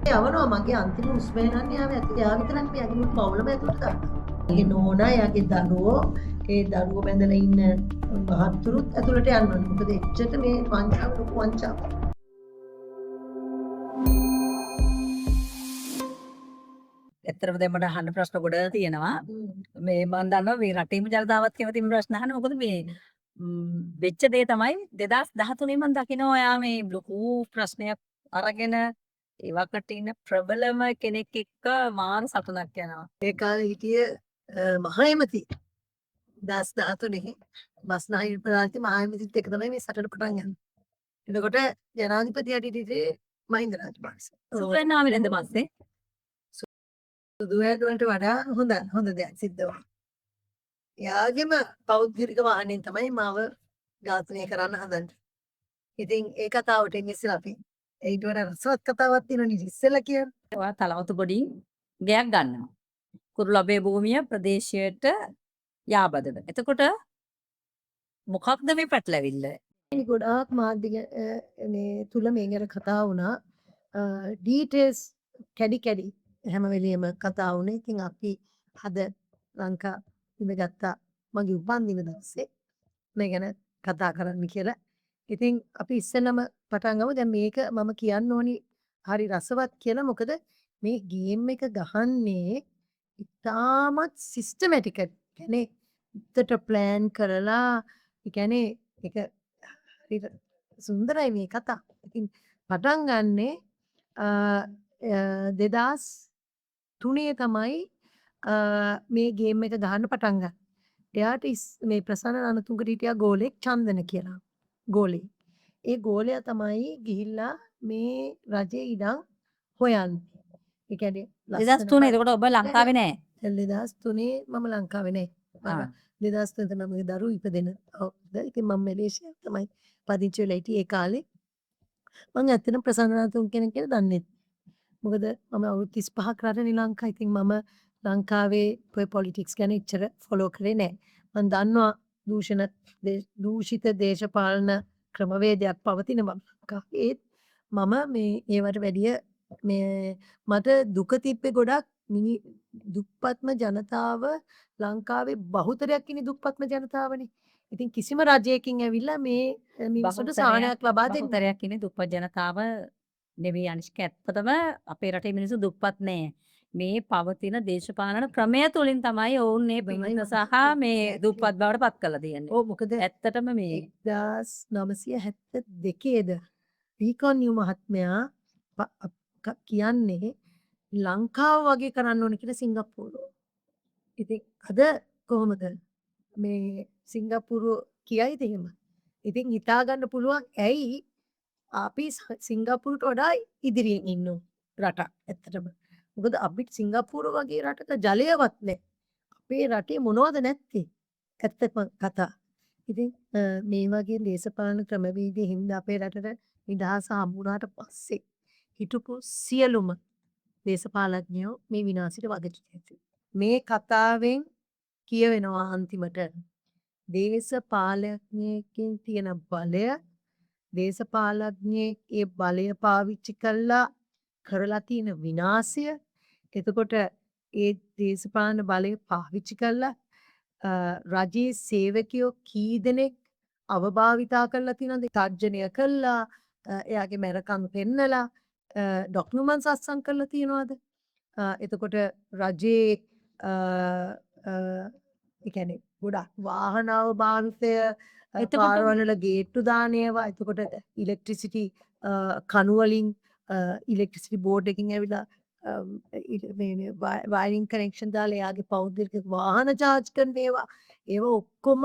යවනවා මගේ අන්තිම උස්මේ නම් යාව ඇතුළේ යා විතරක් මේ අගිමු පවුලම ඇතුළට දානවා. ඒ නෝනා යාගේ දරුවෝ ඒ දරුවෝ බැඳලා ඉන්න මහත්තුරුත් ඇතුළට යන්න ඕනේ. මොකද එච්චර මේ වංචාව ලොකු වංචාවක්. ඇත්තටම දැන් මට අහන්න ප්‍රශ්න ගොඩ තියෙනවා. මේ මම දන්නවා මේ රටේම ජනතාවත් කැමති මේ ප්‍රශ්න අහන්න. මොකද මේ වෙච්ච දේ තමයි 2013 මම දකිනවා ඔයා මේ ලොකු ප්‍රශ්නයක් අරගෙන ඒවකට ඉන්න ප්‍රබලම කෙනෙක් එක්ක මාර සටනක් යනවා. ඒ කාලේ හිටිය මහේමති 2013 බස්නාහිර ප්‍රාන්තයේ මහේමතිත් එක තමයි මේ සටන පටන් ගන්නේ. එතකොට ජනාධිපතියට හිටියේ මහින්ද රාජපක්ෂ. සුපර්නාමිරෙන්ද පස්සේ සුදුවැඩ වලට වඩා හොඳ දෙයක් සිද්ධ වුණා. එයාගේම පෞද්ගලික වාහනයෙන් තමයි මාව ඝාතනය කරන්න හදන්නේ. ඉතින් ඒ කතාවට එන්නේ ඉස්සෙල්ලා අපි ඊට වඩා රසවත් කතාවක් තියෙනවා ඉස්සෙල්ලා කියන්නේ. ඔයා තලවතු පොඩි ගයක් ගන්නවා. කුරුලබේ භූමිය ප්‍රදේශයට යාබදව. එතකොට මොකක්ද මේ පැටලවිල්ල? ගොඩාක් මාධ්‍ය මේ තුල මේ ගැන කතා වුණා. ඩීටේල්ස් කැඩි හැම වෙලෙම කතා වුණේ. ඉතින් අපි අද ලංකා ඉඳගත්තා මගේ උපන්දින දවසේ මේ ගැන කතා කරන්න කියලා. ඉතින් අපි ඉස්සෙල්ලම පටන් ගමු. දැන් මේක මම කියන්න ඕනි හරි රසවත් කියලා. මොකද මේ ගේම් එක ගහන්නේ ඉතාමත් සිස්ටමැටිකලි. කියන්නේ උත්තර ප්ලෑන් කරලා ඒ කියන්නේ ඒක හරියට සුන්දරයි මේ කතා. ඉතින් පටන් ගන්නේ 2003 තමයි මේ ගේම් එක ගහන්න පටන් ගන්න. එයාට මේ ප්‍රසන්න රණතුංගට හිටියා ගෝලෙක් චන්දන කියලා. ගෝලේ. ඒ ගෝලයා තමයි ගිහිල්ලා මේ රජේ ඉඩම් හොයන්නේ. ඒ කියන්නේ 2003 එතකොට ඔබ ලංකාවේ නැහැ. 2003 මම ලංකාවේ නැහැ. 2003 තමයි මගේ දරුවෝ ඉපදෙන අවුරුද්ද. ඉතින් මම මැලේසියාවේ තමයි පදිංචි වෙලා හිටියේ ඒ කාලේ. මම ඇත්තටම ප්‍රසන්න රණතුංග කෙනෙක් කියලා දන්නේ නැහැ. මොකද මම අවුරුදු 35ක් රටේ ලංකාවේ. ඉතින් මම ලංකාවේ පොලිටික්ස් ගැන එච්චර ෆොලෝ කරේ නැහැ. මම දන්නවා දූෂිත දේශපාලන ක්‍රමවේදයක් පවතින බව. ඒත් මම මේ ඒවට වැඩිය මේ මට දුක තිබ්බේ ගොඩක් දුප්පත්ම ජනතාව ලංකාවේ බහුතරයක් ඉන්නේ දුප්පත්ම ජනතාවනේ. ඉතින් කිසිම රජයකින් ඇවිල්ලා මේ මිනිස්සුන්ට සාහනයක් ලබා දෙන්නේ බහුතරයක් ඉන්නේ දුප්පත් ජනතාව නෙවෙයි අනිෂ්ක. ඇත්තටම අපේ රටේ මිනිස්සු දුප්පත් නෑ. මේ පවතින දේශපාලන ක්‍රමය තුලින් තමයි ඔවුන් මේ පිළිවෙත සහ මේ දුප්පත් බවට පත් කරලා තියෙන්නේ. ඔව් මොකද ඇත්තටම මේ 1972 පීකෝන්යු මහත්මයා කියන්නේ ලංකාව වගේ කරන්න ඕන කියලා සිංගප්පූරුව. ඉතින් අද කොහොමද මේ සිංගප්පූරුව කියයිද එහෙම? ඉතින් හිතා ගන්න පුළුවන් ඇයි අපි සිංගප්පූරුවට වඩා ඉදිරියෙන් ඉන්න රටක් ඇත්තටම. මොකද අපිට සිංගප්පූරුව වගේ රටක ජලයවත් නැහැ. අපේ රටේ මොනවද නැත්තේ? ඇත්තම කතා. ඉතින් මේ වගේ දේශපාලන ක්‍රමවේදයේ හින්දා අපේ රටට නිදහස හම්බුනාට පස්සේ හිටපු සියලුම දේශපාලඥයෝ මේ විනාශයට වගකිව්වා. මේ කතාවෙන් කියවෙනවා අන්තිමට දේශපාලඥයෙක්ගෙන් තියෙන බලය දේශපාලඥයෙක් ඒ බලය පාවිච්චි කරලා තියෙන විනාශය. එතකොට ඒ දේශපාලන බලය පාවිච්චි කරලා රජයේ සේවකයෝ කී දෙනෙක් අවභාවිතා කරලා තියෙනවද? තර්ජනය කළා, එයාගේ මැරකම් පෙන්නලා ඩොකියුමන්ට්ස් අත්සන් කරලා තියෙනවද? එතකොට රජයේ ඒ කියන්නේ ගොඩක් වාහන භාවිතය පාරවල ගේට්ටු දාන ඒවා. එතකොට ඉලෙක්ට්‍රිසිටි කණු වලින් ඉලෙක්ට්‍රිසිටි බෝඩ් එකකින් ඇවිල්ලා මේ වයරින් කනෙක්ෂන් දාලා එයාගේ පෞද්ගලික වාහන චාර්ජ් කරන ඒවා ඔක්කොම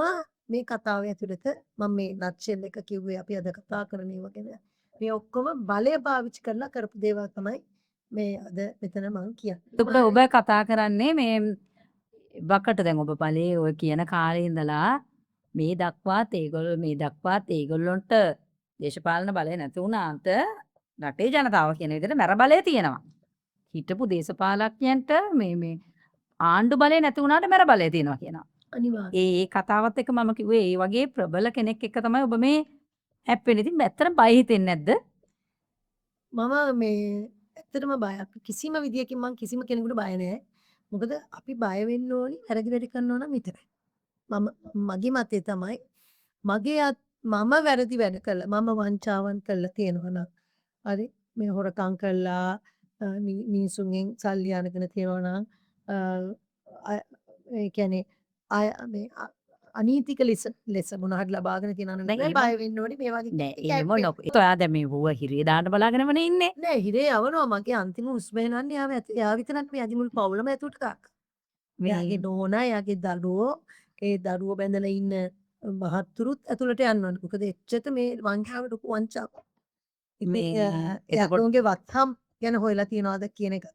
මේ කතාවේ ඇතුළත මම මේ නට්ෂෙල් එක කිව්වේ අපි අද කතා කරන ඒවා ගැන. මේ ඔක්කොම බලය පාවිච්චි කරලා කරපු දේවල් තමයි මේ අද මෙතන මම කියන්නේ. එතකොට ඔබ කතා කරන්නේ මේ වකට දැන් ඔබ බලේ ඔය කියන කාලේ ඉඳලා මේ දක්වාත් ඒගොල්ලොන්ට දේශපාලන බලය නැති වුණාට රටේ ජනතාව කියන විදිහට මැර බලය තියෙනවා. හිටපු දේශපාලඥයන්ට මේ ආණ්ඩු බලය නැති වුණාට මැර බලය තියෙනවා කියනවා. අනිවාර්යෙන්. ඒ කතාවත් එක්ක මම කිව්වේ ඒ වගේ ප්‍රබල කෙනෙක් එක්ක තමයි ඔබ මේ හැප්පෙන්නේ. ඉතින් ඇත්තටම බය හිතෙන්නේ නැද්ද? මම මේ ඇත්තටම බයක් කිසිම විදියකින් මං කිසිම කෙනෙකුට බය නෑ. මොකද අපි බය වෙන්න ඕනි වැරදි වැඩ කරනවා නම් විතරයි. මම මගේ මතය තමයි මම වැරදි වැඩ කළා. මම වංචාවන් කළා තියෙනවා නම් හරි මේ හොරකම් කළා මිනිසුන්ගෙන් සල්ලි අරගෙන තියෙනවා නම් ඒ කියන්නේ මේ අනීතික ලෙස මොනවා හරි ලබාගෙන තියෙනවා නම් දැන් විතරයි එහෙම බය වෙන්න ඕනේ මේ වගේ නෑ ඒක එහෙම නොකෝ. ඔයා දැන් මේ ඌව හිරේ දාන්න බලාගෙනමනේ ඉන්නේ. නෑ හිරේ යවනවා මගේ අන්තිම හුස්ම එනවන්නේ එයා විතරක් මේ අදිමුල් පවුලම ඇතුළට තාක්ක. එයාගේ නෝනා එයාගේ දරුවෝ ඒ දරුවෝ බැඳලා ඉන්න මහත්තුරුත් ඇතුළට යන්න ඕනේ. මොකද එච්චර මේ වංචාව ලොකු වංචාවක්. ඉතින් එතකොට එයාගේ වත්හම් ගැන හොයලා තියනවාද කියන එක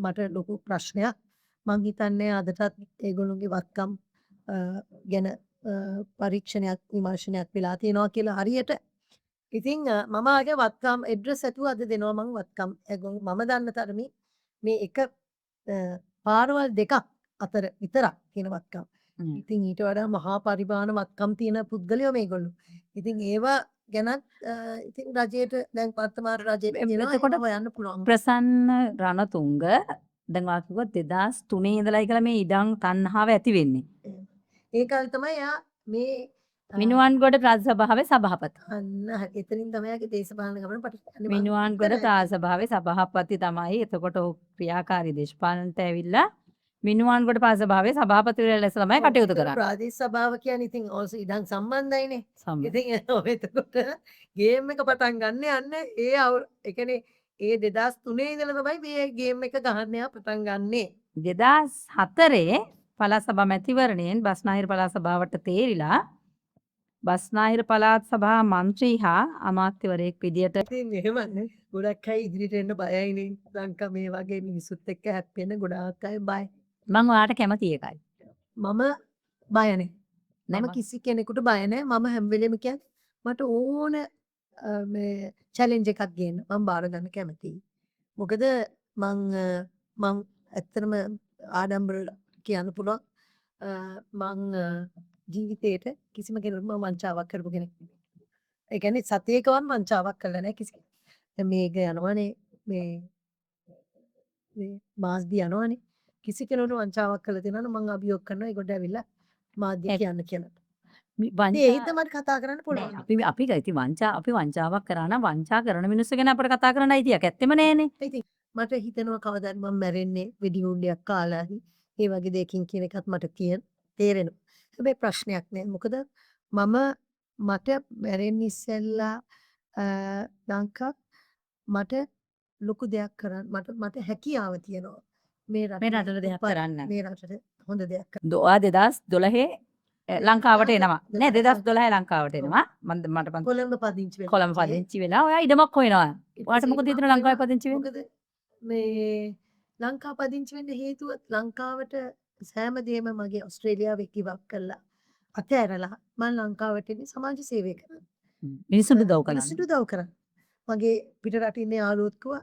මට ලොකු ප්‍රශ්නයක්. මං හිතන්නේ අදටත් ඒගොල්ලෝගේ වත්කම් ගැන පරීක්ෂණයක් විමර්ශනයක් වෙලා තියෙනවා කියලා හරියට. ඉතින් මම ආගේ වත්කම් ඇඩ්‍රස් ඇතුව අද දෙනවා මං වත්කම්. මම දන්න තරමින් මේ එක පාරවල් දෙකක් අතර විතරක් තියෙන වත්කම්. ඉතින් ඊට වඩා මහා පරිමාණ වත්කම් තියෙන පුද්ගලයෝ මේගොල්ලෝ. ඉතින් ඒවා ගැනත් ඉතින් රජයට දැන් වර්තමාන රජයට කියනවා එතකොට ඒවා හොයන්න පුළුවන්. ප්‍රසන්න රණතුංග දැන් ඔයා කිව්වා 2003 ඉඳලායි කියලා මේ ඉඩම් තණ්හාව ඇති වෙන්නේ. ඒ කාලේ තමයි එයා මේ මිනුවන්ගොඩ ප්‍රාසභාවේ සභාපති. අන්න හරි. එතනින් තමයි යාගේ දේශපාලන ගමන පටන් ගන්නේ. මිනුවන්ගොඩ ප්‍රාසභාවේ සභාපති තමයි. එතකොට ඔහු ක්‍රියාකාරී දේශපාලනට ඇවිල්ලා මිනුවන්ගොඩ ප්‍රාසභාවේ සභාපතිවරයා ලෙස තමයි කටයුතු කරන්නේ. ප්‍රාදේශ සභාව කියන්නේ ඉතින් also ඉඩම් සම්බන්ධයිනේ. සම්බන්ධ. ඉතින් එතකොට ගේම් එක පටන් ගන්න යන්නේ ඒ කියන්නේ ඒ 2003 ඉඳලා තමයි මේ ගේම් එක ගහන්න යා පටන් ගන්නේ. 2004 පළාත් සභා මැතිවරණයෙන් බස්නාහිර පළාත් සභාවට තේරිලා බස්නාහිර පළාත් සභා මන්ත්‍රී හා අමාත්‍යවරයෙක් විදියට ඉතින් එහෙමනේ. ගොඩක් අය ඉදිරියට එන්න බයයිනේ. ලංකා මේ වගේ මිනිස්සුත් එක්ක හැප්පෙන්න ගොඩාක් අය බයයි. මම ඔයාට කැමති එකයි. මම බය නැහැ. මම නෑ කිසි කෙනෙකුට බය නැහැ. මම හැම වෙලෙම කියන්නේ මට ඕන මේ චැලෙන්ජ් එකක් ගේන්න මම බාර ගන්න කැමතියි. මොකද මං ඇත්තටම ආඩම්බර කියන්න පුළුවන් මං ජීවිතේට කිසිම කෙනෙකුට මම වංචාවක් කරපු කෙනෙක් නෙමෙයි. ඒ කියන්නේ සතියකවත් වංචාවක් කළා නැහැ කිසි කෙනෙක්. දැන් මේක යනවනේ මේ මාස්දි යනවනේ. කිසි කෙනෙකුට වංචාවක් කළා තියෙනවා නම් මං අභියෝග කරනවා ඒගොල්ලෝ ඇවිල්ලා මාධ්‍ය කියන්න කියලා. ඉතින් ඒ හින්දා මට කතා කරන්න පුළුවන්. අපි වංචාවක් කරා නම් වංචා කරන මිනිස්සු ගැන අපිට කතා කරන්න අයිතියක් ඇත්තෙම නෑනේ. ඉතින් මට හිතෙනවා කවදාද මම මැරෙන්නේ වෙඩි උණ්ඩයක් කාලා හරි ඒ වගේ දෙයකින් කියන එකත් මට තේරෙනවා. හැබැයි ප්‍රශ්නයක් නෑ. මොකද මට මැරෙන්න ඉස්සෙල්ලා ලංකා මට ලොකු දෙයක් කරන්න මට හැකියාව තියෙනවා. මේ රටට දෙයක් කරන්න. මේ රටට හොඳ දෙයක් කරන්න. ඔයා 2012 ලංකාවට එනවා. නෑ 2012 ලංකාවට එනවා. මට කොළඹ පදිංචි වෙලා. කොළඹ පදිංචි වෙලා ඔයා ඉඩමක් හොයනවා. ඔයාට මොකද හිතෙන්නේ ලංකාවේ පදිංචි වෙන්න? මොකද මේ ලංකාව පදිංචි වෙන්න හේතුව ලංකාවට සෑම දෙයක්ම මගේ ඕස්ට්‍රේලියාවේ කිවක් කළා. අතෑරලා මම ලංකාවට එන්නේ සමාජ සේවය කරන්න. මිනිස්සුන්ට උදව් කරන්න. මිනිස්සුන්ට උදව් කරන්න. මගේ පිට රට ඉන්න යාළුවොත් කිව්වා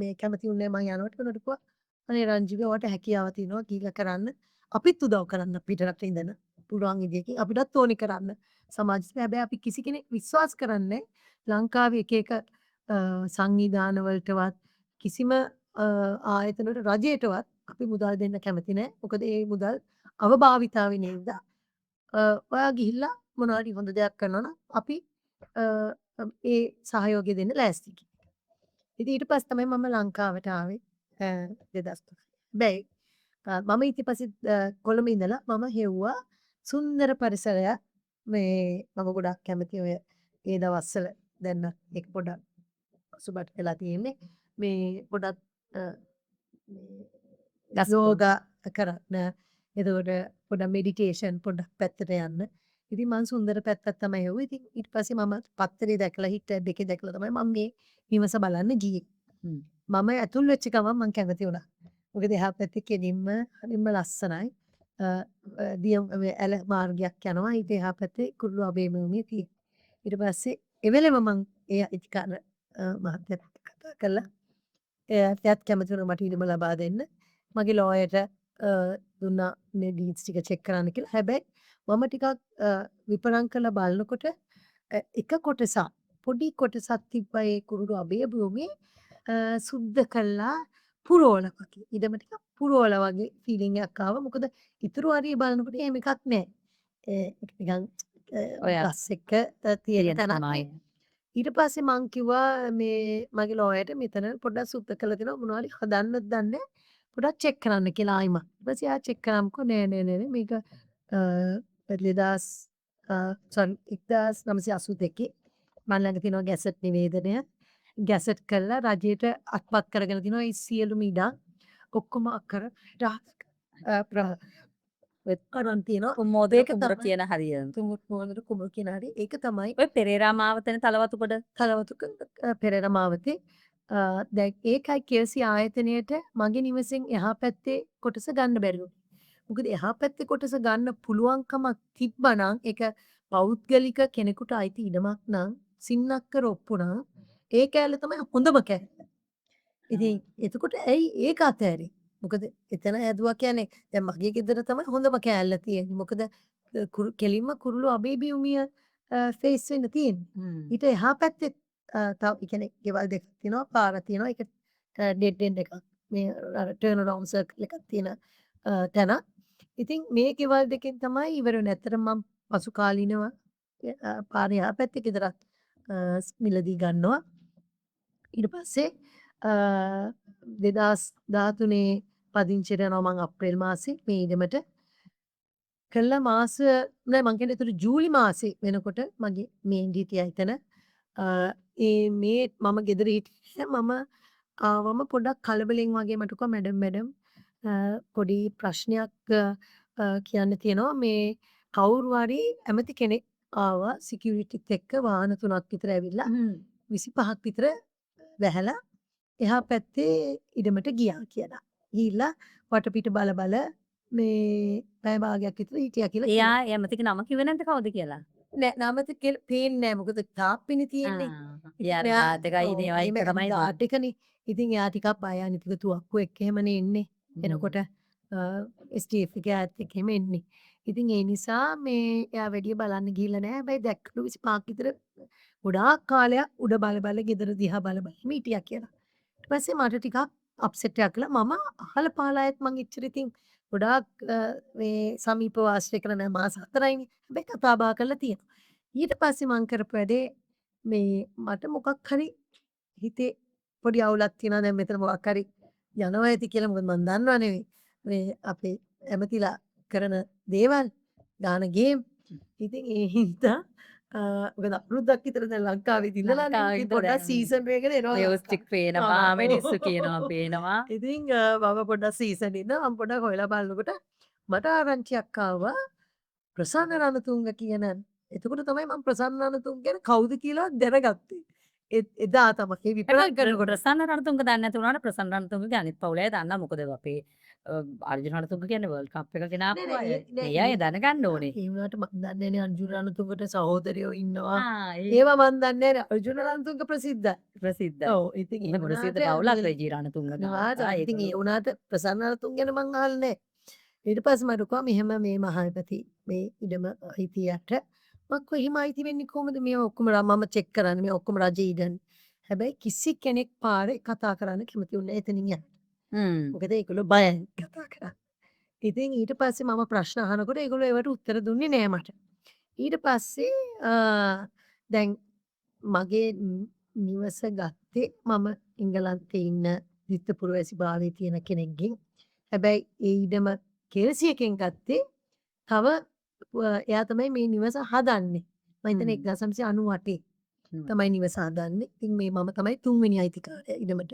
මේ කැමති උන්නේ මම යනකොට කෙනෙකුට කිව්වා අනේ රංජිගේ ඔයාට හැකියාව තියෙනවා කීලා කරන්න. අපිත් උදව් කරන්න පිට රට ඉඳන පුළුවන් විදියකින් අපිටත් ඕනි කරන්න. සමාජ සේවය හැබැයි අපි කිසි කෙනෙක් විශ්වාස කරන්නේ ලංකාවේ එක සංවිධාන වලටවත් කිසිම ආයතන වලට රජයටවත් අපි මුදල් දෙන්න කැමති නැහැ. මොකද ඒ මුදල් අවභාවිතාවේ නේද? ඔයා ගිහිල්ලා මොනවා හරි හොඳ දෙයක් කරනවා නම් අපි ඒ සහයෝගය දෙන්න ලෑස්ති කියලා. ඉතින් ඊට පස්සේ තමයි මම ලංකාවට ආවේ 2003. හැබැයි මම ඊට පස්සේ කොළඹ ඉඳලා මම හෙව්වා සුන්දර පරිසරයක් මේ මම ගොඩක් කැමති ඔය ඒ දවස්වල දැන් ඒක පොඩක් සුබට වෙලා තියෙන්නේ මේ පොඩක් යෝගා කරන්න එතකොට පොඩක් මෙඩිටේෂන් පොඩක් පැත්තට යන්න. ඉතින් මම සුන්දර පැත්තක් තමයි හෙව්වේ. ඉතින් ඊට පස්සේ මම පත්තරේ දැකලා හිට දෙකේ දැකලා තමයි මම මේ නිවස බලන්න ගියේ. මම ඇතුල් වෙච්ච ගමන් මම කැමති වුණා. මොකද එහා පැත්තේ කෙලින්ම හරිම ලස්සනයි. ඇල මාර්ගයක් යනවා. ඊට එහා පැත්තේ කුරුළු අබේමුණිය තියෙනවා. ඊට පස්සේ එවෙලෙම මම ඒ ඉතිකාර මහත්තයාට කතා කළා. එයාට කැමති වුණා මට ඉඩම ලබා දෙන්න. මගේ ලෝයර්ට දුන්නා මේ ඩීට්ස් ටික චෙක් කරන්න කියලා. හැබැයි මම ටිකක් විපරම් කරලා බලනකොට එක කොටසක් පොඩි කොටසක් තිබ්බා ඒ කුරුළු අබේ භූමියේ සුද්ධ කළා පුරෝල වගේ. ඉඩම ටිකක් පුරෝල වගේ ෆීලිං එකක් ආවා. මොකද ඉතුරු හරිය බලනකොට එහෙම එකක් නැහැ. ඒක නිකන් ඔය ගස් එක තියෙන තියෙන තැනක් තමයි. නේ. ඊට පස්සේ මං කිව්වා මේ මගේ ලෝයර්ට මෙතන පොඩ්ඩක් සුද්ධ කරලා දෙනවා මොනවා හරි හදන්නද දන්නේ පොඩ්ඩක් චෙක් කරන්න කියලා ආයිමත්. ඊට පස්සේ ආ චෙක් කරාමකෝ නෑ මේක 1982 මන් ළඟ තියෙනවා ගැසට් නිවේදනය. ගැසට් කළා රජයට අත්පත් කරගෙන තිනවා ඒ සියලුම ඉඩම් ඔක්කොම අක්කර කරන් තියෙනවා. කුමෝදර ඒක කුඹර තමයි කියන හරිය. තුමුත් කුමරු කියන හරි ඒක තමයි ඔය පෙරේරා මාවතනේ තලවතුගොඩ. කලවතුක පෙරේර මාවතේ දැන් ඒකයි කෙල්සි ආයතනයට මගේ නිවසෙන් එහා පැත්තේ කොටස ගන්න බැරි වුණේ. මොකද එහා පැත්තේ කොටස ගන්න පුළුවන්කමක් තිබ්බනම් ඒක පෞද්ගලික කෙනෙකුට අයිති ඉඩමක් නම් සින්නක්කර ඔප්පු නම් ඒ කෑල්ල තමයි හොඳම කෑල්ල. ඉතින් එතකොට ඇයි ඒක අතෑරේ? මොකද එතන ඇදුවා කියන්නේ දැන් මගේ ගෙදර තමයි හොඳම කෑල්ල තියෙන්නේ. මොකද කෙලින්ම කුරුළු අබේ බියුමිය ෆේස් වෙන්න තියෙන්නේ. ඊට එහා පැත්තේ තව ඒ කියන්නේ ගෙවල් දෙකක් තියෙනවා පාර තියෙනවා. ඒක ඩෙඩ් එන්ඩ් එකක්. මේ අර ටර්න් අරවුන්ඩ් සර්කල් එකක් තියෙන තැනක්. ඉතින් මේ ගෙවල් දෙකෙන් තමයි ඉවර වෙන්නේ. ඇත්තටම මම පසු කාලීනව පාරේ එහා පැත්තේ ගෙදරක් මිලදී ගන්නවා. ඊට පස්සේ 2013 පදිංචිට යනවා මං අප්‍රේල් මාසේ මේ ඉඩමට. කළා මාස නෑ මං කියන්නේ ඒතර ජූලි මාසේ වෙනකොට මගේ මේන්ඩි හිටියා එතන. ඒ මේ මම ගෙදර හිටියේ මම ආවම පොඩ්ඩක් කලබලෙන් වගේ මට කිව්වා මැඩම් පොඩි ප්‍රශ්නයක් කියන්න තියෙනවා මේ කවුරු හරි ඇමති කෙනෙක් ආවා සිකියුරිටිත් එක්ක වාහන 3ක් විතර ඇවිල්ලා 25ක් විතර වැහැලා එහා පැත්තේ ඉඩමට ගියා කියලා. ගිහිල්ලා වටපිට බල මේ පැය භාගයක් විතර හිටියා කියලා එයා කිව්වා. ඇමතිගේ නම කිව්වේ නැද්ද කවුද කියලා? නෑ නමත පේන්නේ නෑ මොකද තාප්පෙනේ තියෙන්නේ. එයා මෙයා ගාතකයි නේ අය එක තමයි ගාඩ් එකනේ. ඉතින් එයා ටිකක් බයයි අනිතික තුවක්කුව එක්ක එහෙමනේ එන්නේ. එනකොට ස්ටීෆ් එකේ ආත් එක්ක එහෙම එන්නේ. ඉතින් ඒ නිසා මේ එයා වැඩිය බලන්න ගිහිල්ලා නෑ. හැබැයි දැක්කලු 25ක් විතර ගොඩාක් කාලයක් උඩ බල ගෙදර දිහා බල හිටියා කියලා. ඊට පස්සේ මට ටිකක් අප්සෙට් එකක් කළා. මම අහල පහල අයත් මං එච්චර ඉතින් ගොඩාක් මේ සමීපව ආශ්‍රය කරලා නෑ මාස 4යිනේ. හැබැයි කතා බහ කරලා තියෙනවා. ඊට පස්සේ මං කරපු වැඩේ මේ මට මොකක් හරි හිතේ පොඩි අවුලක් තියෙනවා දැන් මෙතන මොකක් හරි යනවා ඇති කියලා මොකද මම දන්නව නෙවෙයි මේ අපේ ඇමතිලා කරන දේවල් දාන ගේම් ඉතින් ඒ හින්දා මොකද අවුරුද්දක් විතර දැන් ලංකාවේ ඉඳලා ලංකාවේ ඉතින් ඉඳලා පොඩ්ඩක් දැන් සීසන් එකකට එනවා මියුසික් පේනවා මිනිස්සු කියනවා පේනවා. ඉතින් මම පොඩ්ඩක් සීසන් ඉඳ මම පොඩ්ඩක් හොයලා බලනකොට මට ආරංචියක් ආවා ප්‍රසන්න රණතුංග කියන එතකොට තමයි මම ප්‍රසන්න රණතුංග ගැන කවුද කියලා දැනගත්තේ. එදා තමයි විපරම් කරනකොට ප්‍රසන්න රණතුංග දන්නේ නැති වුණාට ප්‍රසන්න රණතුංගගේ අනිත් පවුලේ දන්නා මොකද අපේ අර්ජුන රණතුංග කියන්නේ වර්ල්ඩ් කප් එක ගෙනාපු අය. ඒ අය දැනගන්න ඕනේ. ඒ වුණාට මම දන්නේ නැහැ අර්ජුන රණතුංගට සහෝදරයෝ ඉන්නවා. ඒ ඒවා මම දන්නේ නැහැ. අර්ජුන රණතුංග ප්‍රසිද්ධයි. ප්‍රසිද්ධයි. ඔව් ඉතින් ඉන්න ප්‍රසිද්ධ පවුලක් රජී රණතුංග නාට ඉතින් ඒ වුණාට ප්‍රසන්න රණතුංග ගැන මං අහන්නේ නැහැ. ඊට පස්සේ මට කිව්වා මෙහෙම මේ මහල්පති මේ ඉඩම අයිතියට මම කිව්වා එහෙම අයිති වෙන්නේ කොහොමද මේවා ඔක්කොම මම චෙක් කරන්නේ මේ ඔක්කොම රජේ ඉඩම්. හැබැයි කිසි කෙනෙක් පාරේ කතා කරන්න කැමති වුණේ නැහැ එතනින් යන්න. මොකද ඒගොල්ලෝ බයයි කතා කරන්න. ඉතින් ඊට පස්සේ මම ප්‍රශ්න අහනකොට ඒගොල්ලෝ ඒවට උත්තර දුන්නේ නෑ මට. ඊට පස්සේ දැන් මගේ නිවස ගත්තේ මම එංගලන්තේ ඉන්න ද්විත්ව පුරවැසි භාවයේ තියෙන කෙනෙක්ගෙන්. හැබැයි ඒ ඉඩම කෙල්සියකින් ගත්තේ තව එයා තමයි මේ නිවස හදන්නේ. මම හිතන්නේ 1998 තමයි නිවස හදන්නේ. ඉතින් මේ මම තමයි 3 වෙනි අයිතිකාරයා ඉඩමට.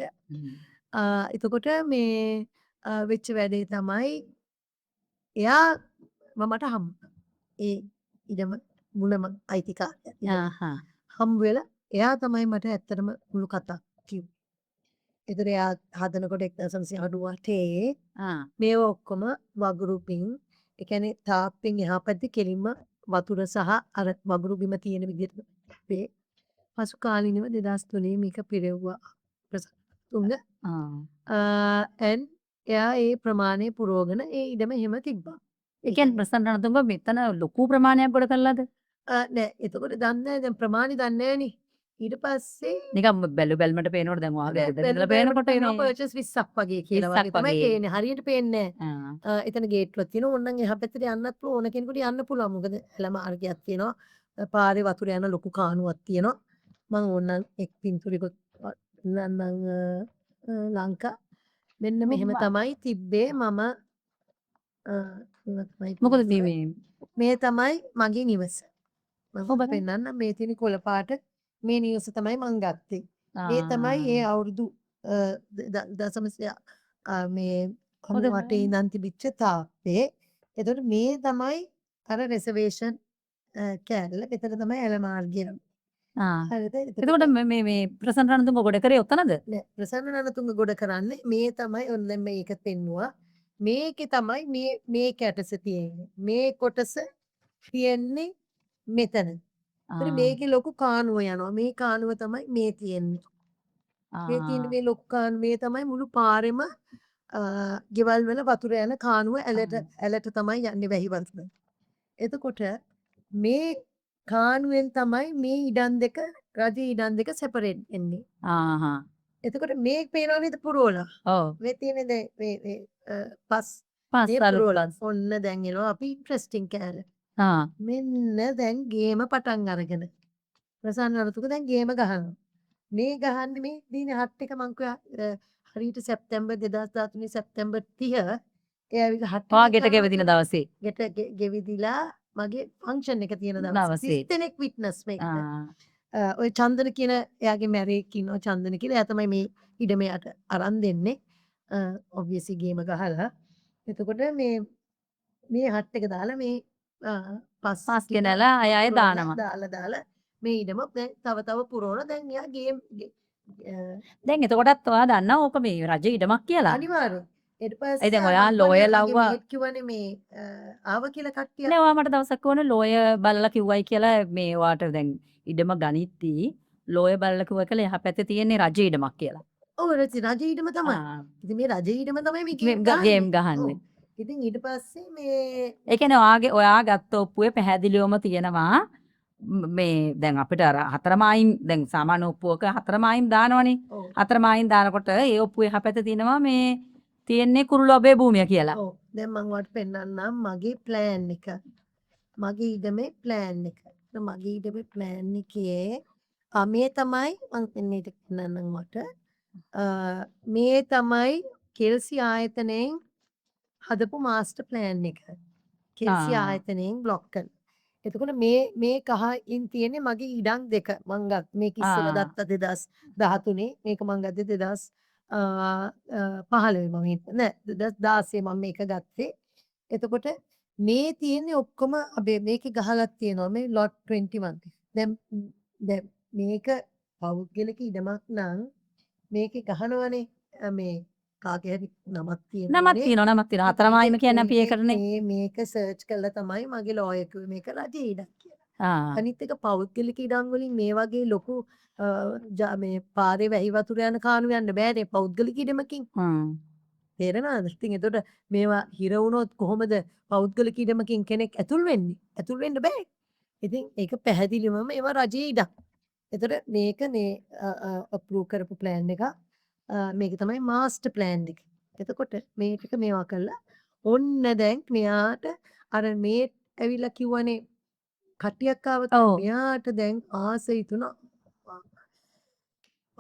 එතකොට මේ වෙච්ච වැඩේ තමයි එයා මට ඒ ඉඩම මුලම අයිතිකාරයා. හම්බ වෙලා එයා තමයි මට ඇත්තටම මුළු කතා කිව්වේ. ඒතර එයා හදනකොට 1998 මේව ඔක්කොම වගුරු බිම් ඒ කියන්නේ තාප්පෙන් එහා පැත්තේ කෙලින්ම වතුර සහ අර වගුරු බිම තියෙන විදිහට තිබ්බේ. පසු කාලීනව 2003 මේක පිරෙව්වා ප්‍රසන්න තුංග. and එයා ඒ ප්‍රමාණය පුරෝගෙන ඒ ඉඩම එහෙම තිබ්බා. ඒ කියන්නේ ප්‍රසන්න රණතුංග මෙතන ලොකු ප්‍රමාණයක් ගොඩ කළාද? නෑ එතකොට දන්නේ නෑ දැන් ප්‍රමාණි දන්නේ නෑනේ. ඊට පස්සේ නිකන් බැලුමට පේනකොට දැන් ඔයාගේ ගෙදර බැලු ඉඳලා බැලමට පේනකොට පේනවා මේ පර්චස් 20ක් වගේ කියලා 20ක් වගේ තමයි වගේ. පේන්නේ. හරියට පේන්නේ නෑ. ආ. එතන ගේට්ටුවක් තියෙනවා. ඕනනම් එහා පැත්තට යන්නත් පුළුවන්. ඕන කෙනෙකුට යන්න පුළුවන්. මොකද එළ මාර්ගයක් තියෙනවා. පාරේ වතුර යන ලොකු කානුවක් තියෙනවා. මම ඕනනම් එක් පින්තූරයකට නන්නම් ලංකා මෙන්න මෙහෙම තමයි තිබ්බේ මම මොකද මේ මේ තමයි මගේ නිවස. ඔව් මම බලන්න. පෙන්නන්නම් මේ තියෙන කොළ පාට මේ නිවස තමයි මං ගත්තේ. ඒ තමයි ඒ අවුරුදු දශමසය මේ 98 ඉඳන් තිබිච්ච තාප්පේ. එතකොට මේ තමයි අර රිසර්වේෂන් කෑල්ල. මෙතන තමයි ඇල මාර්ගය. ආ. හරිද? එතකොට මේ ප්‍රසන්න රණතුංග ගොඩ කරේ ඔතනද? නෑ ප්‍රසන්න රණතුංග ගොඩ කරන්නේ මේ තමයි ඔන්න දැන් මේක පෙන්නුවා. මේකේ තමයි මේ කැටස තියෙන්නේ. මේ කොටස තියෙන්නේ මෙතන. ඒතර මේකේ ලොකු කානුව යනවා. මේ කානුව තමයි මේ තියෙන්නේ. මේ තියෙන මේ ලොකු කානුව මේ තමයි මුළු පාරෙම ගෙවල් වල වතුර යන කානුව ඇලට තමයි යන්නේ වැහි වතුර. එතකොට මේ කානුවෙන් තමයි මේ ඉඩම් දෙක රජයේ ඉඩම් දෙක සෙපරේට් වෙන්නේ. ආහා. එතකොට මේ පේනවා නේද පුරෝලා? ඔව්. මේ තියෙන දැන් මේ පස් පස් මේ අලු පුරෝලා. පස්. ඔන්න දැන් එනවා අපි ඉන්ට්‍රස්ටිං කෑල්ල. ආ. මෙන්න දැන් ගේම පටන් අරගෙන. ප්‍රසන්න රණතුංග දැන් ගේම ගහනවා. මේ ගහන්නේ මේ දින 7 එක මං කිව්වා හරියට සැප්තැම්බර් 2013 සැප්තැම්බර් 30 ඒ ඇවිල්ලා 7 ඔයා ගෙට ගෙවදින දවසේ. ගෙට ගෙවිදිලා මගේ ෆන්ක්ෂන් එක තියෙන දවසේ දවසේ. 30 දෙනෙක් විට්නස් මේකට. ආ. ඔය චන්දන කියන එයාගේ මැරේක් ඉන්නවා චන්දන කියලා. එයා තමයි මේ ඉඩම යට අරන් දෙන්නේ. ඔබ්වියස්ලි ගේම ගහලා. එතකොට මේ හට් එක දාලා මේ පස් පස් ගෙනලා අය දානවා. දාලා මේ ඉඩම දැන් තව පුරවන දැන් එයා ගේම් දැන් එතකොටත් ඔයා දන්නවා ඕක මේ රජ ඉඩමක් කියලා. අනිවාර්යෙන් ඊට ඒ පස්සේ දැන් ඔයා ලෝයර් ලව්වා කිව්වනේ මේ ආව කියලා කට්ටිය නෑ ඔයා මට දවසක් ඕන ලෝයර් බලලා කිව්වයි කියලා මේ ඔයාට දැන් ඉඩම ගනිද්දී ලෝයර් බලලා කිව්වා කියලා එහා පැත්තේ තියෙන්නේ රජ ඉඩමක් කියලා. ඔව් රජ ඉඩම තමයි. ආ. ඉතින් මේ රජ ඉඩම තමයි මේ ගේම් ගහන්නේ. ඉතින් ඊට පස්සේ මේ ඒ කියන්නේ ඔයා ගත්ත ඔප්පුවේ පැහැදිලිවම තියෙනවා මේ දැන් අපිට අර හතරමායින් දැන් සාමාන්‍ය ඔප්පුවක හතරමායින් දානවනේ. ඔව්. හතරමායින් දානකොට ඒ ඔප්පුවේ එහා පැත්තේ තියෙනවා මේ තියෙන්නේ කුරුළු අබේ භූමිය කියලා. ඔව්. දැන් මම ඔයාලට පෙන්නන්නම් මගේ ප්ලෑන් එක. මගේ ඉඩමේ ප්ලෑන් එක. මගේ ඉඩමේ ප්ලෑන් එකේ මේ තමයි මම පෙන්නේට පෙන්නන්නම් මට. මේ තමයි කෙල්සි ආයතනයෙන් හදපු මාස්ටර් ප්ලෑන් එක. කෙල්සි ආයතනයෙන් බ්ලොක් කළා. එතකොට මේ කහින් තියෙන්නේ මගේ ඉඩම් දෙක මං ගත් මේක ඉස්සෙල්ලා ගත්තා 2013 මේක මං ගත්තේ 2015 මම නෑ 2016 මම මේක ගත්තේ. එතකොට මේ තියෙන්නේ ඔක්කොම මේකේ ගහලා තියෙනවා මේ lot 21. දැන් මේක පෞද්ගලික ඉඩමක් නම් මේකේ ගහනවනේ මේ කාගේ හරි නමක් තියෙනවා නමක් තියෙනවා හතරමායිම කියන්නේ අපි ඒකටනේ. මේක සර්ච් කළා තමයි මගේ ලෝයර් කිව්වේ මේක රජයේ ඉඩක් කියලා. ආ. අනිත් එක පෞද්ගලික ඉඩම් වලින් මේ වගේ ලොකු මේ පාරේ වැහි වතුර යන කානු යන්න බෑනේ පෞද්ගලික ඉඩමකින්. තේරෙනවද? ඉතින් එතකොට මේවා හිර වුණොත් කොහොමද පෞද්ගලික ඉඩමකින් කෙනෙක් ඇතුල් වෙන්නේ? ඇතුල් වෙන්න බෑ. ඉතින් ඒක පැහැදිලිවම ඒවා රජයේ ඉඩක්. එතකොට මේක මේ අප්‍රූව් කරපු ප්ලෑන් එක මේක තමයි මාස්ටර් ප්ලෑන් එක. එතකොට මේ ටික මේවා කළා. ඔන්න දැන් මෙයාට අර මේ ඇවිල්ලා කිව්වනේ කට්ටියක් ආවත් මෙයාට දැන් ආස හිතුණා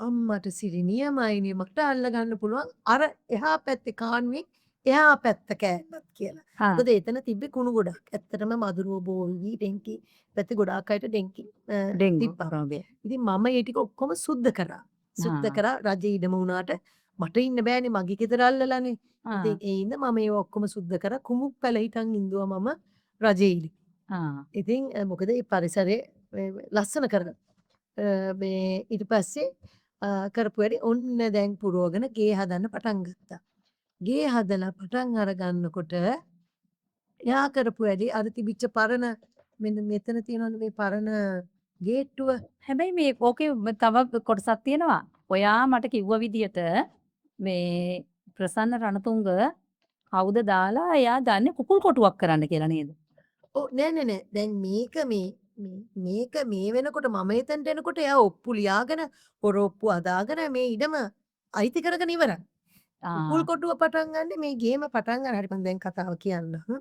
අම්මට සිරි නියමයිනේ මට අල්ල ගන්න පුළුවන් අර එහා පැත්තේ කානුවේ එහා පැත්ත කෑල්ලක් කියලා. මොකද එතන තිබ්බේ කුණු ගොඩක්. ඇත්තටම මදුරුව බෝල්ගි ඩෙන්කි පැත්තේ ගොඩාක් අයට ඩෙන්කි තිබ්බා. ඉතින් මම ඒ ටික ඔක්කොම සුද්ධ කරා. සුද්ධ කරා රජේ ඉඩම වුණාට මට ඉන්න බෑනේ මගේ ගෙදර අල්ලලානේ. ඉතින් ඒ ඉඳ මම ඒව ඔක්කොම සුද්ධ කරා කුමුක් පැල හිටන් ඉඳුවා මම රජේ ඉලි. ඉතින් මොකද මේ පරිසරය ලස්සන කරගන්න. මේ ඊට පස්සේ කරපු වැඩි ඔන්න දැන් පුරවගෙන ගේ හදන්න පටන් ගත්තා. ගේ හදලා පටන් අර ගන්නකොට එයා කරපු වැඩි අර තිබිච්ච පරණ මෙන්න මෙතන තියෙනවනේ මේ පරණ ගේට්ටුව. හැබැයි මේ ඕකේ තව කොටසක් තියෙනවා. ඔයා මට කිව්ව විදියට මේ ප්‍රසන්න රණතුංග කවුද දාලා එයා දන්නේ කුකුල් කොටුවක් කරන්න කියලා නේද? නෑ. දැන් මේක මේ වෙනකොට මම එතනට එනකොට එයා ඔප්පු ලියාගෙන ඔරොප්පු අදාගෙන මේ ඉඩම අයිති කරගෙන ඉවරයි. කුකුල් කොටුව පටන් ගන්නේ මේ ගේම පටන් ගන්න. හරි මම දැන් කතාව කියන්නම්.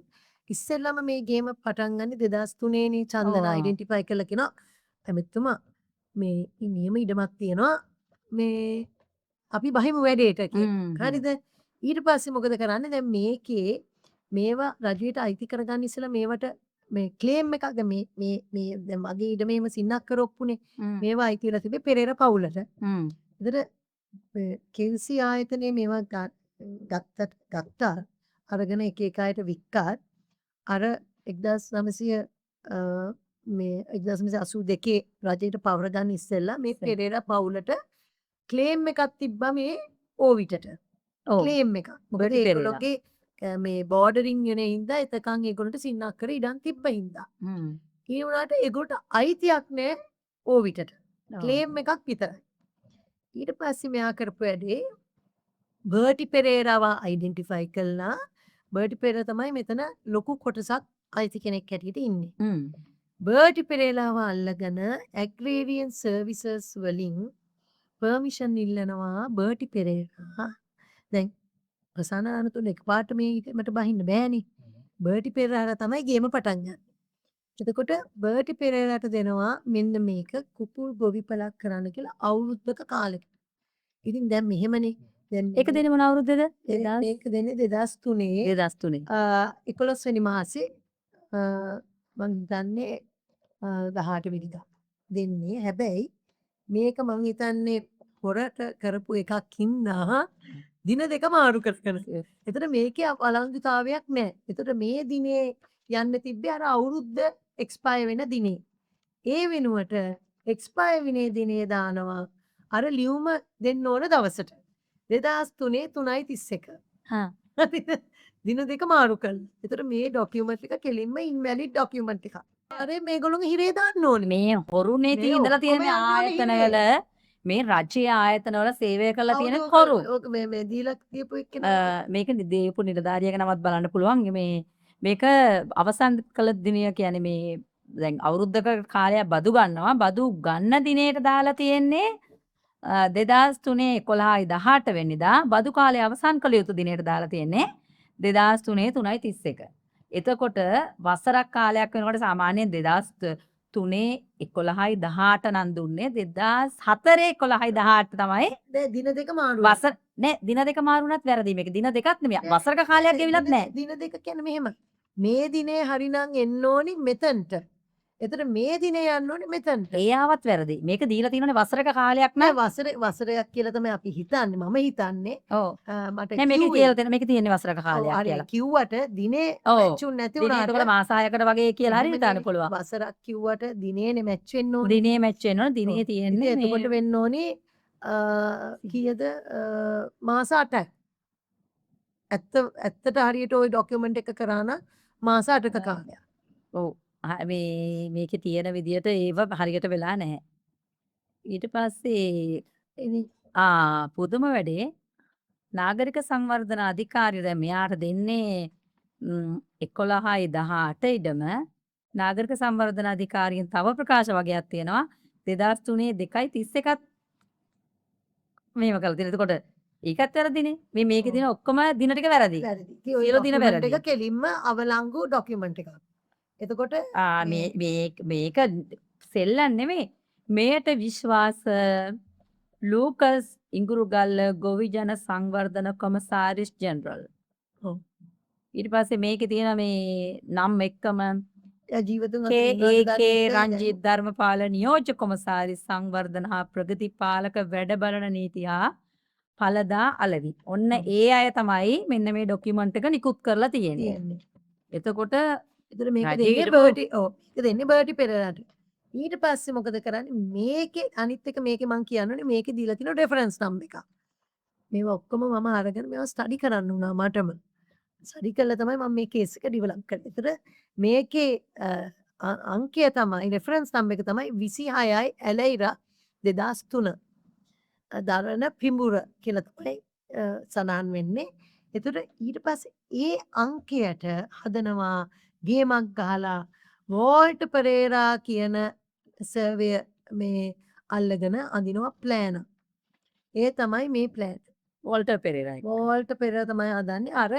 ඉස්සෙල්ලම මේ ගේම පටන් ගන්නේ 2003 නේ චන්දන අයිඩෙන්ටිෆයි කළා කියනවා. ඇමෙතුමා මේ නියම ඉඩමක් තියෙනවා. මේ අපි බහිමු වැඩේට කියලා. හරිද? ඊට පස්සේ මොකද කරන්නේ? දැන් මේකේ මේවා රජයට අයිති කරගන්න ඉස්සෙල්ලා මේවට මේ ක්ලේම් එකක් දැන් මේ දැන් මගේ ඉඩ මෙහෙම සින්නක් කරොප්පුනේ. මේවා අයිති වෙලා තිබේ පෙරේර පවුලට. එතකොට කෙල්සි ආයතනයේ මේවා ගත්තා අරගෙන එක එක අයට වික්කා අර 1900 මේ 1982 රජයට පවර ගන්න ඉස්සෙල්ලා මේ පෙරේර පවුලට ක්ලේම් එකක් තිබ්බා මේ ඕවිටට. ක්ලේම් එකක්. මොකද ඒගොල්ලෝගේ මේ බෝඩරින් යන හින්දා එතකන් ඒගොල්ලන්ට සින්නක් කර ඉඩම් තිබ්බ හින්දා. ඒ වුණාට ඒගොල්ලන්ට අයිතියක් නෑ ඕවිටට. ක්ලේම් එකක් විතරයි. ඊට පස්සේ මෙයා කරපු වැඩේ බර්ටි පෙරේරාව අයිඩෙන්ටිෆයි කළා. බර්ටි පෙරේරා තමයි මෙතන ලොකු කොටසක් අයිති කෙනෙක් හැටියට ඉන්නේ. බර්ටි පෙරේරාව අල්ලගෙන ඇග්‍රේරියන් සර්විසස් වලින් පර්මිෂන් ඉල්ලනවා බර්ටි පෙරේරා. දැන් ප්‍රසන්න රණතුංග එකපාරට මේ ඊටමට බහින්න බෑනේ. බර්ටි පෙරේරා තමයි ගේම පටන් ගන්න. එතකොට බර්ටි පෙරේරාට දෙනවා මෙන්න මේක කුකුල් ගොවිපලක් කරන්න කියලා අවුරුද්දක කාලෙක. ඉතින් දැන් මෙහෙමනේ. දැන් ඒක දෙන්නේ මොන අවුරුද්දද? මේක දෙන්නේ 2003 11 වෙනි මාසේ මම දන්නේ 18 වෙනිදා දෙන්නේ. හැබැයි මේක මම හිතන්නේ හොරට කරපු එකක් හින්දා දින දෙක මාරු කරගෙන. එතකොට මේකේ අලංගුතාවයක් නැහැ. එතකොට මේ දිනේ යන්න තිබ්බේ අර අවුරුද්ද එක්ස්පයර් වෙන දිනේ. ඒ වෙනුවට එක්ස්පයර් වෙන දිනේ දානවා අර ලියුම දෙන්න ඕන දවසට. 2003 3:31. දින දෙක මාරු කළා. එතකොට මේ ડોකියුමන්ට් එක කෙලින්ම ඉන්වැලිඩ් ડોකියුමන්ට් එකක්. අර මේගොල්ලෝගේ හිරේ දාන්න ඕනේ. මේ හොරුනේ ඉඳලා තියෙන මේ ආයතනවල මේ රජයේ ආයතනවල සේවය කරලා තියෙන හොරු. ඕක මේ දීලා තියපු එක්කන මේක දීපු නිලධාරියක නමත් බලන්න පුළුවන්. මේක අවසන් කළ දිනය කියන්නේ මේ දැන් අවුරුද්දක කාලයක් බදු ගන්නවා. බදු ගන්න දිනේට දාලා තියෙන්නේ 2003 11 වෙනිදා. බදු කාලය අවසන් කළ යුතු දිනේට දාලා තියෙන්නේ 2003 3:31. එතකොට වසරක් කාලයක් වෙනකොට සාමාන්‍යයෙන් 2003 11:18 නම් දුන්නේ 2004 11:18 තමයි දින දෙක මාරු. වසර නෑ දින දෙක මාරුණත් වැරදි. මේක දින දෙකක් නෙමෙයි. වසරක කාලයක් ගෙවිලත් නෑ. දින දෙක කියන්නේ මෙහෙම. මේ දිනේ හරිනම් එන්න ඕනි මෙතනට. එතන මේ දිනේ යන්න ඕනි මෙතනට. ඒ ආවත් වැරදි. මේක දීලා තියෙනනේ වසරක කාලයක් නෑ නෑ. වසරයක් කියලා තමයි අපි හිතන්නේ. මම හිතන්නේ. ඔව්. මට නෑ මේක කියලා තියෙන මේක තියෙන්නේ වසරක කාලයක් කියලා. කිව්වට දිනේ ඔව්. මැචුන් නැති වුණාට දිනේට මාස 6කට වගේ කියලා හරි හිතන්න පුළුවන්. වසරක් කිව්වට දිනේනේ මැච් වෙන්න ඕනේ. දිනේ මැච් වෙන්න ඕනේ. දිනේ තියෙන්නේ මේ එතකොට වෙන්න ඕනේ කීයද මාස 8ක්. ඇත්තට හරියට ওই ડોකියුමන්ට් එක කරා නම් මාස 8ක කාලයක්. ඔව්. මේකේ තියෙන විදියට ඒව හරියට වෙලා නැහැ. ඊට පස්සේ පුදුම වැඩේ නාගරික සංවර්ධන අධිකාරිය දැන් මෙයාට දෙන්නේ 11:18 ඉඩම නාගරික සංවර්ධන අධිකාරියෙන් තව ප්‍රකාශ වගේක් තියෙනවා 2003 2:31ත් මේව කළා. එතකොට ඒකත් වැරදිනේ. මේකේ තියෙන ඔක්කොම දින ටික වැරදි. සියලු දින වැරදි. ඒක කෙලින්ම අවලංගු ડોකියුමන්ට් එකක්. එතකොට මේක සෙල්ලම් නෙමෙයි. මේට විශ්වාස ලූකස් ඉඟුරුගල්ල ගොවිජන සංවර්ධන කොමසාරිස් ජෙනරල්. ඊට පස්සේ මේකේ තියෙන මේ නම් එක්කම ජීවතුන් කේ රංජිත් ධර්මපාල නියෝජ්‍ය කොමසාරිස් සංවර්ධන හා ප්‍රගතිපාලක වැඩ බලන නීති හා පළදා අලවි. ඔන්න ඒ අය තමයි මෙන්න මේ ડોකියුමන්ට් එක නිකුත් කරලා තියෙන්නේ. එතකොට එතකොට මේක දෙන්නේ බර්ටි ඒක දෙන්නේ බර්ටි පෙරේරාට. ඊට පස්සේ මොකද කරන්නේ මේකේ අනිත් එක මේකේ මම කියන්නෝනේ මේකේ දීලා තියෙන රෙෆරන්ස් නම්බර් එක. මේවා ඔක්කොම මම අරගෙන මේවා ස්ටඩි කරන්න උනා මටම. ස්ටඩි කළා තමයි මම මේ කේස් එක ඩෙවලොප් කරේ. ඒතර මේකේ අංකය තමයි රෙෆරන්ස් නම්බර් එක තමයි 26යි ඇලයිරා 2003 දරණ පිඹුර කියලා තමයි සඳහන් වෙන්නේ. එතකොට ඊට පස්සේ ඒ අංකයට හදනවා ගේමක් ගහලා වෝල්ට් පෙරේරා කියන සර්වය මේ අල්ලගෙන අඳිනවා ප්ලෑන. ඒ තමයි මේ plan. Walter Perera. Volt Perera තමයි හදන්නේ අර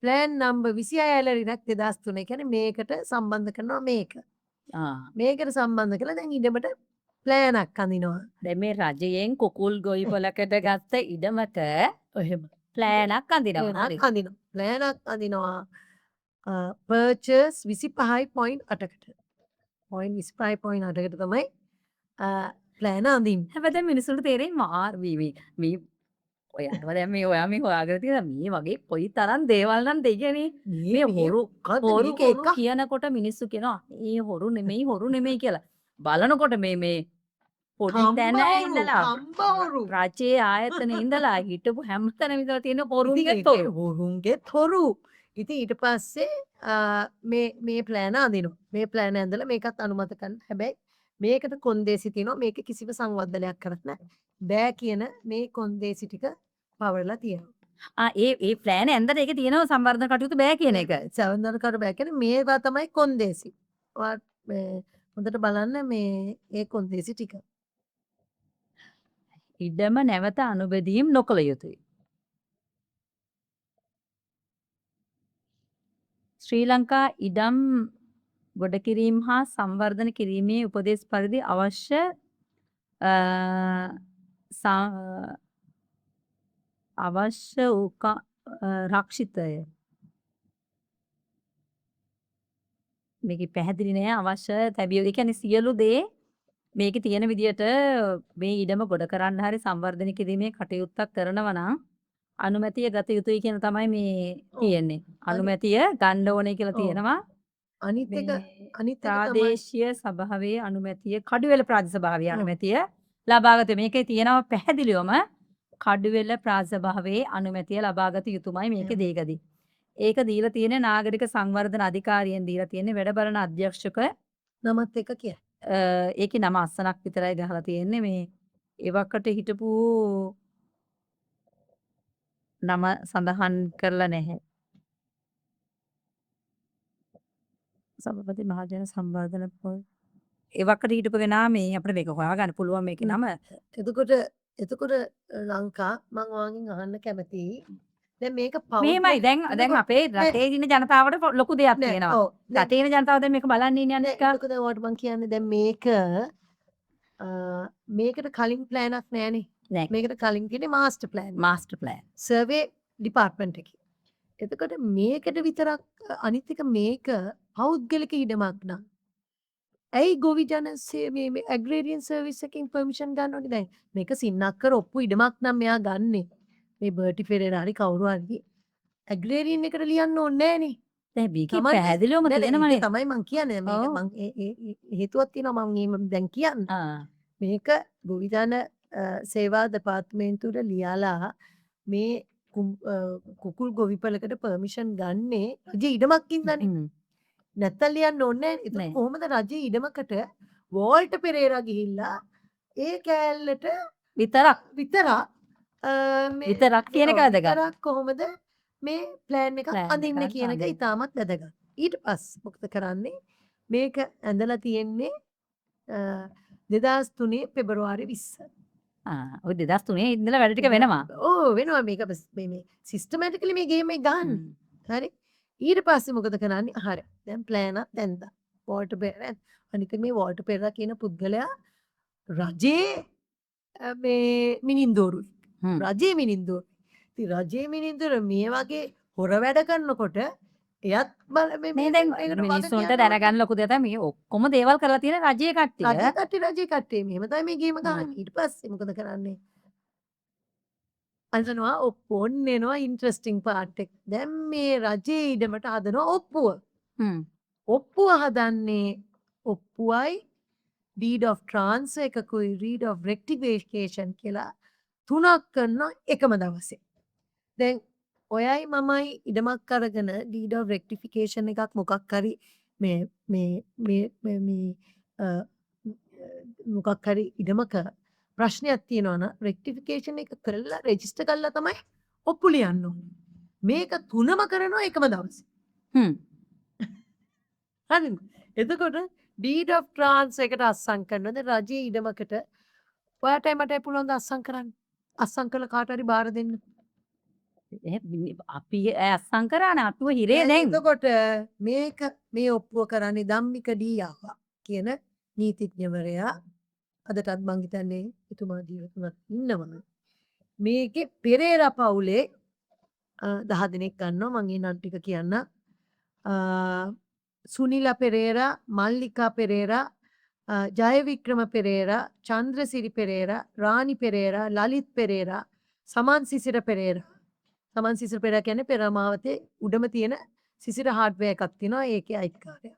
ප්ලෑන් නම්බර් 26 ඇලරිනක් 2003. ඒ කියන්නේ මේකට සම්බන්ධ කරනවා මේක. ආ. මේකට සම්බන්ධ කරලා දැන් ඉඩමට ප්ලෑනක් අඳිනවා. දැන් මේ රජයෙන් කුකුල් ගොවිපලකට ගත්ත ඉඩමක එහෙම. ප්ලෑනක් අඳිනවා. හරි. අඳිනවා. ප්ලෑනක් අඳිනවා. පර්චස් 25.8කට. 25.8කට තමයි ප්ලෑන අඳින්නේ. හැබැයි දැන් මිනිස්සුන්ට තේරෙන්නේ මේ ඔයාව දැන් මේ ඔයා මේ හොයාගෙන තියෙන මේ වගේ කොයි තරම් දේවල් නම් දෙයනේ. මේ හොරු හොරු කියනකොට මිනිස්සු කියනවා ඒ හොරු නෙමෙයි කියලා. බලනකොට මේ පොඩි තැන ඉඳලා හම්බවරු. රජයේ ආයතන ඉඳලා හිටපු හැමතැනම ඉඳලා තියෙන හොරුන්ගෙත් හොරු. හොරුන්ගෙත් හොරු. ඉතින් ඊට පස්සේ මේ ප්ලෑන අඳිනවා. මේ ප්ලෑන ඇඳලා මේකත් අනුමත කරන්න. හැබැයි මේකට කොන්දේසි තියෙනවා. මේක කිසිම සංවර්ධනයක් කරත් නැහැ. බෑ කියන මේ කොන්දේසි ටික පවරලා තියෙනවා. ඒ ප්ලෑන ඇන්දට ඒක තියෙනවා සම්වර්ධන කටයුතු බෑ කියන එක. සංවර්ධන කර බෑ කියන්නේ මේවා තමයි කොන්දේසි. හොඳට බලන්න මේ ඒ කොන්දේසි ටික. ඉඩම නැවත අනුබැදීම් නොකළ යුතුයි. ශ්‍රී ලංකා ඉඩම් ගොඩ කිරීම හා සංවර්ධන කිරීමේ උපදෙස් පරිදි අවශ්‍ය රක්ෂිතය. මේක පැහැදිලි නෑ අවශ්‍ය තැබිය යුතු. ඒ කියන්නේ සියලු දේ මේකේ තියෙන විදියට මේ ඉඩම ගොඩ කරන්න හරි සංවර්ධනය කිරීමේ කටයුත්තක් කරනවා නම් අනුමැතිය ගත යුතුයි කියන තමයි මේ තියෙන්නේ. අනුමැතිය ගන්න ඕනේ කියලා තියෙනවා. අනිත් එක තමයි ප්‍රාදේශීය සභාවේ අනුමැතිය කඩුවෙල ප්‍රාදේශ සභාවේ අනුමැතිය ලබාගත මේකේ තියෙනවා පැහැදිලිවම කඩුවෙල ප්‍රාදේශ සභාවේ අනුමැතිය ලබාගත යුතුමයි මේකේ දෙයකදී. ඒක දීලා තියෙන්නේ නාගරික සංවර්ධන අධිකාරියෙන් දීලා තියෙන්නේ වැඩ බලන අධ්‍යක්ෂක නමත් එක කියයි. ඒකේ නම අස්සනක් විතරයි ගහලා තියෙන්නේ මේ එවකට හිටපු නම සඳහන් කරලා නැහැ. සභාපති මහජන සංවර්ධන පොල් එවකට හිටපු කෙනා මේ අපිට මේක හොයාගන්න පුළුවන් මේකේ නම. එතකොට ලංකා මම ඔයගෙන් අහන්න කැමතියි. දැන් මේක මෙහෙමයි දැන් අපේ රටේ ඉන්න ජනතාවට ලොකු දෙයක් තියෙනවා. රටේ ඉන්න ජනතාව දැන් මේක බලන්න ඉන්නේ අනික. මොකද ඔයාලට මම කියන්නේ දැන් මේකට කලින් ප්ලෑනක් නැහනේ. මේකට කලින් තියෙන්නේ master plan. Master plan. Survey department එකේ. එතකොට මේකට විතරක් අනිත් එක මේක පෞද්ගලික ඉඩමක් නම් ඇයි ගොවි ජන මේ ඇග්‍රේරියන් සර්විස් එකකින් පර්මිෂන් ගන්න ඕනේ දැන් මේක සින්නක්කර ඔප්පු ඉඩමක් නම් මෙයා ගන්නෙ මේ බර්ටි ෆෙරේරා හරි කවුරු හරි ඇග්‍රේරියන් එකට ලියන්න ඕනේ නෑනේ දැන් මේකේ පැහැදිලිවම තියෙනවනේ තමයි මං කියන්නේ මේක මං හේතුවක් තියෙනවා මං දැන් කියන්නේ මේක ගොවි ජන සේවා දෙපාර්තමේන්තුවට ලියලා මේ කුකුල් ගොවිපලකට පර්මිෂන් ගන්නේ රජයේ ඉඩමක් ඉඳන්නේ නැත්තම් ලියන්න ඕනේ නැහැ. ඒක කොහොමද රජයේ ඉඩමකට වෝල්ට් පෙරේරා ගිහිල්ලා ඒ කෑල්ලට විතරක් කියන එක වැදගත්. කොහොමද මේ ප්ලෑන් එක අඳින්න කියන එක ඉතාමත් වැදගත්. ඊට පස්සේ මොකද කරන්නේ? මේක ඇඳලා තියෙන්නේ 2003 පෙබරවාරි 20. ඔය 2003 ඉඳලා වැඩ ටික වෙනවා. වෙනවා මේක මේ සිස්ටමැටිකලි මේ ගේම් එක ගන්න. හරි. ඊට පස්සේ මොකද කරන්නේ? හරි. දැන් ප්ලෑන් එකක් දැන්දා. වෝල්ට් පෙරේරා අනික මේ වෝල්ට් පෙරේරා කියන පුද්ගලයා රජයේ මේ මිනින්දෝරුයි. රජයේ මිනින්දෝරු. ඉතින් රජයේ මිනින්දෝරු මේ වගේ හොර වැඩ කරනකොට එයත් මේ දැන් මිනිස්සුන්ට දැනගන්න ලොකු දෙයක් තමයි මේ ඔක්කොම දේවල් කරලා තියෙන රජයේ කට්ටිය. රජයේ කට්ටිය මෙහෙම තමයි මේ ගේම ගහන්නේ. ඊට පස්සේ මොකද කරන්නේ? අන්සනවා ඔන්න එනවා ඉන්ට්‍රස්ටිං පාර්ට් එක. දැන් මේ රජයේ ඉඩමට හදනවා ඔප්පුව. ඔප්පුව හදන්නේ ඔප්පුවයි deed of transfer එකකුයි deed of rectification කියලා තුනක් කරන එකම දවසේ. දැන් ඔයයි මමයි ඉඩමක් අරගෙන deed of rectification එකක් මොකක් හරි මොකක් හරි ඉඩමක ප්‍රශ්නයක් තියෙනවා නම් රෙක්ටිෆිකේෂන් එක කරලා රෙජිස්ටර් කරලා තමයි ඔප්පු ලියන්න ඕනේ. මේක තුනම කරනවා එකම දවසේ. හ්ම්. හරිද? එතකොට deed of trans එකට අස්සම් කරනවද රජයේ ඉඩමකට ඔයාටයි මටයි පුළුවන් ද අස්සම් කරන්න? අස්සම් කළ කාට හරි බාර දෙන්න. අපි අස්සම් කරානේ අපිව හිරේ දැන් දැන්. එතකොට මේක මේ ඔප්පුව කරන්නේ ධම්මික ඩීආවා කියන නීතිඥවරයා අදටත් මං හිතන්නේ එතුමා ජීවතුනත් ඉන්නවා. මේකේ පෙරේරා පවුලේ 10 දෙනෙක් ගන්නවා මං ඒ නම් ටික කියන්න. සුනිලා පෙරේරා, මල්ලිකා පෙරේරා, ජයවික්‍රම පෙරේරා, චන්ද්‍රසිරි පෙරේරා, රාණි පෙරේරා, ලලිත් පෙරේරා, සමන් සිසිර පෙරේරා. සමන් සිසිර පෙරේරා කියන්නේ පෙරමාවතේ උඩම තියෙන සිසිර හાર્ඩ්වෙයාර් එකක් තියෙනවා ඒකේ අයිතිකාරයා.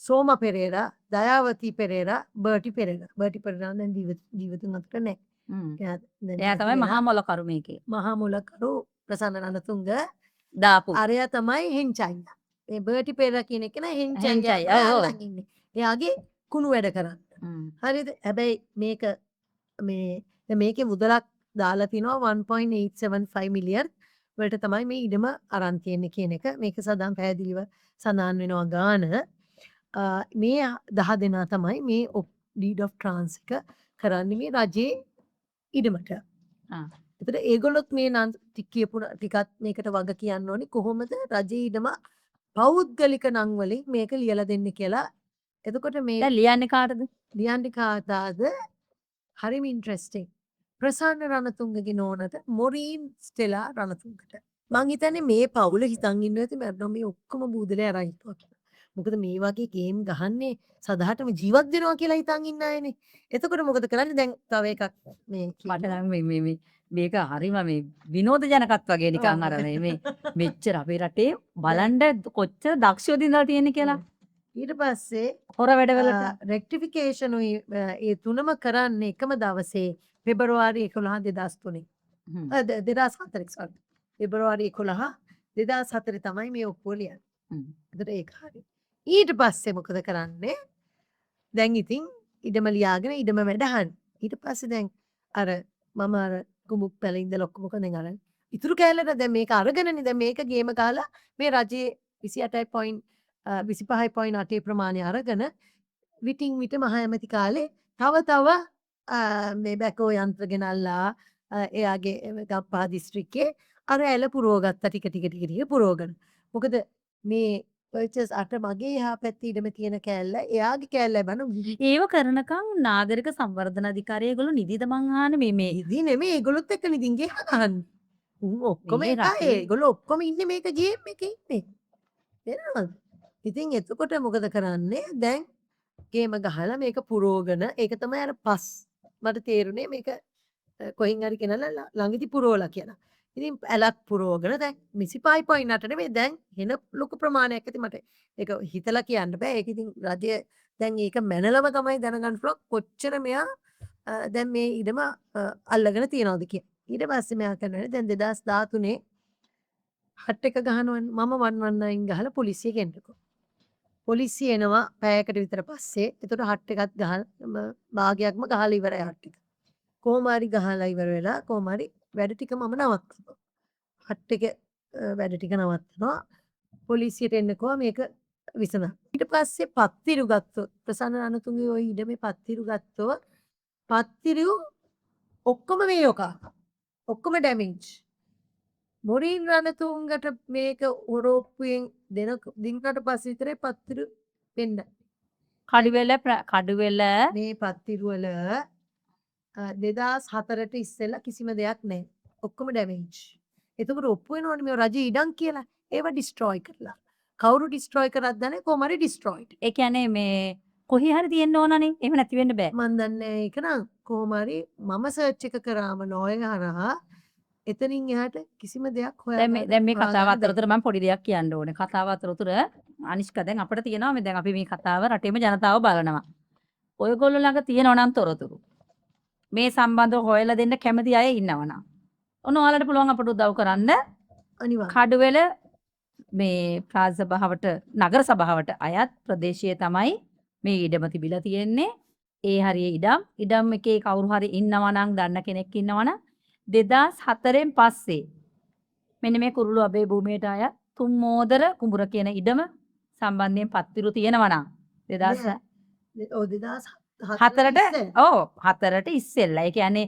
සෝම පෙරේරා, දයාවති පෙරේරා, බර්ටි පෙරේරා. බර්ටි පෙරේරා දැන් ජීවිතුන් අතර නැහැ. එයා තමයි මහා මොලකරු මේකේ. මහා මුලකරු ප්‍රසන්න රණතුංග දාපු. අරයා තමයි හෙන්චයින්න. මේ බර්ටි පෙරේරා කියන එක නේ හෙන්චයි. හෙන්චයි, ඔව්. එයාගේ කුණු වැඩ කරන්න. හරිද? හැබැයි මේකේ මුදලක් දාලා තිනවා 1.875 මිලියන් වලට තමයි මේ ඉඩම අරන් තියෙන්නේ කියන එක. මේක සදාම් පැහැදිලිව සඳහන් වෙනවා ගාන. මේ 10 දෙනා තමයි මේ deed of trans එක කරන්නේ මේ රජයේ ඉඩමට. එතකොට ඒගොල්ලොත් මේ නම් කියපු ටිකත් මේකට වග කියන්න ඕනේ කොහොමද රජයේ ඉඩම පෞද්ගලික නම් වලින් මේක ලියලා දෙන්න කියලා. එතකොට මේ දැන් ලියන්නේ කාටද? ලියන්නේ කාටද? හරිම ඉන්ට්‍රෙස්ටිං. ප්‍රසන්න රණතුංගගේ නෝනට මොරීන් ස්ටෙලා රණතුංගට. මං හිතන්නේ මේ පවුල හිතන් ඉන්න ඇති මැරෙනවා මේ ඔක්කොම බූදලේ අරන් හිටුවා කියලා. මොකද මේ වගේ ගේම් ගහන්නේ සදාටම ජීවත් වෙනවා කියලා හිතන් ඉන්න අයනේ. එතකොට මොකද කරන්නේ දැන් තව එකක් මේ මට නම් මේක හරිම මේ විනෝද ජනකත් වගේ නිකන් අර මේ මෙච්චර අපේ රටේ බලන්න කොච්චර දක්ෂයෝද ඉඳලා තියෙන්නේ කියලා. ඊට පස්සේ හොර වැඩවලට රෙක්ටිෆිකේෂන් ඒ තුනම කරන්නේ එකම දවසේ පෙබරවාරි 11 2003. 2004 sorry. පෙබරවාරි 11 2004 තමයි මේ ඔප්පුව ලියන්නේ. ඒතර ඒක හරි. ඊට පස්සේ මොකද කරන්නේ? දැන් ඉතින් ඉඩම ලියාගෙන ඉඩම වැඩහන්. ඊට පස්සේ දැන් අර මම අර කුමුක් පැල ඉඳලා ඔක්කොම දැන් අර ඉතුරු කෑල්ලට දැන් මේක අරගෙනනේ දැන් මේක ගේම කාලා මේ රජයේ 25.8 ප්‍රමාණය අරගෙන විටින් විට මහ ඇමති කාලේ තව මේ බැකෝ යන්ත්‍ර ගෙනල්ලා එයාගේ ගම්පහ දිස්ත්‍රික්කේ අර ඇල පුරවගත්තා ටික පුරවගෙන. මොකද මේ පර්චස් අට මගේ එහා පැත්තේ ඉඩම තියෙන කෑල්ල එයාගේ කෑල්ල බන ඒව කරනකම් නාගරික සංවර්ධන අධිකාරිය ඒගොල්ලෝ නිදිද මං අහන්නේ මේ ඉදි නෙමෙයි ඒගොල්ලොත් එක්ක නිදින් ගහන්න. ඔක්කොම මේ එකයි රටේ. ඒගොල්ලෝ ඔක්කොම ඉන්නේ මේක ගේම් එකේ ඉන්නේ. තේරෙනවද? ඉතින් එතකොට මොකද කරන්නේ? දැන් ගේම ගහලා මේක පුරවගෙන ඒක තමයි අර පස් මට තේරුනේ මේක කොහින් හරි කෙනලා ළඟදි පුරවලා කියලා. ඉතින් ඇලක් පුරවගෙන දැන් 25.8 නෙමෙයි දැන් වෙන ලොකු ප්‍රමාණයක් ඇති මට ඒක හිතලා කියන්න බෑ. ඒක ඉතින් රජය දැන් ඒක මැනලම තමයි දැනගන්න පුළුවන් කොච්චර මෙයා දැන් මේ ඉඩම අල්ලගෙන තියනවද කියලා. ඊට පස්සේ මෙයා කරන්නේ දැන් 2013 හට් එක ගහනවනේ මම 119 ගහලා පොලිසිය ගෙන්නකෝ. පොලිසිය එනවා පැයකට විතර පස්සේ. එතකොට හට් එකත් ගහලා භාගයක්ම ගහලා ඉවරයි හට් එක. කොහොම හරි ගහලා ඉවර වෙලා කොහොම හරි වැඩ ටික මම නවත්තනවා. හට් එක වැඩ ටික නවත්තනවා. පොලිසියට එන්නකෝ මේක විසඳන්න. ඊට පස්සේ පත්තිරු ගත්තොත් ප්‍රසන්න රණතුංගේ ওই ඉඩමේ පත්තිරු ගත්තොත් පත්තිරු ඔක්කොම මේයෝකා. ඔක්කොම ඩැමේජ්. මොරින් රණතුංගට මේක ඔරොප්පුවෙන් දිනකට පස්සේ විතරේ පත්තිරු වෙන්න. කඩුවෙල මේ පත්තිරු වල 2004ට ඉස්සෙල්ලා කිසිම දෙයක් නැහැ. ඔක්කොම ඩැමේජ්. එතකොට ඔප්පු වෙනවනේ මේ රජයේ ඉඩම් කියලා. ඒව ඩිස්ට්‍රොයි කරලා. කවුරු ඩිස්ට්‍රොයි කරත් දන්නේ කොහොම හරි ඩිස්ට්‍රොයිඩ්. ඒ කියන්නේ මේ කොහේ හරි තියෙන්න ඕනනේ. එහෙම නැති වෙන්න බෑ. මන් දන්නේ ඒක නම් කොහොම හරි මම සර්ච් එක කරාම නොය හරහා එතනින් එහාට කිසිම දෙයක් හොයන්න දැන් මේ කතාව අතරතුර මම පොඩි දෙයක් කියන්න ඕනේ. කතාව අතරතුර අනිෂ්කා දැන් අපිට තියෙනවා මේ දැන් අපි මේ කතාව රටේම ජනතාව බලනවා. ඔයගොල්ලෝ ළඟ තියෙනවා නම් තොරතුරු. මේ සම්බන්ධව හොයලා දෙන්න කැමති අය ඉන්නවනම්. ඔන්න ඔයාලට පුළුවන් අපට උදව් කරන්න. අනිවාර්යයෙන්. කඩුවෙල මේ ප්‍රාදේශ සභාවට නගර සභාවට අයත් ප්‍රදේශයේ තමයි මේ ඉඩම තිබිලා තියෙන්නේ. ඒ හරිය ඉඩම් එකේ කවුරු හරි ඉන්නවා නම් දන්න කෙනෙක් ඉන්නවා නම් 2004 පස්සේ මෙන්න මේ කුරුළු අබේ භූමියට අයත් තුම්මෝදර කුඹුර කියන ඉඩම සම්බන්ධයෙන් පත්තිරු තියෙනවා නම් 2000 ඔව් 2004 හතරට ඉස්සෙල්. ඔව් හතරට ඉස්සෙල්ලා. ඒ කියන්නේ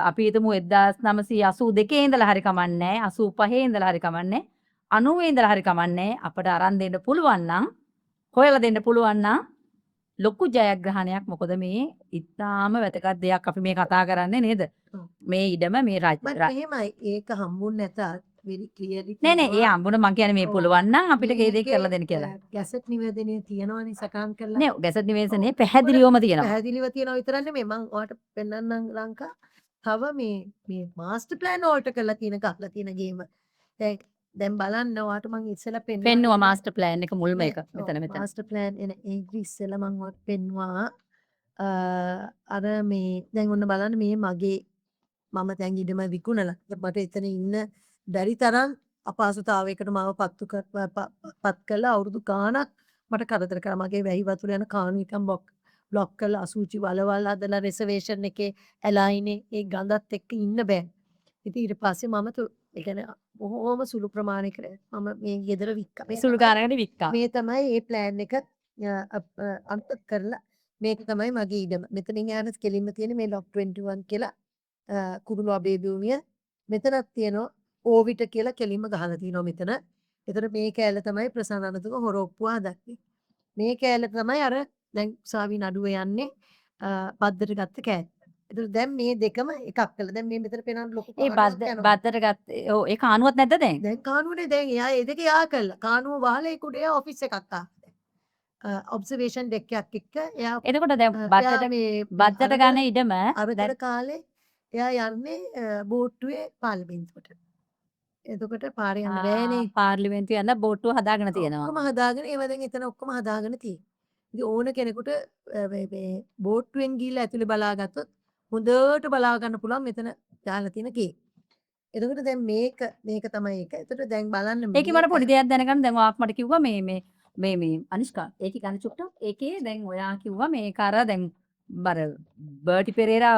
අපි හිතමු 1982 ඉඳලා හරි කමන්නේ 85 ඉඳලා හරි කමන්නේ 90 ඉඳලා හරි කමන්නේ අපට අරන් දෙන්න පුළුවන් නම් හොයලා දෙන්න පුළුවන් නම් ලොකු ජයග්‍රහණයක්. මොකද මේ ඉතාම වැදගත් දෙයක් අපි මේ කතා කරන්නේ නේද? ඔව්. මේ ඉඩම මේ මට එහෙමයි ඒක හම්බුන්නේ නැතත් very clearly නෑ නෑ ඒ හම්බුන මං කියන්නේ මේ ඔව්. පුළුවන් නම් අපිට ඒ දේ මේකේ, කරලා දෙන්න කියලා. ගැසට් නිවේදනයේ තියෙනවනේ සටහන් කරලා. නේ ගැසට් නිවේදනයේ පැහැදිලිවම තියෙනවා. පැහැදිලිව තියෙනවා විතරක් නෙමෙයි මම ඔයාලට පෙන්නන්නම් ලංකා. තව මේ මාස්ටර් ප්ලෑන් ඕල්ටර් කරලා තියෙන ගහලා තියෙන ගේම. දැන් බලන්න ඔයාලට මම ඉස්සෙල්ලා පෙන්නුවා මාස්ටර් ප්ලෑන් එක මුල්ම එක මෙතන. මාස්ටර් ප්ලෑන් එන ඒක ඉස්සෙල්ලා මම ඔයාලට පෙන්නවා. අර මේ දැන් ඔන්න බලන්න මේ මගේ මම දැන් ඉඩම විකුණලා මට එතන ඉන්න බැරි තරම් අපහසුතාවයකට මාව පත් කළා අවුරුදු ගාණක් මට කරදර කරා මගේ වැහි වතුර යන කාණු එකම බ්ලොක් කරලා අසුචි වලවල් හදලා රිසර්වේෂන් එකේ ඇලයිනේ ඒ ගඳත් එක්ක ඉන්න බෑ. ඉතින් ඊට පස්සේ මම ඒ කියන්නේ බොහොම සුළු ප්‍රමාණයකට මම මේ ගෙදර වික්කා. මේ සුළු ගානකට වික්කා. මේ තමයි මේ ප්ලෑන් එක අන්ත කරලා මේක තමයි මගේ ඉඩම. මෙතනින් යාන කෙලින්ම තියෙන මේ ලොක් 21 කියලා කුරුළු අබේ භූමිය. මෙතනක් තියෙනවා ඕවිට කියලා කෙලින්ම ගහලා තියෙනවා මෙතන. ඒතර මේ කෑල්ල තමයි ප්‍රසන්න අනතුක හොරොප්පුව හදන්නේ. මේ කෑල්ල තමයි අර දැන් උසාවි නඩුව යන්නේ බද්දට ගත්ත කෑල්ල. ඒතර දැන් මේ දෙකම එකක් කළා. දැන් මේ මෙතන පේන ලොකු ඒ බද්දට ගත්ත ඔව් ඒ කානුවත් නැද්ද දැන්? දැන් කානුවනේ දැන් එයා ඒ දෙක යා කළා. කානුව වහලා ඒ කුඩේ ඔෆිස් එකක් ආවා. ඔබ්සර්වේෂන් ඩෙක් එකක් එක්ක එයා එතකොට දැන් බද්දට ගන්න ඉඩම අරගල කාලේ එයා යන්නේ බෝට්ටුවේ පාර්ලිමේන්තුවට. එතකොට පාරේ යන්න බෑනේ. පාර්ලිමේන්තුවේ යන්න බෝට්ටුව හදාගෙන තියෙනවා. ඔක්කොම හදාගෙන ඒවා දැන් එතන ඔක්කොම හදාගෙන තියෙනවා. ඉතින් ඕන කෙනෙකුට මේ බෝට්ටුවෙන් ගිහිල්ලා ඇතුලේ බලාගත්තොත් හොඳට බලා ගන්න පුළුවන් මෙතන දාලා තියෙන ගේ. එතකොට දැන් මේක තමයි ඒක. එතකොට දැන් බලන්න ඒකේ මට පොඩි දෙයක් දැනගන්න දැන් ඔයාක් මට කිව්වා මේ අනිෂ්කා ඒකේ ගන්න චුට්ටක් ඒකේ දැන් ඔයා කිව්වා මේක අර දැන් බර බර්ටි පෙරේරා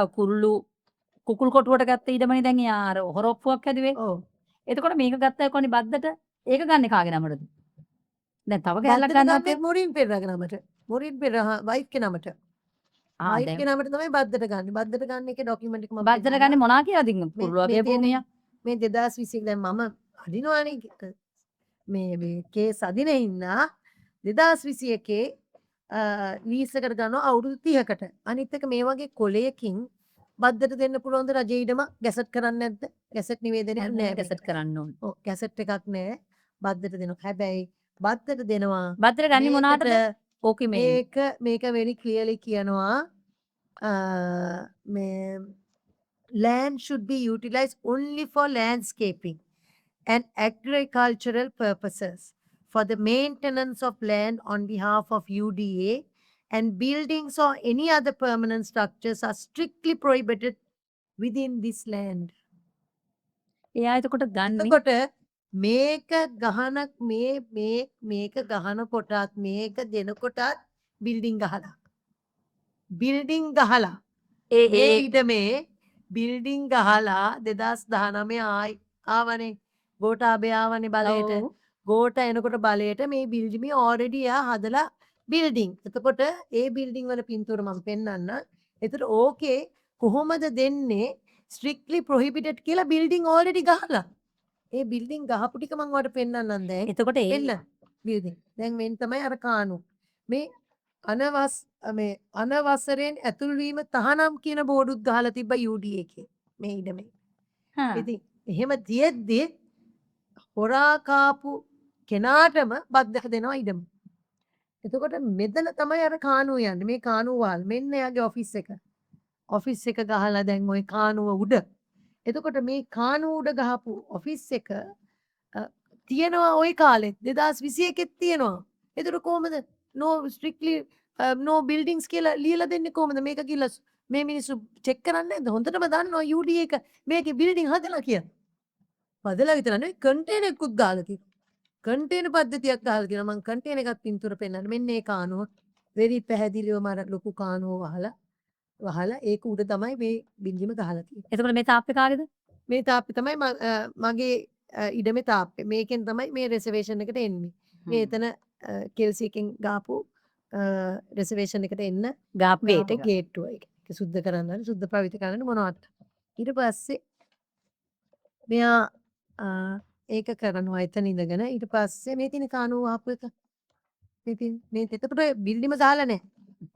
කුකුල් කොටුවට ගත්ත ඉඩමනේ දැන් යා අර හොරොප්පුවක් හැදුවේ. ඔව්. එතකොට මේක ගත්තා කොහොනේ බද්දට ඒක ගන්න කාගේ නමටද? දැන් තව කැලලක් ගන්නත් මොරින් පෙරේරාගේ නමට. මොරින් පෙරේරා වයිෆ්ගේ නමට. වයිෆ්ගේ නමට තමයි බද්දට ගන්න. බද්දට ගන්න එකේ ඩොකියුමන්ට් එක මම බද්දට ගන්නේ මොනා කියලාද පුරුව අපේ භූමිය? මේ 2020 දැන් මම අදිනවනේ මේ කේස් අදින ඉන්නා 2021 ලීස් එකට ගන්නවා අවුරුදු 30කට. අනිත් එක මේ වගේ කොලයකින් බද්දට දෙන්න පුළුවන්ද රජයේ ඉඩම ගැසට් කරන්නේ නැද්ද? ගැසට් නිවේදනයක් නෑ. ගැසට් කරන්න ඕනේ. ඔව් ගැසට් එකක් නෑ. බද්දට දෙනවා. හැබැයි බද්දට දෙනවා. බද්දට ගන්නේ මොනවටද? ඕකේ මේක very clearly කියනවා මේ land should be utilized only for landscaping and agricultural purposes for the maintenance of land on behalf of UDA and buildings or any other permanent structures are strictly prohibited within this land. එයා එතකොට ගන්නේ එතකොට මේක ගහන මේක ගහන කොටත් මේක දෙනකොටත් බිල්ඩින් ගහලා ඒ ඉඩමේ බිල්ඩින් ගහලා 2019 ආවනේ ගෝඨාභය ආවනේ බලයට. ගෝඨ එනකොට බලයට මේ බිල්ඩිමේ ඔල්රෙඩි එයා හදලා බිල්ඩින්. එතකොට ඒ බිල්ඩින් වල පින්තූර මම පෙන්නන්න. එතකොට ඕකේ කොහොමද දෙන්නේ ස්ට්‍රික්ට්ලි ප්‍රොහිබිටඩ් කියලා බිල්ඩින් ඔල්රෙඩි ගහලා. ඒ බිල්ඩින් ගහපු ටික මම ඔයාලට පෙන්නන්නම් දැන්. එතකොට එන්න බිල්ඩින්. දැන් මෙන්න තමයි අර කානු. මේ අනවසරයෙන් ඇතුල් වීම තහනම් කියන බෝඩුත් ගහලා තිබ්බ UDA එකේ මේ ඉඩමේ. ඉතින් එහෙම තියෙද්දි හොරා කාපු කෙනාටම බද්දක දෙනවා ඉඩම. එතකොට මෙතන තමයි අර කානුව යන්නේ. මේ කානුව වල් මෙන්න එයාගේ ඔෆිස් එක. ඔෆිස් එක ගහලා දැන් ওই කානුව උඩ. එතකොට මේ කානුව උඩ ගහපු ඔෆිස් එක තියෙනවා ওই කාලෙත් 2021 තියෙනවා. එතකොට කොහමද no strictly no buildings කියලා ලියලා දෙන්නේ කොහමද? මේක කියලා මේ මිනිස්සු චෙක් කරන්නේ නැද්ද? හොඳටම දන්නවා UDA එක මේකේ බිල්ඩින් හදලා කියලා. හදලා විතර නෙවෙයි කන්ටේනර් එකකුත් ගහලා තියෙනවා. කන්ටේනර් පද්ධතියක් ගහලා තියෙනවා. මම කන්ටේනර් එකක් පින්තූර පෙන්නන්න. මෙන්න ඒ කානුව වෙරි පැහැදිලිවම අර ලොකු කානුව වහලා වහලා ඒක උඩ තමයි මේ බිල්ඩිම ගහලා තියෙන්නේ. එතකොට මේ තාප්පේ කාගේද? මේ තාප්පේ තමයි මගේ ඉඩමේ තාප්පේ. මේකෙන් තමයි මේ රිසර්වේෂන් එකට එන්නේ. මේ එතන කෙල්සි එකෙන් ගාපු රිසර්වේෂන් එකට එන්න ගේට් එක. ගේට්ටුව එක. ඒක සුද්ධ කරන්න හරි සුද්ධ භාවිත කරන්න මොනවත්. ඊට පස්සේ මෙයා ඒක කරනවා එතන ඉඳගෙන ඊට පස්සේ මේ තියෙන කානුව ආපු එක. මේ තියෙන මේ එතකොට බිල්ඩිම දාලා නැහැ.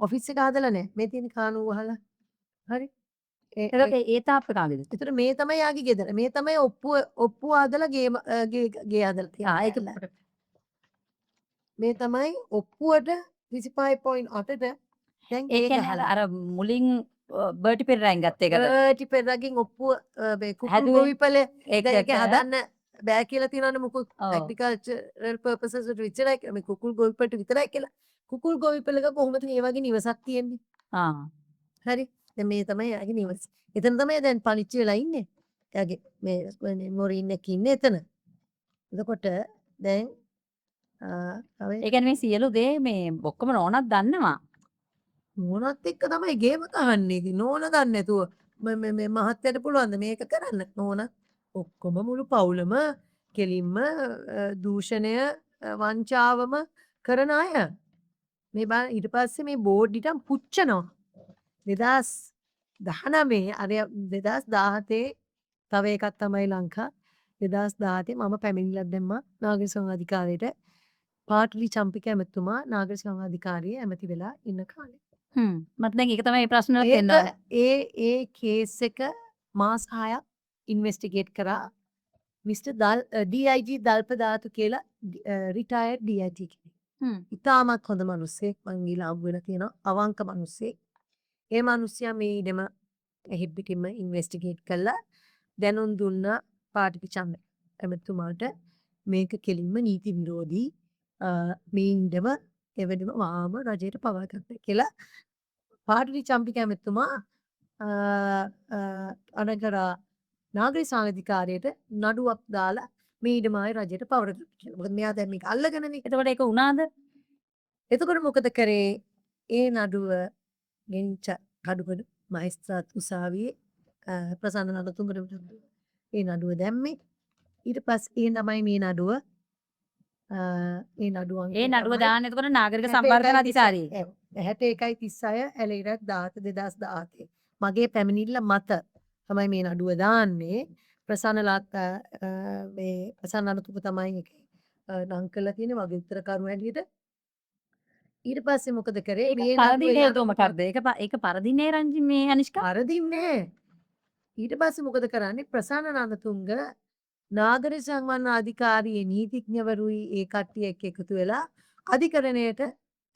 ඔෆිස් එක හදලා නැහැ. මේ තියෙන කානුව වහලා. හරි. එතකොට ඒ තාප්පේ කාගේද? එතකොට මේ තමයි යාගේ ගෙදර. මේ තමයි ඔප්පුව හදලා ගේ හදලා තියෙන්නේ. ඒක මේ තමයි ඔප්පුවට 25.8ට දැන් ඒ කියන්නේ අර මුලින් බර්ටි පෙරරෙන් ගත්ත එකද? බර්ටි පෙරරගෙන් ඔප්පුව මේ කුකුල් හැදුවේ? ගොවිපල ඒක ඒක හදන්න බෑ කියලා තියෙනවනේ මොකද ඔව්. ඇග්‍රිකල්චරල් පර්පසස් වලට විතරයි මේ කුකුල් ගොවිපලට විතරයි කියලා. කුකුල් ගොවිපලක කොහොමද මේ වගේ නිවසක් තියෙන්නේ? ආ. හරි. දැන් මේ තමයි යාගේ නිවස. එතන තමයි දැන් පනිච්චි වෙලා ඉන්නේ. එයාගේ මේ මොරින් එක ඉන්නේ එතන. එතකොට දැන් ඒ කියන්නේ මේ සියලු දේ මේ ඔක්කොම නෝනක් දන්නවා. නෝනත් එක්ක තමයි ගේම ගහන්නේ. ඉතින් නෝන දන්නේ නැතුව මේ මහත්තයට පුළුවන්ද මේක කරන්න? නෝන ඔක්කොම මුළු පවුලම කෙලින්ම දූෂණය වංචාවම කරන අය. මේ බලන්න ඊට පස්සේ මේ බෝඩ් ඉටන් පුච්චනවා. 2019 අර 2017 තව එකක් තමයි ලංකා 2017 මම පැමිණිල්ලක් දැම්මා නාගරික සංවර්ධන අධිකාරියට පාටලි චම්පික ඇමතුමා නාගරික සංවර්ධන අධිකාරිය ඇමති වෙලා ඉන්න කාලේ. මට දැන් ඒක තමයි ප්‍රශ්න වලට එනවා. ඒ කේස් එක මාස 6ක් ඉන්වෙස්ටිගේට් කරා මිස්ටර් DIG දල්පදාතු කියලා රිටයර්ඩ් DIG කෙනෙක්. ඉතාමත් හොඳ මිනිස්සෙක් මං ගිහලා හම්බ වෙලා තියෙනවා අවංක මිනිස්සෙක්. ඒ මිනිස්සයා මේ ඉඩම හිබ්බිටිම ඉන්වෙස්ටිගේට් කළා දැනුම් දුන්නා පාටික චන්ද ඇමතුමාට මේක කෙලින්ම නීති විරෝධී මේ ඉඩම එවැනිම වාම රජයට පවා ගන්න කියලා පාටික චම්පික ඇමතුමා අනකරා නාගරික සංවර්ධිකාරයට නඩුවක් දාලා මේ ඉඩමයි රජයට පවර දුන්නා කියලා. මොකද මෙයා දැන් මේක අල්ලගෙනනේ. එතකොට ඒක වුණාද? එතකොට මොකද කරේ? ඒ නඩුව ගෙනිච්ච කඩුගඩ මහේස්ත්‍රාත් උසාවියේ ප්‍රසන්න නඩතුංගට ඒ නඩුව දැම්මේ. ඊට පස්සේ ඒ ළමයි මේ නඩුව ඒ නඩුව දාන්න එතකොට නාගරික සම්වර්ධන අධිකාරියේ. 61/36 ඇලෙරක් 2017 මගේ පැමිණිල්ල මත තමයි මේ නඩුව දාන්නේ. ප්‍රසන්නලාත් මේ ප්‍රසන්න නඩතුංග තමයි ඒකේ නම් කරලා තියෙන්නේ වගේ උත්තරකරු හැටියට. ඊට පස්සේ මොකද කරේ? ඒක පරදින්නේ නේද මොකක්ද? ඒක පරදින්නේ රංජි මේ අනිෂ්කා. පරදින්නේ. ඊට පස්සේ මොකද කරන්නේ? ප්‍රසන්න නන්දතුංග නාගරික සංවර්ධන අධිකාරියේ නීතිඥවරුයි ඒ කට්ටිය එක්ක එකතු වෙලා අධිකරණයට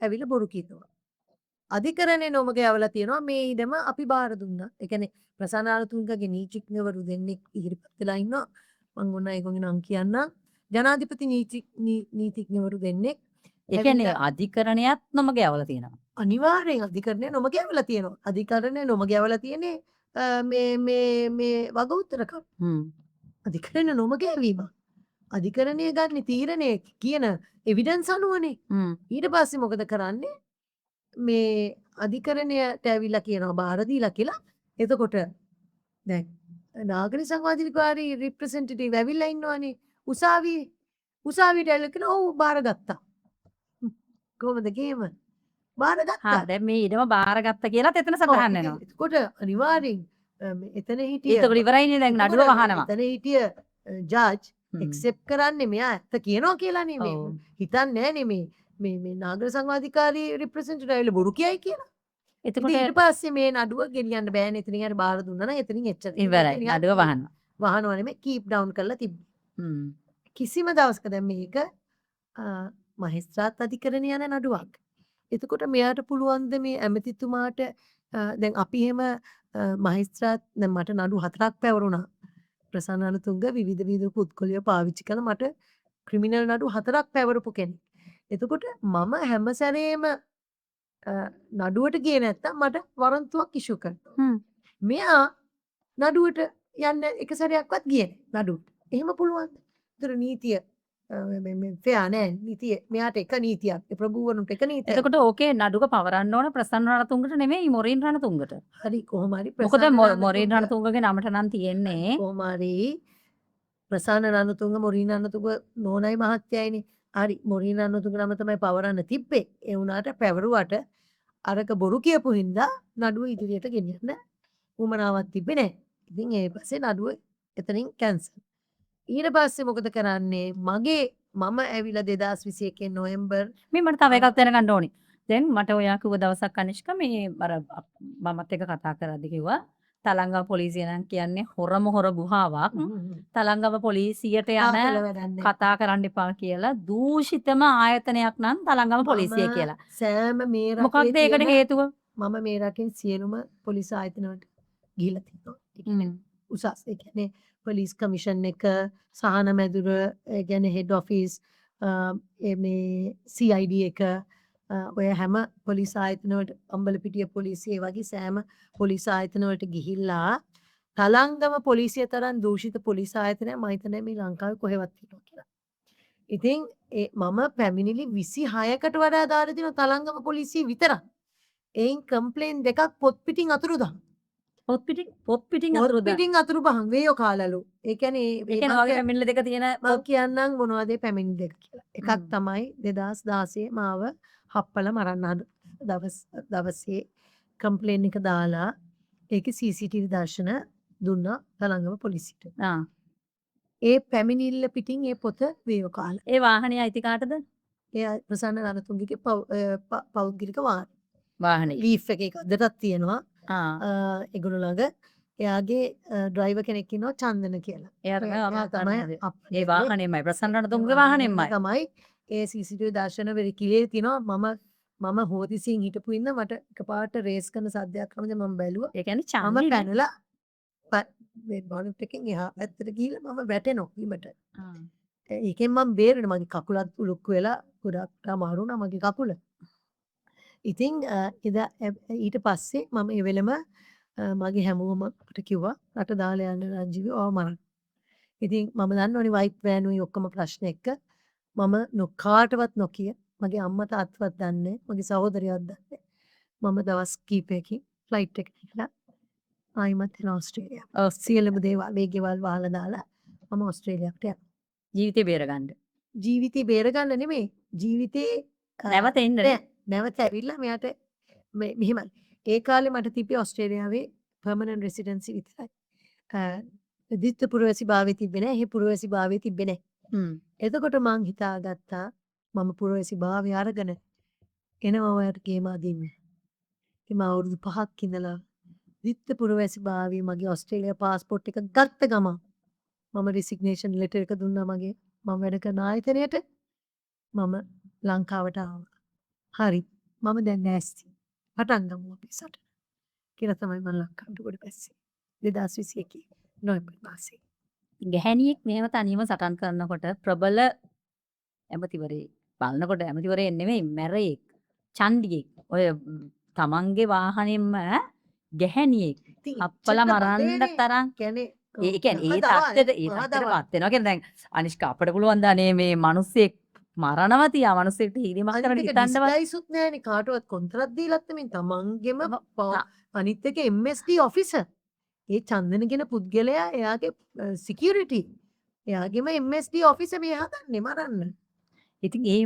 ඇවිල්ලා බොරු කියනවා. අධිකරණේ නොමග යවලා තියෙනවා මේ ඉඩම අපි බාර දුන්නා. ඒ කියන්නේ ප්‍රසන්න නන්දතුංගගේ නීතිඥවරු දෙන්නෙක් ඉදිරිපත් වෙලා ඉන්නවා. මම ඔන්න ඒගොල්ලෝ නම් කියන්නම්. ජනාධිපති නීතිඥවරු දෙන්නෙක් ඒ කියන්නේ අධිකරණයත් නොමග යවලා තියෙනවා. අනිවාර්යෙන් අධිකරණය නොමග යවලා තියෙනවා. අධිකරණය නොමග යවලා තියෙන්නේ මේ වග උත්තරකම්. අධිකරණය නොමග යවීම. අධිකරණය ගන්න තීරණය කියන එවිඩන්ස් අනුවනේ. ඊට පස්සේ මොකද කරන්නේ? මේ අධිකරණයට ඇවිල්ලා කියනවා බාර දීලා කියලා. එතකොට දැන් නාගරික සංවර්ධන අධිකාරී රිප්‍රසෙන්ටේටිව් ඇවිල්ලා ඉන්නවනේ උසාවියට ඇවිල්ලා කියනවා ඔව් බාරගත්තා. කොහොමද ගේම? බාරගත්තා. දැන් මේ ඉඩම බාරගත්ත කියලාත් එතන සටහන් වෙනවා. එතකොට අනිවාර්යෙන් එතන හිටිය ඒතකොට ඉවරයිනේ දැන් නඩුව වහනවා. එතන හිටිය ජජ් එක්සෙප්ට් කරන්නේ මෙයා ඇත්ත කියනවා කියලානේ මේ හිතන්නේ නෑනේ මේ නාගරික සංවර්ධන අධිකාරී රිප්‍රසෙන්ටේටිව් ඇවිල්ලා බොරු කියයි කියලා. එතකොට ඊට පස්සේ මේ නඩුව ගෙනියන්න බෑනේ එතනින් හරි බාර දුන්නා නම් එතනින් එච්චර. ඉවරයි. නඩුව වහනවා. වහනවා නෙමෙයි කීප් ඩවුන් කරලා තිබ්බේ. කිසිම දවසක දැන් මේක මහේස්ත්‍රාත් අධිකරණය යන නඩුවක්. එතකොට මෙයාට පුළුවන්ද මේ ඇමතිතුමාට දැන් අපි එහෙම මහේස්ත්‍රාත් දැන් මට නඩු 4ක් පැවරුණා. ප්‍රසන්න නන්දතුංග විවිධ පුද්ගලයෝ පාවිච්චි කරන මට ක්‍රිමිනල් නඩු 4ක් පැවරපු කෙනෙක්. එතකොට මම හැම සැරේම නඩුවට ගියේ නැත්තම් මට වරන්තුවක් ඉෂු කරනවා. මෙයා නඩුවට යන්න එක සැරයක්වත් ගියේ නැහැ නඩුවට. එහෙම පුළුවන්ද? ඒතර නීතිය ෆෙයා නෑ නීතිය මෙයාට එක නීතියක් ප්‍රභූවරුන්ට එක නීතියක් එතකොට ඕකේ නඩුව පවරන්න ඕන ප්‍රසන්න රණතුංගට නෙමෙයි මොරින් රණතුංගට. හරි කොහොම හරි මොකද ප්‍රසන්න මොරින් රණතුංග රණතුංගගේ නමට නම් තියෙන්නේ කොහොම හරි ප්‍රසන්න රණතුංග මොරින් රණතුංග නෝනයි මහත්තයයිනේ හරි මොරින් රණතුංග නම තමයි පවරන්න තිබ්බේ ඒ වුණාට පැවරුවට අරක බොරු කියපු හින්දා නඩුව ඉදිරියට ගෙනියන්න උවමනාවක් තිබ්බේ නෑ ඉතින් ඒ පස්සේ නඩුව එතනින් කැන්සල් ඊට පස්සේ මොකද කරන්නේ මගේ මම ඇවිල්ලා 2021 නොවැම්බර් මේ මට තව එකක් දැනගන්න ඕනි. දැන් මට ඔයා කිව්ව දවසක් අනිෂ්ක මේ අර මමත් එක්ක කතා කරද්දි කිව්වා තලංගම පොලිසිය නම් කියන්නේ හොරම හොර ගුහාවක්. තලංගම පොලිසියට යන ආකල වැඩන්නේ කතා කරන්න එපා කියලා දූෂිතම ආයතනයක් නම් තලංගම පොලිසිය කියලා. සෑම මේ මොකක්ද රටේ ඒකට තියෙන හේතුව? මම මේ රටේ සියලුම පොලිස් ආයතන වලට ගිහිල්ලා තියෙනවා. ඒ කියන්නේ උසස් ඒ කියන්නේ පොලිස් කමිෂන් එක සහන මැදුර ඒ කියන්නේ හෙඩ් ඔෆිස් මේ CID එක ඔය හැම පොලිස් ආයතන වලට අම්බලපිටිය පොලිසිය වගේ සෑම පොලිස් ආයතන වලට ගිහිල්ලා තලංගම පොලිසිය තරම් දූෂිත පොලිස් ආයතනයක් මම හිතන්නේ මේ ලංකාවේ කොහෙවත් තියෙනවා කියලා. ඉතින් මම පැමිණිලි 26කට වඩා දාලා තියෙනවා තලංගම පොලිසිය විතරක්. එයින් කම්ප්ලේන් දෙකක් පොත් පිටින් අතුරුදහන්. පොත් පිටින් පොත් පිටින් අතුරුපහන් වේයෝ කාලලු. ඒ කියන්නේ ඒ කියන්නේ ඔයගේ පැමිණිලි දෙක තියෙන මම කියන්නම් මොනවද ඒ පැමිණිලි දෙක කියලා. එකක් තමයි 2016 මාව හප්පල මරන්න දවසේ කම්ප්ලේන් එක දාලා ඒකේ CCTV දර්ශන දුන්නා තලංගම පොලිසියට. ඒ පැමිණිල්ල පිටින් ඒ පොත වේයෝ කාලා. ඒ වාහනේ අයිති කාටද? ඒ ප්‍රසන්න රණතුංගගේ පෞද්ගලික වාහනේ. ලීෆ් එකක අදටත් තියෙනවා. ඒගොල්ලෝ ළඟ එයාගේ ඩ්‍රයිවර් කෙනෙක් ඉන්නවා චන්දන කියලා. එයා තමයි ඒ වාහනේමයි ප්‍රසන්න රණතුංගගේ වාහනේමයි. තමයි ඒ CCTV දර්ශන වෙරි කිලේ තිනවා මම හෝදිසියෙන් හිටපු ඉන්න මට එකපාරට රේස් කරන සද්දයක් ආවම මම බැලුවා. ඒ කියන්නේ මම චන්දි පැනලා මේ බොනට් එකෙන් එහා පැත්තට ගිහිල්ලා මම වැටෙනවා බිමට. ඒකෙන් මම බේරුණා මගේ කකුලත් උලුක්කු වෙලා ගොඩක් අමාරු වුණා මගේ කකුල. ඉතින් ඊට පස්සේ මම ඒ වෙලම මගේ හැමෝම මට කිව්වා රට දාලා යන්න රංජිවි ඔව මරන්න. ඉතින් මම දන්නවනේ වයිට් වෑන් උයි ඔක්කොම ප්‍රශ්න එක්ක මම කාටවත් නොකිය මගේ අම්මා තාත්තවත් දන්නේ මගේ සහෝදරයවත් දන්නේ මම දවස් කීපයකින් ෆ්ලයිට් එකට ගිහලා ආයිමත් එන ඕස්ට්‍රේලියාව. සියලුම දේවල් මේ ගෙවල් වහලා දාලා මම ඕස්ට්‍රේලියාවට යනවා. ජීවිතේ බේරගන්න. ජීවිතේ බේරගන්න නෙමෙයි ජීවිතේ නැවත එන්න නැවත ඇවිල්ලා මෙයාට මෙහෙමයි. ඒ කාලේ මට තිබ්බේ ඕස්ට්‍රේලියාවේ පර්මනන්ට් රෙසිඩෙන්සි විතරයි. ද්විත්ව පුරවැසි භාවය තිබ්බේ නැහැ. ඒ පුරවැසි භාවය තිබ්බේ නැහැ. එතකොට මං හිතාගත්තා මම පුරවැසි භාවය අරගෙන එනවා ඔයාලට ගේම අදින්න. ඉතින් මම අවුරුදු 5ක් ඉඳලා ද්විත්ව පුරවැසි භාවය මගේ ඕස්ට්‍රේලියා පාස්පෝර්ට් එක ගත්ත ගමන් මම රිසිග්නේෂන් ලෙටර් එක දුන්නා මගේ මම වැඩ කරන ආයතනයට මම ලංකාවට ආවා. හරි මම දැන් නැස්ති. පටන් ගමු අපි සටන. කියලා තමයි මම ලංකාවට ගොඩ පැස්සේ. 2021 නොවැම්බර් මාසේ. ගැහැණියෙක් මෙහෙම තනියම සටන් කරනකොට ප්‍රබල ඇමතිවරයෙක් බලනකොට ඇමතිවරයෙක් නෙමෙයි මැරයෙක් චන්ඩියෙක් ඔය තමන්ගේ වාහනයෙන්ම ගැහැණියෙක් අප්පලා මරන්න තරම් කියන්නේ ඒ කියන්නේ ඒ තත්ත්වෙටපත් වෙනවා කියන්නේ දැන් අනිෂ්ක අපිට පුළුවන් දානේ මේ මිනිස්සෙක් මරණවා තියා මිනිස්සෙක්ට හීලිමක් කරන්න හිතන්නවත් ඩිස්ගයිසුත් නෑනේ කාටවත් කොන්ත්‍රාත් දීලත් නෙමෙයි තමන්ගෙම අනිත් එක MSD ඔෆිසර් ඒ චන්දන කියන පුද්ගලයා එයාගේ සිකියුරිටි එයාගේම MSD ඔෆිසර් මේ හදන්නේ මරන්න. ඉතින් ඒ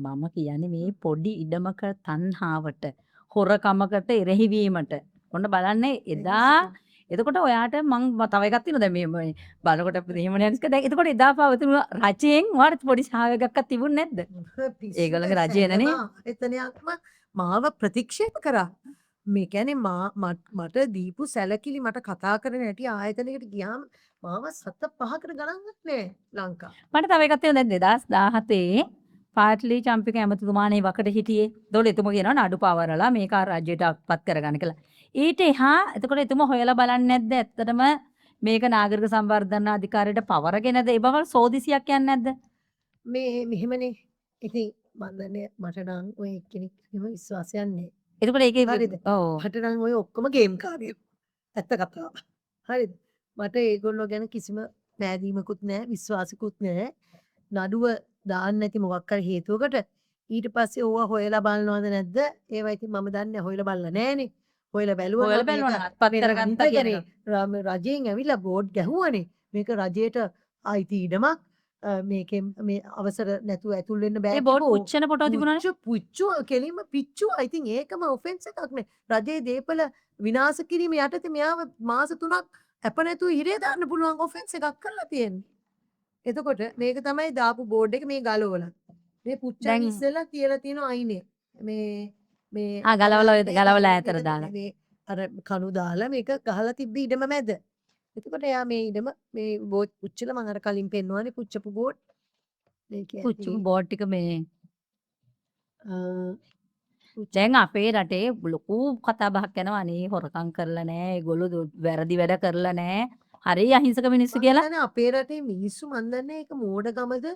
මම කියන්නේ මේ පොඩි ඉඩමක තණ්හාවට හොරකමකට එරෙහිවීමට ඔන්න බලන්නේ එදා එතකොට ඔයාට මං තව එකක් තියෙනවා දැන් මේ බලනකොට එහෙම නෑනිස්ක දැන් එතකොට එදා පවතින රජයෙන් ඔයාලට පොඩි සහයෝගයක් තිබුණ නැද්ද? ඒගොල්ලන්ගේ රජයනේ එතනයක්ම මාව ප්‍රතික්ෂේප කරා. මේ කියන්නේ මට දීපු සැලකිලි මට කතා කරන හැටි ආයතනයකට ගියාම මාව 7-5කට ගණන් ගන්නෑ ලංකාව. මට තව එකක් තියෙනවා දැන් 2017 පාට්ලි චම්පික ඇමතිතුමානේ වකට හිටියේ. ඒතකොට එතුම කියනවා නඩු පවරලා මේක රාජ්‍යයට අත්පත් කරගන්න කියලා. ඊට එහා එතකොට එතුම හොයලා බලන්නේ නැද්ද ඇත්තටම මේක නාගරික සංවර්ධන අධිකාරියට පවරගෙනද ඒ බව සෝදිසියක් කියන්නේ නැද්ද? මේ මෙහෙමනේ. ඉතින් මම දන්නේ මට නම් ඔය කෙනෙක් එහෙම විශ්වාසයක් නැහැ. එතකොට ඒකේ ඔව් මට නම් ඔය ඔක්කොම ගේම් කාර්යය. ඇත්ත කතාව. හරිද? මට ඒගොල්ලෝ ගැන කිසිම පෑදීමකුත් නැහැ විශ්වාසිකුත් නැහැ. නඩුව දාන්න නැති මොකක් හරි හේතුවකට ඊට පස්සේ ඕවා හොයලා බලනවද නැද්ද? ඒවා ඉතින් මම දන්නේ හොයලා බලලා නෑනේ. හොයලා බැලුවා හොයලා නම් මේක බලනවා නම් අත්පත් වෙන කරගත්තා අනිත් කියන එකනේ රජයෙන් ඇවිල්ලා බෝඩ් ගැහුවනේ. මේක රජයට අයිති ඉඩමක්. මේකෙන් මේ අවසර නැතුව ඇතුල් වෙන්න බෑ ඒ බෝඩ් කිව්වෝ. පුච්චන ෆොටෝ තිබුණානේ. පුච්චු කෙලින්ම පිච්චුවා. ඉතින් ඒකම ඔෆෙන්ස් එකක් නේ. රජයේ දේපල විනාශ කිරීම යටතේ මෙයාව මාස 3ක් අප නැතුව හිරේ දාන්න පුළුවන් ඔෆෙන්ස් එකක් කරලා තියෙන්නේ. එතකොට මේක තමයි දාපු බෝඩ් එක මේ ගලවලා. මේ පුච්චන් දැන් ඉස්සෙල්ලා කියලා තියෙනවා අයිනේ. මේ ගලවලා ඈතට දාලා. මේ අර කණු දාලා මේක ගහලා තිබ්බ ඉඩම මැද. එතකොට එයා මේ ඉඩම මේ බෝඩ් පුච්චලා මම අර කලින් පෙන්වන්නේ පුච්චපු බෝඩ්. මේ පුච්චපු කියන්නේ බෝඩ් ටික මේ පුච්ච දැන් අපේ රටේ ලොකු කතා බහක් යනවා අනේ හොරකම් කරලා නෑ ඒගොල්ලෝ වැරදි වැඩ කරලා නෑ හරි අහිංසක මිනිස්සු මම කියලා. හිතන්නේ අපේ රටේ මිනිස්සු මන් දන්නේ ඒක මෝඩකමද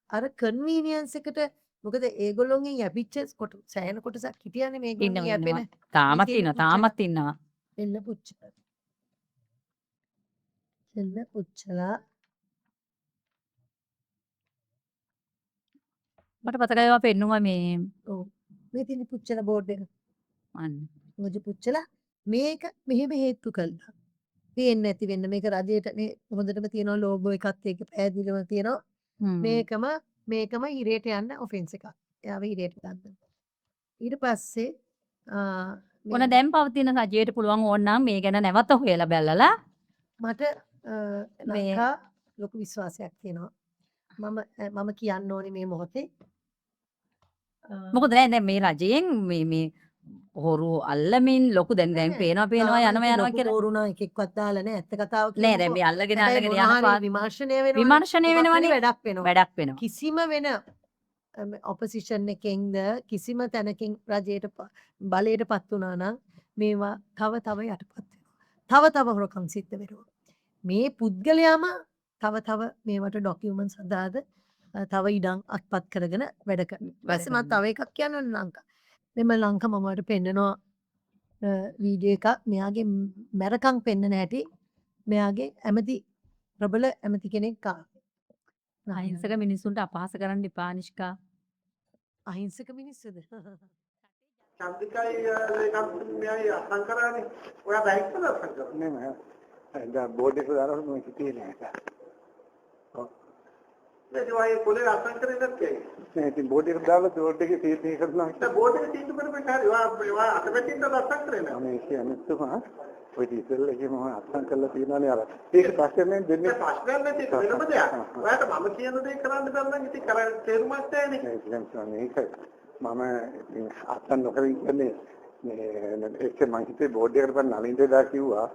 අර කන්වීනියන්ස් එකට මොකද ඒගොල්ලොන්ගෙන් යැපිච්ච සෑහෙන කොටසක් හිටියනේ මේගොල්ලෝ යැපෙන තාමත් ඒකේ ඉන්නවා පුච්චන තාමත් ඉන්නවා. එන්න පුච්චලා එන්න පුච්චලා මට මතකයි ඒවා පෙන්නුවා මේ ඔව් මේ තියෙන පුච්චලා බෝඩ් එක අන්න මොකද පුච්චලා මේක මෙහෙම හේතු කළා පේන්නේ නැති වෙන්න මේක රජයට මේ හොඳටම තියෙනවා ලෝගෝ එකත් ඒක පැහැදිලිවම තියෙනවා මේකම හිරේට යන්න ඔෆෙන්ස් එකක්. එයාව හිරේට ගන්න. ඊට පස්සේ ඔන්න දැන් පවතින රජයට පුළුවන් ඕනනම් මේ ගැන නැවත හොයලා බලලා මට ලංකා ලොකු විශ්වාසයක් තියෙනවා. මම කියන්න ඕනේ මේ මොහොතේ. මොකද දැන් මේ රජයෙන් මේ හොරු අල්ලමින් ලොකු දැන් පේනවා යනවා කියලා කෝරුණා එකෙක්වත් දාලා නැහැ. ඇත්ත කතාව නෑ දැන් මේ අල්ලගෙන යනවා විමර්ශනය වෙනවා. විමර්ශනය වෙනවනේ වැඩක් වෙනවා. කිසිම වෙන ඔපොසිෂන් එකෙන්ද කිසිම තැනකින් රජයට බලයට පත් වුණා නම් මේවා තව යටපත් වෙනවා. තව හොරකම් සිද්ධ වෙනවා. මේ පුද්ගලයාම තව මේවට ඩොකියුමන්ට්ස් හදාද තව ඉඩම් අත්පත් කරගෙන වැඩ කරනවා. ඊපස්සේ මම තව එකක් කියන්නම් ලංකා. මෙම ලංකා මමට පෙන්නනවා වීඩියෝ එකක් මෙයාගේ මැරකම් පෙන්නන හැටි මෙයාගේ ඇමති ප්‍රබල ඇමති කෙනෙක් අහිංසක මිනිස්සුන්ට අපහාස කරන්න එපා නිෂ්කා. අහිංසක මිනිස්සුද? චන්දිකයි ඒකත් මෙයයි අසං කරානේ. ඔයා බැයික්ද අසං කරන්නේ නෑ. දැන් බෝඩ් එක දාලා මම හිතේ නෑ. ඔව්. ඒ වගේ පොලේ අසං කරේ නැත්තේ. නෑ ඉතින් බෝඩ් එක දාලා බෝඩ් එකේ තීරණය කරනවා. දැන් බෝඩ් එකේ තීන්දුව කරපු එක හරි. ඔයා අතපැටින්ද අසං කරේ නෑ. මේ කියන්නේ තුමා ඔය ඉතින් මම අසං කරලා තියෙනවානේ අර. ඒක ප්‍රශ්නේ දෙන්නේ ප්‍රශ්නයක් නැති ඒක වෙනම දෙයක්. ඔයාට මම කියන දේ කරන්න බැන්න නම් ඉතින් කරන්න තේරුමක් නැහැනේ. ඒක මම අත්සන් නොකර ඉන්නේ ඒක මම හිතේ බෝඩ් එකට පස්සේ නලින්ද දා කිව්වා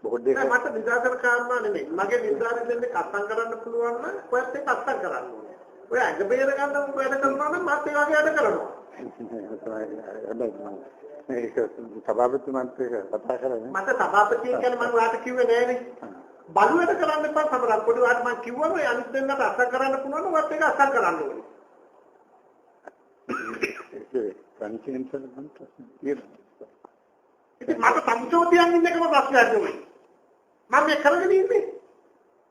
බෝඩ් එක මට නිදාසන කාරණා නෙමෙයි මගේ නිදාසන දෙන්නේ අත්සන් කරන්න පුළුවන් නම් ඔයත් ඒක අත්සන් කරන්න ඕනේ ඔය ඇඟ බේර ගන්න වැඩ කරනවා නම් මත් ඒ වගේ වැඩ කරනවා ඒක සභාපති මන්ත්‍රී කතා කරන්නේ මට සභාපති කියන්නේ මම ඔයාලට කිව්වේ නෑනේ බලුවට කරන්න එපා සමහරක් පොඩි ඔයාලට මම කිව්වම අනිත් දෙන්නට අත්සන් කරන්න පුළුවන් නම් ඔයත් ඒක අත්සන් කරන්න ඕනේ මට සම්චෝදයන් ඉන්න එකම ප්‍රශ්නයක් නෙවෙයි. මම මේ කරගෙන ඉන්නේ.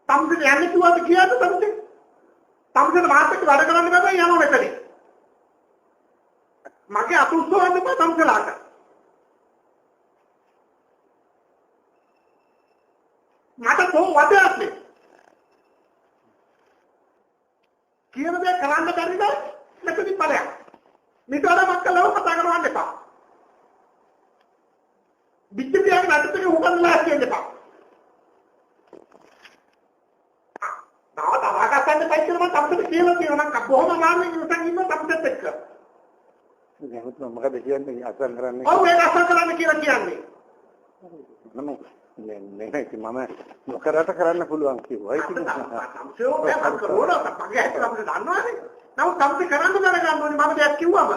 සම්සෙට යන්න කිව්වද කියලාද සම්සෙට? සම්සෙට මාත් එක්ක වැඩ කරන්න බෑ යනවා මෙතනින්. මගේ අත උස්සවන්න බෑ සම්සලාට. මට කොහොම වදයක් නේ. කියන දේ කරන්න බැරිද? මෙතනින් ඵලයක්. මිතවල මක්කලව කතා කරවන්න එපා. විද්‍යාවේ නැටුමේ උගන්ලා කියන්න එපා. තාවකාසන්න පයිච්චර මම අපිට කියලා තියෙනවා නම් කොහොම ගාමින් ඉස්සන් ඉන්න අපිට එක්ක. දැන් මොකද කියන්නේ අසන් කරන්නේ? ඔව් ඒක අසන් කරන්න කියලා කියන්නේ. මම නොකරට කරන්න පුළුවන් කිව්වා. ඒක තමයි. සම්සෝ මම කරෝනා මගේ හිතට අපිට දන්නවනේ. නමුත් සම්පති කරන්න බැර ගන්න ඕනේ මම දෙයක් කිව්වම.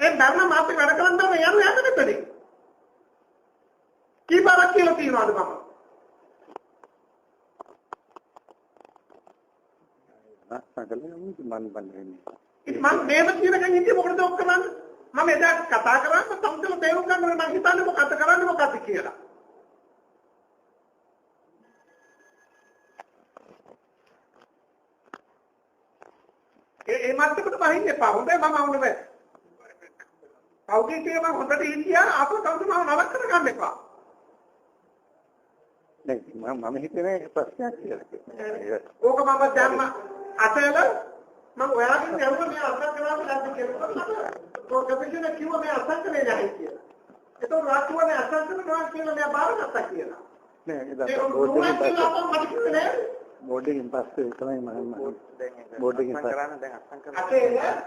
ඒ බැරන මාත් වැඩ කරන්න නම් යන්න මෙතනින්. කීපාරක් කියලා තියනවාද මම? මම මේව කියනකන් ඉන්නේ මොකටද ඔක් කරන්නේ? මම එදා කතා කරා මම සම්සල තේරුම් ගන්න ඕනේ මම හිතන්නේ මොකක්ද කරන්නේ මොකක්ද කියලා. බහින්න එපා. හොඳයි මම වුණ බෑ. කවුගේ කියලා මම හොඳට හිටියා ආපහු කවුද මම නරක කරගන්න එපා. දැන් මම හිතන්නේ ප්‍රශ්නයක් කියලා. ඕක මම දැම්ම අතල මම ඔයාගෙන් යවුවා මේ අසක් කරාම නැද්ද කියලා. ප්‍රොෆෙසර් කිව්වා මේ අසක් කරේ නැහැ කියලා. ඒතකොට රාජ්‍යවනේ අසක් කරනවා කියලා මම බාරගත්තා කියලා. නෑ බෝඩින් පස්සේ තමයි මම බෝඩින් කරන්නේ දැන් අසං කරනවා. අතේ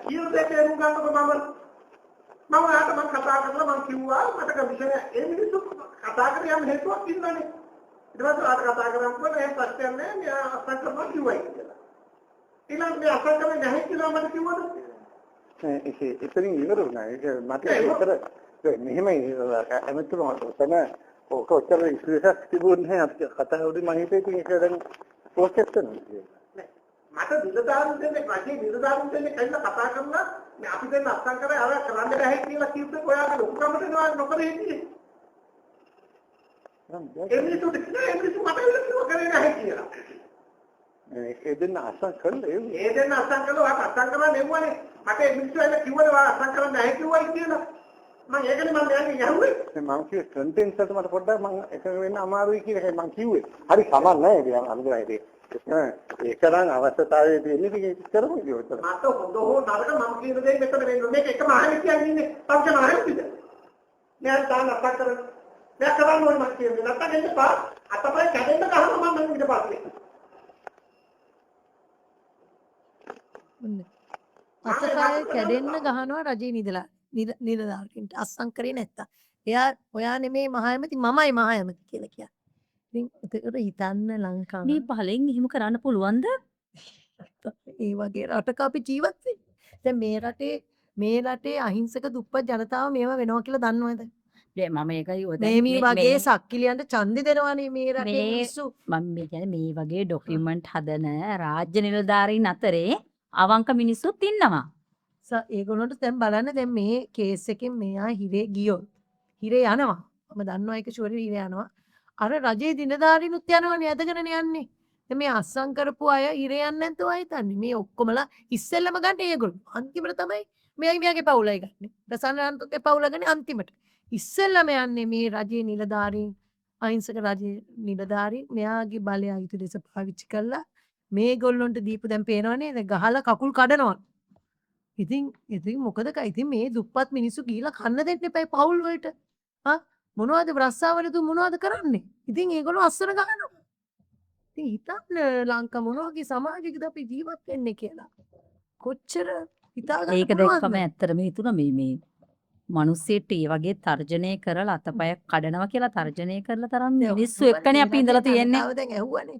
කීයද තේරුම් ගන්නකො මම ආත මම කතා කරලා මම කිව්වා මට කමිෂන් ඒ මිනිස්සු කතා කරේ යම් හේතුවක් ඉන්නනේ. ඊට පස්සේ ආත කතා කරනකොට ඒ ප්‍රශ්නයක් නෑ මේ අසං කරනවා කිව්වයි කියලා. ඊළඟ මේ අසං කරන්නේ නැහැ කියලා මට කිව්වද? ඒක එතනින් ඉවරුණා. ඒක මට විතර මෙහෙමයි ඇමතුමා තමයි ඔක ඔච්චර ඉස්සෙල්ලා තිබුණේ නැහැ කතා උඩින් මම හිතේ ඒක දැන් ප්‍රොසෙස් කරනවා. මට නිලධාරීන් දෙන්නේ රජේ නිලධාරීන් දෙන්නේ කයිලා කතා කරනවා මේ අපි දෙන්න අත්සන් කරේ අර කරන්න බැහැ කියලා කිව්වේ ඔයාගේ ලොකුකමට නොකර හිටියේ. එමිසු මට කිව්ව කරේ නැහැ කියලා. ඒ දෙන්න අත්සන් කළේ ඒ දෙන්න අත්සන් කළා ඔයා අත්සන් කරලා නෙවුවනේ මට එමිසු ඇවිල්ලා කිව්වනේ ඔයා අත්සන් කරන්නේ නැහැ කිව්වයි කියලා. මම ඒකනේ මම යන්නේ යහුවේ. මම කිව්වේ කන්ටෙන්ට්ස් වලට මට පොඩ්ඩක් මම එකඟ වෙන්න අමාරුයි කියලා මම කිව්වේ. හරි සමහර නැහැ ඒක අනුග්‍රහයදී. ඒක නම් අවශ්‍යතාවයේ තියෙන්නේ ඒක කරමු කියලා. මට හොඳ හෝ නරක මම කියන දේ මෙතන වෙන්නේ. මේක එකම අහන්නේ කියන්නේ ඉන්නේ. පංචම අහන්නේද? මම තාම අත්ත කරන්නේ. මම කරන්න ඕනේ මම කියන්නේ. නැත්නම් එන්න පා අතපය කැඩෙන්න ගහනවා මම ඊට පස්සේ. අතපය කැඩෙන්න ගහනවා රජේ නිදලා. නිලධාරීන්ට අස්සම් කරේ නැත්තම්. ඔයා නෙමේ මහ ඇමති මමයි මහ ඇමති කියලා කියන්නේ. ඉතින් ඒකට හිතන්න ලංකාව මේ පළෙන් එහෙම කරන්න පුළුවන්ද? ඒ වගේ රටක අපි ජීවත් වෙන්නේ. දැන් මේ රටේ අහිංසක දුප්පත් ජනතාව මේවා වෙනවා කියලා දන්නවද? දැන් මම ඒකයි ඔය මේ වගේ සක්කිලියන්ට ඡන්දෙ දෙනවනේ මේ රටේ මිනිස්සු. මම මේ කියන්නේ මේ වගේ ડોකියුමන්ට් හදන රාජ්‍ය නිලධාරීන් අතරේ අවංක මිනිස්සුත් ඉන්නවා. ඒගොල්ලන්ට දැන් බලන්න දැන් මේ කේස් එකෙන් මෙයා හිරේ ගියොත් හිරේ යනවා. මම දන්නවා ඒක ෂුවර් හිරේ යනවා. අර රජයේ දිනදාරිනුත් යනවනේ ඇදගෙනනේ යන්නේ. දැන් මේ අස්සම් කරපු අය හිරේ යන්නේ නැද්ද ඔය හිතන්නේ? මේ ඔක්කොමලා ඉස්සෙල්ලම ගන්න ඒගොල්ලෝ. අන්තිමට තමයි මෙයාගේ පවුලයි ගන්න. ප්‍රසන්නරන්තුගේ පවුල ගන්නේ අන්තිමට. ඉස්සෙල්ලම යන්නේ මේ රජයේ නිලධාරීන් අහිංසක රජයේ නිලධාරීන් මෙයාගේ බලය අයිති ලෙස පාවිච්චි කරලා මේගොල්ලොන්ට දීපු දැන් පේනවනේ දැන් ගහලා කකුල් කඩනවා. ඉතින් මොකද ඉතින් මේ දුප්පත් මිනිස්සු ගිහිලා කන්න දෙන්න එපා පවුල් වලට. මොනවද රස්සාවලද මොනවද කරන්නේ? ඉතින් ඒගොල්ලෝ අස්සන ගහනවා. ඉතින් හිතන්න ලංකා මොන වගේ සමාජයකද අපි ජීවත් වෙන්නේ කියලා. කොච්චර හිතාගන්න ඒක දැක්කම ඇත්තටම හිතුණා මේ මිනිස්සෙට ඒ වගේ තර්ජනය කරලා අතපය කඩනවා කියලා තර්ජනය කරලා තරම් මිනිස්සු එක්කනේ අපි ඉඳලා තියෙන්නේ. දැන් ඇහුවනේ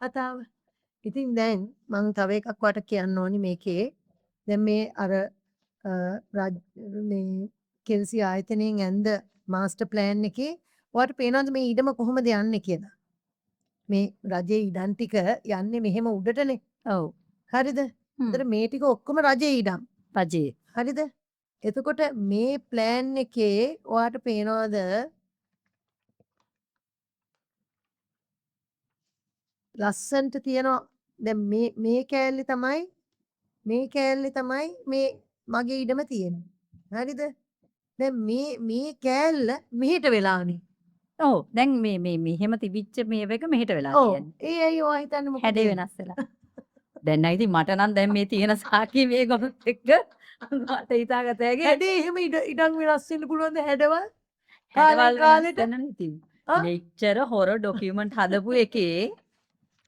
කතාව. ඉතින් දැන් මම තව එකක් වට කියන්න ඕනි මේකේ. දැන් මේ අර මේ කෙල්සි ආයතනයෙන් ඇන්ද මාස්ටර් ප්ලෑන් එකේ ඔයාලට පේනවද මේ ඉඩම කොහොමද යන්නේ කියලා? මේ රජයේ ඉඩම් ටික යන්නේ මෙහෙම උඩටනේ. ඔව්. හරිද? ඒතර මේ ටික ඔක්කොම රජයේ ඉඩම්. රජයේ. හරිද? එතකොට මේ ප්ලෑන් එකේ ඔයාලට පේනවද ලස්සන්ට තියෙනවා දැන් මේ කෑල්ලේ තමයි මේ මගේ ඉඩම තියෙන්නේ. හරිද? දැන් මේ කෑල්ල මෙහෙට වෙලානේ. ඔව් දැන් මේ මෙහෙම තිබිච්ච මේවක මෙහෙට වෙලා තියෙන්නේ. ඒ අයියෝ ඔයා හිතන්නේ මොකද? හැඩේ වෙනස් වෙලා. දැන් නම් ඉතින් මට නම් දැන් මේ තියෙන සාකි මේගොල්ලොත් එක්ක මට හිතාගත හැකි හැඩේ එහෙම ඉඩම් වෙනස් වෙන්න පුළුවන්ද හැඩවල්? කාලෙට ඉතින් මෙච්චර හොර ડોකියුමන්ට් හදපු එකේ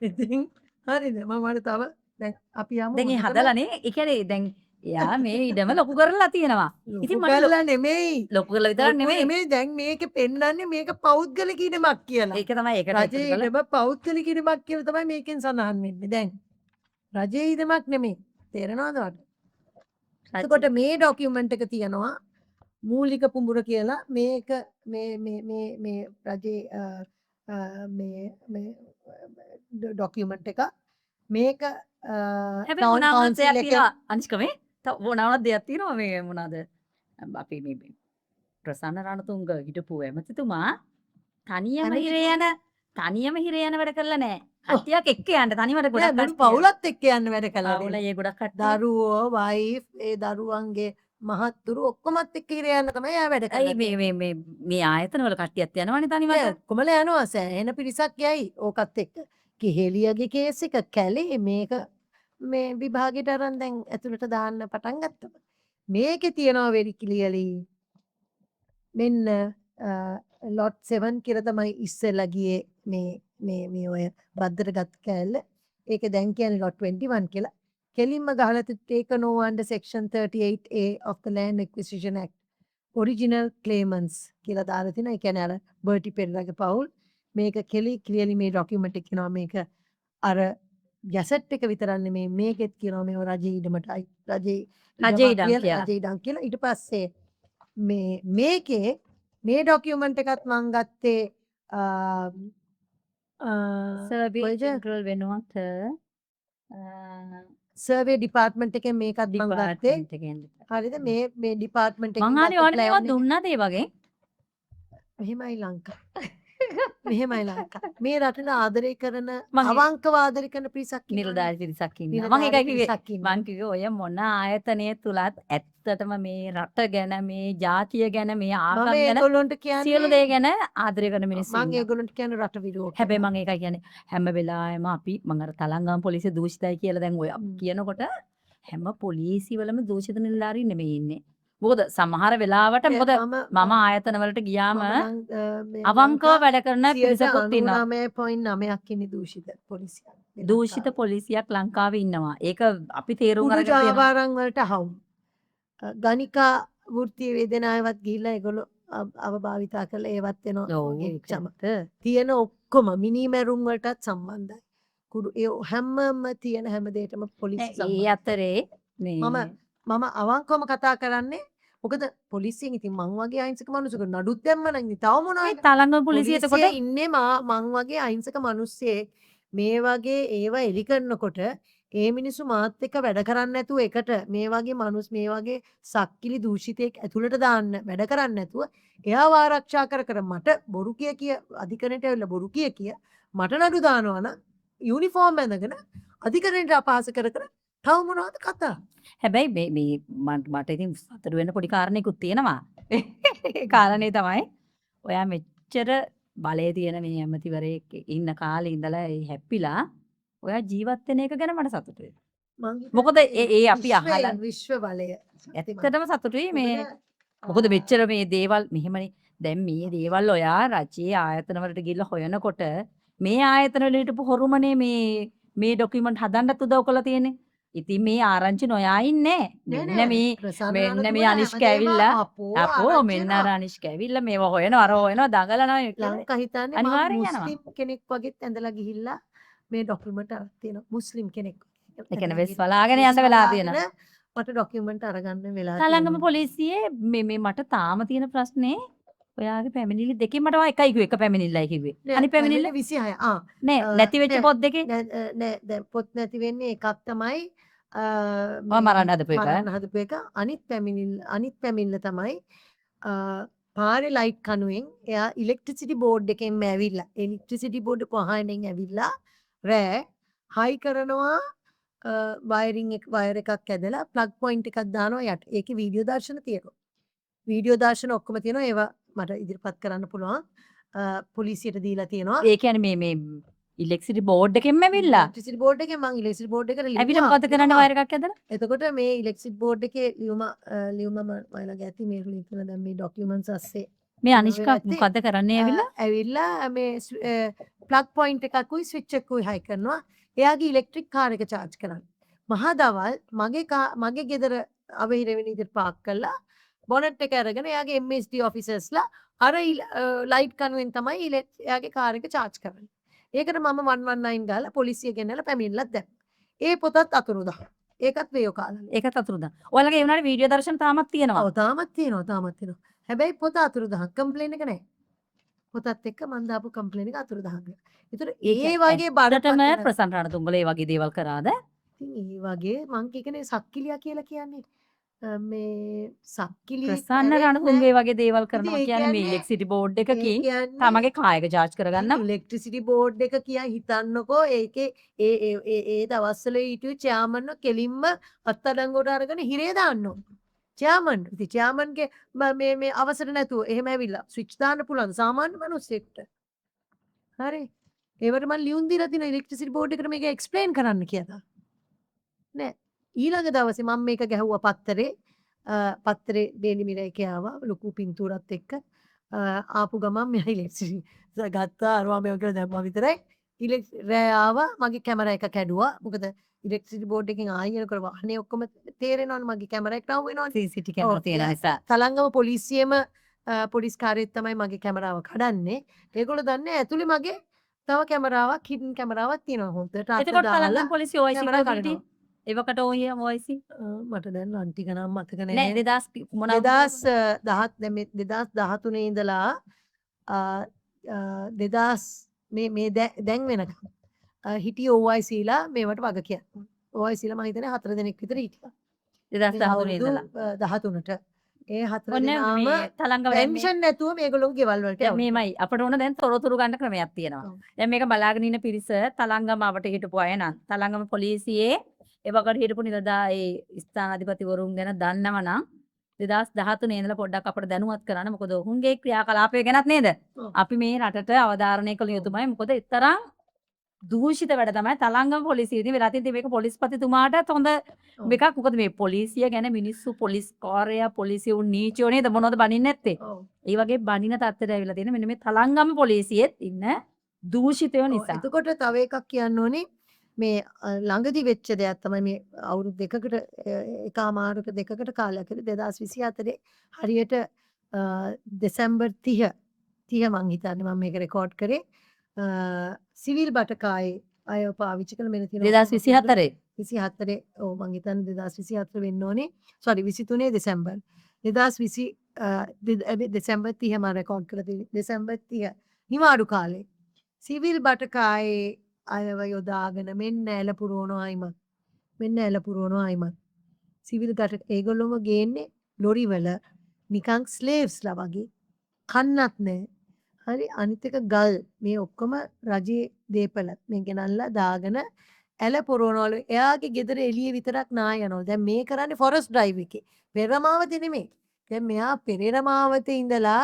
ඉතින් හරිද? මම අර තව දැන් අපි යමු. දැන් ඒ හදලානේ ඒ කියන්නේ දැන් එයා මේ ඉඩම ලොකු කරලා තියෙනවා. ඉතින් මම කරලා නෙමෙයි. ලොකු කරලා විතරක් නෙමෙයි. මේ දැන් මේකේ පෙන්වන්නේ මේක පෞද්ගලික ඉඩමක් කියලා. ඒක තමයි ඒකට රජයේ ඉඩම පෞද්ගලික ඉඩමක් කියලා තමයි මේකෙන් සඳහන් වෙන්නේ. දැන් රජයේ ඉඩමක් නෙමෙයි. තේරෙනවද ඔයාලට? එතකොට මේ ડોකියුමන්ට් එක තියෙනවා මූලික පුඹුර කියලා මේක මේ රජයේ මේ ડોකියුමන්ට් එක මේක ටවුන් කවුන්සිල් එක අනිෂ්ක මේ තව මොනවාද දෙයක් තියෙනවා මේ මොනවාද අපි මේ ප්‍රසන්න රණතුංග හිටපු ඇමතිතුමා තනියම හිරේ යන වැඩ කරලා නැහැ. කට්ටියක් එක්ක යන්න තනිවට නෑ, ගොඩක් මුළු කට්ටිය. පවුලත් එක්ක යන්න වැඩ කළා පවුල දෙන්න. ඒ ගොඩක් කට්ටිය. දරුවෝ, වයිෆ්, ඒ දරුවන්ගේ මහත්තුරු ඔක්කොමත් එක්ක ඉර යන්න තමයි එයා වැඩ ඇයි කරන්නේ. මේ ආයතනවල කට්ටියත් යනවනේ නෑ, තනිවට. ඔක්කොමලා යනවා සෑහෙන පිරිසක් යයි ඕකත් එක්ක. කෙහෙලියගේ කේස් එක කැලේ මේක මේ විභාගෙට අරන් දැන් ඇතුළට දාන්න පටන් ගත්තා. මේකේ තියනවා very clearly මෙන්න ලොට් 7 කියලා තමයි ඉස්සෙල්ලා ගියේ මේ ඔය බද්දට ගත් කෑල්ල. ඒක දැන් කියන්නේ ලොට් 21 කියලා. කෙලින්ම ගහලා taken over under section 38A of the Land Acquisition Act. Original claimants කියලා දාලා තිනවා. ඒ කියන්නේ අර බර්ටි පෙරේරාගේ පවුල් මේක ක්ලියර්ලි මේ ડોකියුමන්ට් එක කියනවා මේක අර ගැසට් එක විතරක් නෙමේ මේකෙත් කියනවා මේ රජයේ ඉඩමටයි රජයේ ඉඩම් කියලා. රජයේ ඉඩම් කියලා. ඊට පස්සේ මේකේ මේ ડોකියුමන්ට් එකත් මං ගත්තේ සර්වේ ජෙනරල් වෙනුවට සර්වේ ඩිපාර්ට්මන්ට් එකෙන් මේකත් මං ගත්තේ. ඩිපාර්ට්මන්ට් එකෙන්. හරිද මේ ඩිපාර්ට්මන්ට් මං ආනේ ඔයාලට මේවා දුන්නාද ඒ වගේ? මෙහෙමයි ලංකා. මෙහෙමයි ලංකා. මේ රටට ආදරය කරන මං- අවංකව ආදරය කරන පිරිසක් ඉන්නවනේ. නිලධාරි පිරිසක් ඉන්නවා. මම නිලධාරි ඒකයි කිව්වේ. පිරිසක් ඉන්නවා. මං කිව්වේ ඔය මොන ආයතනය තුලත් ඇත්තටම මේ රට ගැන මේ ජාතිය ගැන මේ ආගම් මම ගැන ඒගොල්ලන්ට සියලු කියන්නේ දේ ගැන ආදරය කරන මිනිස්සු මම ඉන්නවා. ඒගොල්ලන්ට කියන්නේ රට විරෝධී. හැබැයි මම ඒකයි කියන්නේ හැම වෙලාවෙම අපි මම අර තලංගම පොලිසිය දූෂිතයි කියලා දැන් ඔය කියනකොට හැම පොලිසියවලම දූෂිත නිලධාරීන් නෙමෙයි ඉන්නේ. මොකද සමහර වෙලාවට මොකද මම ආයතන වලට ගියාම අවංකව වැඩ කරන පිරිසකුත් ඉන්නවා. 99.9ක් ඉන්නේ දූෂිත පොලිසිය. දූෂිත පොලිසියක් ලංකාවේ ඉන්නවා. ඒක අපි තේරුම් කුඩු අරගෙන තියෙනවා. ජාවාරම් වලට හවුම්. ගණිකා වෘත්තිය වේදනාවවත් ගිහිල්ලා ඒගොල්ලෝ අවභාවිතා කරලා ඒවත් වෙනවා. ඔව්, වගේ ඒක චම. තියෙන ඔක්කොම මිනිමැරුම් වලටත් සම්බන්ධයි. කුඩු ඒ හැමම තියෙන හැම දෙයකම පොලිසිය ඒ සම්බන්ධයි. අතරේ මේ මම අවංකවම කතා කරන්නේ මොකද පොලිසියෙන් ඉතින් මං වගේ අහිංසක මිනිසෙකුට නඩුත් දැම්ම නම් ඉතින් තව මේ මොනවද? තලංගම පොලිසිය එතකොට පොලිසියේ ඉන්නේ මං වගේ අහිංසක මිනිස්සෙක් මේ වගේ ඒවා එලි කරනකොට ඒ මිනිස්සු මාත් එක්ක වැඩ කරන්නේ නැතුව එකට මේ වගේ මේ වගේ සක්කිලි දූෂිතයෙක් ඇතුළට දාන්න වැඩ කරන්නේ නැතුව එයාව ආරක්ෂා කර මට බොරු කිය අධිකරණයට ඇවිල්ලා බොරු කිය මට නඩු දානවා නම් යුනිෆෝම් ඇඳගෙන අධිකරණයට අපහාස කර තව මොනවද කතා? හැබැයි මේ මට ඉතින් සතුටු වෙන්න පොඩි කාරණේකුත් තියෙනවා. ඒ කාරණේ තමයි ඔයා මෙච්චර බලය තියෙන මේ ඇමතිවරයෙක් ඉන්න කාලේ ඉඳලා ඒ හැප්පිලා ඔයා ජීවත් වෙන එක ගැන මට සතුටුයි. මොකද ඒ අපි අහලා විශ්ව බලය ඇත්තටම සතුටුයි මේ මොකද මෙච්චර මේ දේවල් මෙහෙමනේ දැන් මේ දේවල් ඔයා රජයේ ආයතන වලට ගිහිල්ලා හොයනකොට මේ ආයතන වල හිටපු හොරුමනේ මේ ડોකියුමන්ට් හදන්නත් උදව් කරලා තියෙන්නේ. ඉතින් මේ ආරංචි නොයා ඉන්නේ. මෙන්න මේ අනිෂ්ක ඇවිල්ලා අපෝ මෙන්න අර අනිෂ්ක ඇවිල්ලා මේව හොයනවා අර හොයනවා දඟලනවා ලංකා හිතන්නේ අනිවාර්යෙන් යනවා. මුස්ලිම් කෙනෙක් වගේත් ඇඳලා ගිහිල්ලා මේ ડોකියුමන්ට් අරන් තියෙනවා මුස්ලිම් කෙනෙක්. ඒ කියන්නේ වෙස් බලාගෙන යන්න වෙලා තියෙනවා. මට ડોකියුමන්ට් අරගන්න වෙලා තලංගම පොලිසියේ මේ මට තාම තියෙන ප්‍රශ්නේ ඔයාගේ පැමිණිලි දෙකෙන් මට එකයි කිව්වේ එක පැමිණිල්ලයි කිව්වේ. අනිත් පැමිණිල්ල 26. නෑ නැති වෙච්ච පොත් දෙකේ නෑ දැන් පොත් නැති වෙන්නේ එකක් තමයි මරන්න හදපු එක. මරන්න හදපු එක. අනිත් පැමිණිල්ල තමයි පාරේ ලයිට් කණුවෙන් එයා ඉලෙක්ට්‍රිසිටි බෝඩ් එකෙන් ඇවිල්ලා ඉලෙක්ට්‍රිසිටි බෝඩ් කොහානෙන් ඇවිල්ලා රෑ හයි කරනවා වයර් එකක් ඇදලා ප්ලග් පොයින්ට් එකක් දානවා යට. ඒකේ වීඩියෝ දර්ශන තියෙනවා. වීඩියෝ දර්ශන ඔක්කොම තියෙනවා. ඒවා මට ඉදිරිපත් කරන්න පුළුවන්. පොලිසියට දීලා තියෙනවා. ඒ කියන්නේ මේ ඉලෙක්ට්‍රිසිටි බෝඩ් එකෙන්ම ඇවිල්ලා ඉලෙක්ට්‍රිසිටි බෝඩ් එකෙන් මං ඉලෙක්ට්‍රිසිටි බෝඩ් එකට ඇවිල්ලා මොකද කරන්නේ වයර් එකක් ඇදලා? එතකොට මේ ඉලෙක්ට්‍රිසිටි බෝඩ් එකේ ලියුම මයිලා ගැති මේ ලියලා දැන් මේ ડોකියුමන්ට්ස් අස්සේ මේ අනිෂ්කා මොකද කරන්නේ ඇවිල්ලා මේ ප්ලග් පොයින්ට් එකකුයි ස්විච් එකකුයි හයි කරනවා. එයාගේ ඉලෙක්ට්‍රික් කාර් එක charge කරන්න. මහා දවල් මගේ ගෙදර අවහිර වෙන විදිහට පාක් කළා. බොනට් එක අරගෙන එයාගේ MSD ඔෆිසර්ස්ලා අර ලයිට් කණුවෙන් තමයි එයාගේ කාර් එක charge කරන්නේ. ඒකට මම 119 ගාලා පොලිසිය ගෙනල්ලා පැමිණිල්ලක් දැම්මා. ඒ පොතත් අතුරුදා. ඒකත් වේයෝ කාලනේ. ඒකත් අතුරුදා. ඔයාලගේ ඒ වුණාට වීඩියෝ දර්ශන තාමත් තියෙනවා. ඔව් තාමත් තියෙනවා. හැබැයි පොත අතුරුදා. කම්ප්ලේන් එක නැහැ. පොතත් එක්ක මම දාපු කම්ප්ලේන් එක අතුරුදා. ඒතර ඒ වගේ බඩටම ප්‍රසන්න රණතුංගල ඒ වගේ දේවල් කරාද? ඉතින් ඒ වගේ මං කියන්නේ සක්කිලියා කියලා කියන්නේ. මේ සක්කිලි ප්‍රසන්න ඇරෙන්නේ රණතුංගේ වගේ දේවල් ඉතින් කරනවා ඒ කියන්නේ මේ කියන්නේ- ඉලෙක්ට්‍රිසිටි බෝඩ් ඒ එකකින් කියන්නේ තමගේ කායක ජාච් කරගන්න ඉලෙක්ට්‍රිසිටි බෝඩ් එක කියා හිතන්නකෝ ඒකේ ඒ දවස්වල හිටිය චෙයාමන්ව කෙලින්ම අත්අඩංගුවට අරගෙන හිරේ දාන්න ඕන. චෙයාමන් ඉතින් චෙයාමන්ගේ මේ අවසර නැතුව එහෙම ඇවිල්ලා ස්විච් දාන්න පුළුවන් සාමාන්‍ය මිනිස්සෙක්ට. හරි. ඒවට මම ලියුම් දීලා තියෙනවා ඉලෙක්ට්‍රිසිටි බෝඩ් එකට මේක එක්ස්ප්ලেইন කරන්න කියලා. නෑ. ඊළඟ දවසේ මම මේක ගැහුවා පත්තරේ. පත්තරේ ඩේලි මිරර් එකේ ආවා ලොකු පින්තූරත් එක්ක. ආපු ගමන් මෙයා ඉලෙක්ට්‍රිසිටි ගත්තා අරවා මේව කියලා දැම්මා විතරයි. රෑ ආවා මගේ කැමරා එක කැඩුවා. මොකද ඉලෙක්ට්‍රිසිටි බෝඩ් එකෙන් ආයෙ කර වාහනේ ඔක්කොම තේරෙනවනේ මගේ කැමරා එක නම වෙනවනේ. CCTV කැමරා තියෙන නිසා. තලංගම පොලිසියෙම පොලිස් කාර්යත් තමයි මගේ කැමරාව කඩන්නේ. ඒගොල්ලෝ දන්නේ ඇතුලේ මගේ තව කැමරාවක් හිඩන් කැමරාවක් තියෙනවා. හොඳට අත එතකොට දාලා තලංගම පොලිසිය OIC කැමරා කවුද කඩනවා. එවකට OIC මට දැන් අන්තික නම් මතක නෑ නෑ. 2000 මොනවද 2013 ඉඳලා 2000 මේ දැන් වෙනකම් හිටිය OICලා මේවට වග කියන්න. OICලා මම හිතන්නේ 4 දෙනෙක් විතර හිටියා. 2013 ඉඳලා 13ට. ඒ 4 ඔන්න දෙනාම මේ තලංගම පෙන්ෂන් නැතුව මේගොල්ලෝගේ ගෙවල් වලට දැන් යවනවා. මේමයි අපට ඕන දැන් තොරතුරු ගන්න ක්‍රමයක් තියෙනවා. ඔව්. දැන් මේක බලාගෙන ඉන්න පිරිස තලංගම අපට හිටපු අය නම් තලංගම පොලිසියේ එවකට හිටපු නිලධා ඒ ස්ථානාධිපතිවරුන් ගැන දන්නව නම් 2013 ඉඳලා පොඩ්ඩක් අපට දැනුවත් කරන්න. මොකද ඔවුන්ගේ ක්‍රියාකලාපය ගැනත් නේද? ඔව්. අපි මේ රටට අවධාරණය කළ යුතුමයි. මොකද තරම් දූෂිත වැඩ තමයි තලංගම පොලිසියේදී වෙලා තියෙන්නේ. මේක පොලිස්පතිතුමාටත් හොඳ එකක්. මොකද මේ පොලිසිය ගැන මිනිස්සු පොලිස් කාර්යය පොලිසිය උන් නීචයෝ නේද මොනවද බනින්නේ නැත්තේ. ඔව්. ඒ වගේ බනින තත්ත්වයට ඇවිල්ලා තියෙන මෙන්න මේ තලංගම පොලිසියෙත් ඉන්න දූෂිතයෝ නිසා. එතකොට තව එකක් කියන්න ඕනේ මේ ළඟදි වෙච්ච දෙයක් තමයි මේ අවුරුදු දෙකකට එකමාරක දෙකකට කාලයකට 2024 හරියට දෙසැම්බර් 30 මං හිතන්නේ මම මේක රෙකෝඩ් කරේ සිවිල් බටකායේ අය පාවිච්චි කළ මෙන්න තියෙන 2024 24 ඔව් මං හිතන්නේ 2024 වෙන්න ඕනේ සෝරි 23 දෙසැම්බර් 2020 දෙසැම්බර් 30 මම රෙකෝඩ් කරලා තියෙන්නේ දෙසැම්බර් 30 නිවාඩු කාලේ සිවිල් බටකායේ අයව යොදාගෙන මෙන්න ඇල පුරවනවා අයිමත් මෙන්න ඇල පුරවනවා අයිමත් සිවිල් ගට ඒගොල්ලොම ගේන්නේ ලොරි වල නිකන් ස්ලේව්ස්ලා වගේ කන්නත් නැහැ හරි අනිත් එක ගල් මේ ඔක්කොම රජයේ දේපල මේ ගෙනල්ලා දාගෙන ඇල පුරවනවලු එයාගේ ගෙදර එළිය විතරක් නා යනවලු දැන් මේ කරන්නේ ෆොරස්ට් ඩ්‍රයිව් එකේ පෙරමාවතේ නෙමෙයි දැන් මෙයා පෙරේරමාවතේ ඉඳලා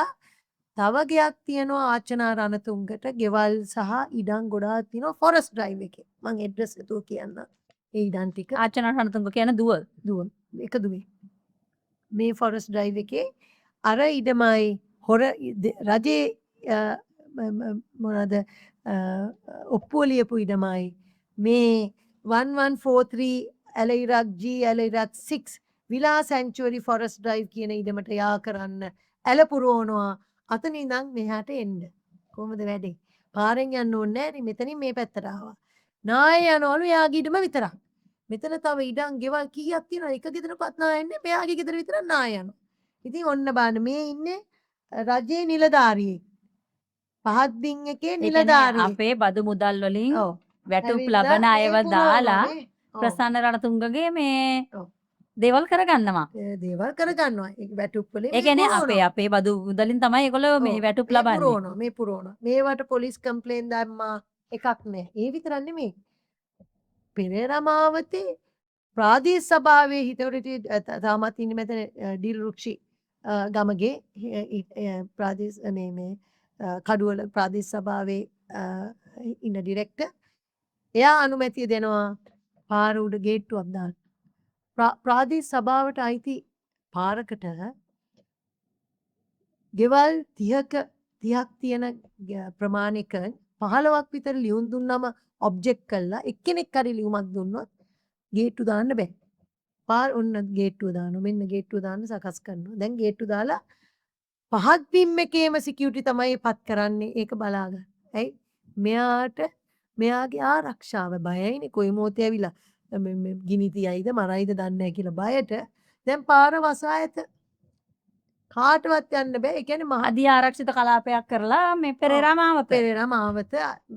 තව ගයක් තියෙනවා ආචනා රණතුංගට ගෙවල් සහ ඉඩම් ගොඩාක් තියෙනවා ෆොරස්ට් ඩ්‍රයිව් එකේ මං ඇඩ්‍රස් එතුව කියන්න ඒ ඉඩම් ටික ආචනා රණතුංග කියන දුව එක දුවේ මේ ෆොරස්ට් ඩ්‍රයිව් එකේ අර ඉඩමයි හොර රජේ මොනවාද ඔප්පුව ලියපු ඉඩමයි මේ 1143 ඇලයිරක් G ඇලයිරක් 6 විලා සැංචුවරි ෆොරස්ට් ඩ්‍රයිව් කියන ඉඩමට යා කරන්න ඇල පුරවනවා අතන ඉඳන් මෙහාට එන්න කොහොමද වැඩේ පාරෙන් යන්න ඕනේ නැහැ මෙතනින් මේ පැත්තට ආවා නාය යනවලු එයාගේ ඉඩම විතරක් මෙතන තව ඉඩම් ගෙවල් කීයක් තියෙනවද එක ගෙදරකවත් නාය යන්නේ එයාගේ ගෙදර විතරක් නාය යනවා ඉතින් ඔන්න බලන්න මේ ඉන්නේ රජයේ නිලධාරියෙක් පහත් බින් එකේ නිලධාරියෙක් අපේ බදු මුදල් වලින් ඔව් වැටුප් ඇවිල්ලා ලබන අයව මේ දාලා පුරවනවානේ. ඔව්. ප්‍රසන්න රණතුංගගේ මේ ඔව්. දේවල් කරගන්නවා. දේවල් කරගන්නවා ඒ වැටුප් වලින් ඒ කියන්නේ අපේ බදු මුදලින් තමයි ඒගොල්ලෝ මේ වැටුප් ලබන්නේ. මේ පුරවනවා මේවට පොලිස් කම්ප්ලේන් දැම්මා එකක් නෑ ඒ විතරක් නෙමෙයි පෙරේරමාවතේ ප්‍රාදේශ සභාවේ හිතවලට තාමත් ඉන්නේ මෙතන ඩිල් රුක්ෂි ගමගේ ප්‍රාදේශ මේ කඩුවල ප්‍රාදේශ සභාවේ ඉන්න ඩිරෙක්ටර් එයා අනුමැතිය දෙනවා පාර උඩ ගේට්ටුවක් දාන්න ප්‍රාදේශ සභාවට අයිති පාරකට ගෙවල් 30ක් තියෙන ප්‍රමාණික 15ක් විතර ලියුම් දුන්නම ඔබ්ජෙක්ට් කළා එක්කෙනෙක් හරි ලියුමක් දුන්නොත් ගේට්ටු දාන්න බෑ. පාර ඔන්න ගේට්ටුව දානවා. මෙන්න ගේට්ටුව දාන්න සකස් කරනවා. දැන් ගේට්ටු දාලා පහත් බිම් එකේම සිකියුරිටි තමයි පත් කරන්නේ. ඒක බලාගන්න. ඇයි? මෙයාට මෙයාගේ ආරක්ෂාව බයයිනේ. කොයි මොහොතේ ඇවිලා ගිනි තියයිද මරයිද දන්නේ නැහැ කියලා බයට දැන් පාර වසා ඇත. කාටවත් යන්න බෑ. ඒ කියන්නේ මහ අධි ආරක්ෂිත කලාපයක් කරලා මේ පෙරේරාමාවත පෙරේරාමාවත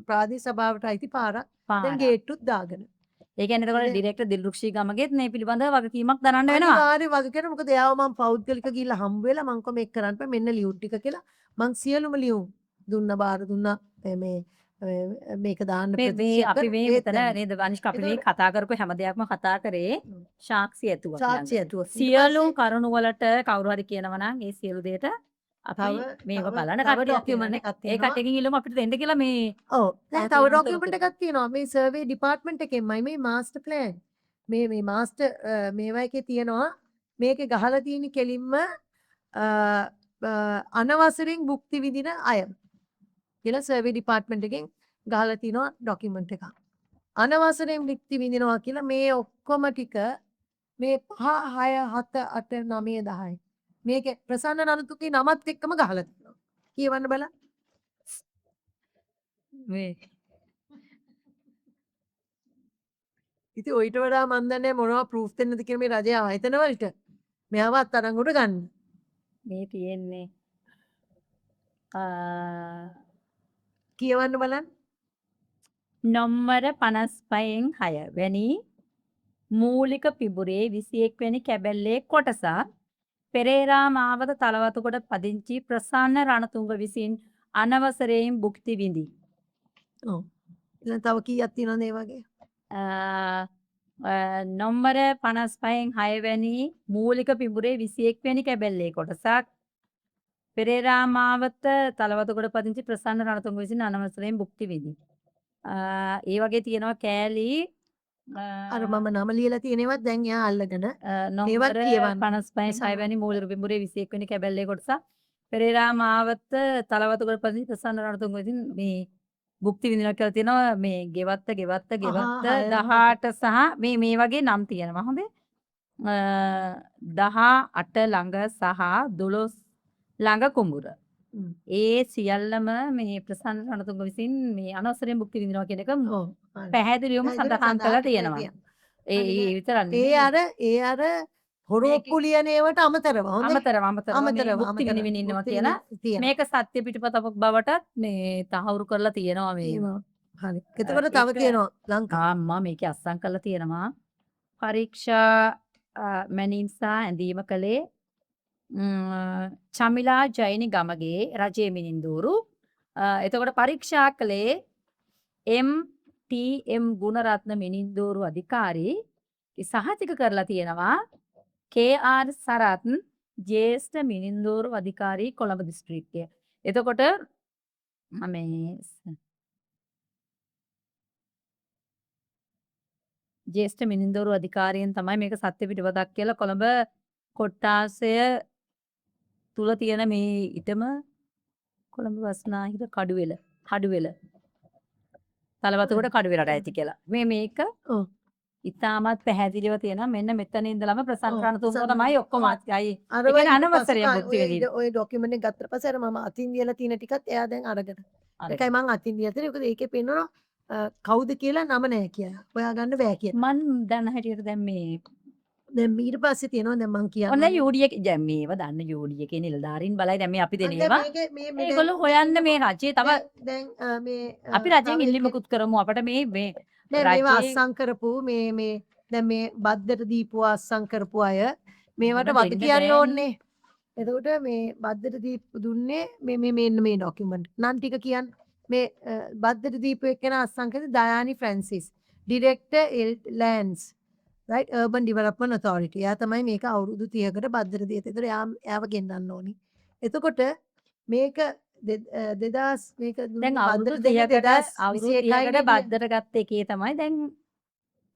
ප්‍රාදේශ සභාවට අයිති පාරක් දැන් ගේට්ටුත් දාගෙන. ඒ කියන්නේ එතකොට ඩිරෙක්ටර් දිල්රුක්ෂී ගමගේත් මේ පිළිබඳව වගකීමක් දරන්න වෙනවා. අනිවාර්ය වගේ කරන මොකද එයාව මම පෞද්ගලික ගිහිල්ලා හම්බ වෙලා මං කො මේක කරන්න බෑ මෙන්න ලියුම් ටික කියලා මං සියලුම ලියුම් බාර දුන්නා මේක දාන්න මේ අපි මේ ඒත් මෙතන දැන් නේද වනිෂ්ක අපි මේ එතකොට- කතා කරපු හැම දෙයක්ම කතා කරේ සාක්ෂි ඇතුව. සාක්ෂි ඇතුව. ඊට සියලු පස්සේ කරුණු වලට කවුරු හරි කියනවා නම් ඒ සියලු දෙයට අපි මේක තව- බලන තව කට්ටියක් document තියෙනවානේ. එකක් ඒ තියෙනවා. කට්ටියකින් ඉල්ලමු අපිට දෙන්න කියලා මේ ඔව් දැන් තව තව තියෙනවා ඩොකියුමන්ට් එකක් තියෙනවා මේ සර්වේ ඩිපාර්ට්මන්ට් එකෙන්මයි මේ මාස්ටර් ප්ලෑන් මේ මාස්ටර් මේවා එකේ තියෙනවා මේකේ ගහලා තියෙන කෙලින්ම අනවසරින් භුක්ති විඳින අය කියලා සර්වේ ඩිපාර්ට්මන්ට් එකෙන් ගහලා තියෙනවා ඩොකියුමන්ට් එකක් අනවසරයෙන් භුක්ති විඳිනවා කියලා මේ ඔක්කොම ටික මේ 5 6 7 8 9 10 මේකේ ප්‍රසන්න රණතුංගේ නමත් එක්කම ගහලා තියෙනවා කියවන්න බලන්න මේ ඉතින් ඔයිට වඩා මන් දන්නේ මොනවා ප්‍රූෆ් දෙන්නද කියලා මේ රජයේ ආයතන වලට මෙයාව අත්අඩංගුවට ගන්න. මේ තියෙන්නේ කියවන්න බලන්න. නම්බර 55න් 6 වැනි මූලික පිබුරේ 21 වැනි කැබැල්ලේ කොටසක් පෙරේරා මාවත තලවතුගොඩ පදිංචි ප්‍රසන්න රණතුංග විසින් අනවසරයෙන් භුක්ති විඳි. ඔව්. ඊළඟ තව කීයක් තියෙනවද ඒ වගේ? නම්බර 55න් 6 වැනි මූලික පිබුරේ 21 වැනි කැබැල්ලේ කොටසක් පෙරේරා මාවත තලවතුගොඩ පදිංචි ප්‍රසන්න රණතුංග විසින් අනවසරයෙන් භුක්ති විඳි. ඒ වගේ තියෙනවා කෑලි අර මම නම ලියලා තියෙනවත් දැන් එයා අල්ලගෙන නම්බර කියවන්න. 55න් 6 වැනි මූලික පිබුරේ 21 වැනි කැබැල්ලේ කොටසක් පෙරේරා මාවත තලවතුගොඩ පදිංචි ප්‍රසන්න රණතුංග විසින් මේ භුක්ති විඳිනවා කියලා තියෙනවා මේ ගෙවත්ත 18 සහ මේ වගේ නම් තියෙනවා හොඳේ 18 ළඟ සහ 12 ළඟ කුඹුර ඒ සියල්ලම මේ ප්‍රසන්න රණතුංග විසින් මේ අනවසරයෙන් භුක්ති විඳිනවා කියන එක ඔව්. පැහැදිලිවම සඳහන් කරලා තියෙනවා ඒ විතරක් ඒ අර හොරෝප්පු ලියන ඒවට අමතරව හොඳේ. අමතරව භුක්ති විඳින්න ඉන්නවා කියලා තියෙනවා. මේක සත්‍ය පිටපතක් බවටත් මේ තහවුරු කරලා තියෙනවා මේ හරි. එතකොට තව ඒක- තියෙනවා ලංකාව. අම්මා මේකේ අස්සම් කරලා තියෙනවා පරීක්ෂා මැනීම් සහ ඇඳීම කළේ චමිලා ජයිනි ගමගේ රජයේ මිනින්දూరు එතකොට පරීක්ෂා කළේ MTM ගුණරත්න මිනින්දూరు අධිකාරී සහතික කරලා තියෙනවා KR සරත් ජ්‍යෙෂ්ඨ මිනින්දూరు අධිකාරී කොළඹ දිස්ත්‍රික්කය. එතකොට මේ ජ්‍යෙෂ්ඨ මිනින්දూరు අධිකාරියෙන් තමයි මේක සත්‍ය පිටපතක් කියලා කොළඹ කොට්ටාසය තුල තියෙන මේ ඊටම කොළඹ වස්නාහිර කඩුවෙල තලවතුගොඩ කඩුවෙලට ඇති කියලා. මේක ඔව්. ඉතාමත් පැහැදිලිව තියෙනවා මෙන්න මෙතන ඉඳලම ප්‍රසන්න ඔව්. රණතුංග තමයි ඔක්කොම අයි. අර ඒ කියන්නේ ඊට අනවසරයෙන් පස්සේ භුක්ති විඳින්න. ඔය ඩොකියුමන්ට් එක ගත්තට පස්සේ අර මම අතින් ලියලා තියෙන ටිකත් එයා දැන් අරගෙන. ඒකයි මම අතින් ලියලා තියෙන්නේ. මොකද ඒකේ පෙන්නනවා කවුද කියලා නම නැහැ කියලා. හොයාගන්න බෑ කියලා. මන් දන්න හැටියට දැන් මේ දැන් ඊට පස්සේ තියෙනවා දැන් මම කියනවා. ඔන්න යූඩිය දැන් මේව දන්න යූඩිය කියන නිලධාරීන් බලයි දැන් මේ අපි දෙන ඒවා. මේ ඒගොල්ලෝ හොයන්න මේ රජයේ තව දැන් මේ අපි රජයෙන් ඉල්ලීමකුත් කරමු අපිට මේ දැන් මේවා අස්සම් කරපු මේ දැන් මේ බද්දට දීපු අස්සම් කරපු අය මේවට මොකද වද දෙන්න කියන්න බෑනේ. ඕනේ. එතකොට මේ බද්දට දීපු දුන්නේ මෙන්න මේ ඩොකියුමන්ට්. නම් ටික කියන්න. මේ බද්දට දීපු එක්කෙනා අස්සම් කරේ Dayani Francis. Director lands right urban development authority. එයා තමයි මේක අවුරුදු 30කට බද්දට දීලා. ඒතර එයාව ගෙන්නන්න ඕනි. එතකොට මේක 2000 මේක දැන් අවුරුදු 30කට බද්දට ගත්ත එකේ තමයි දැන්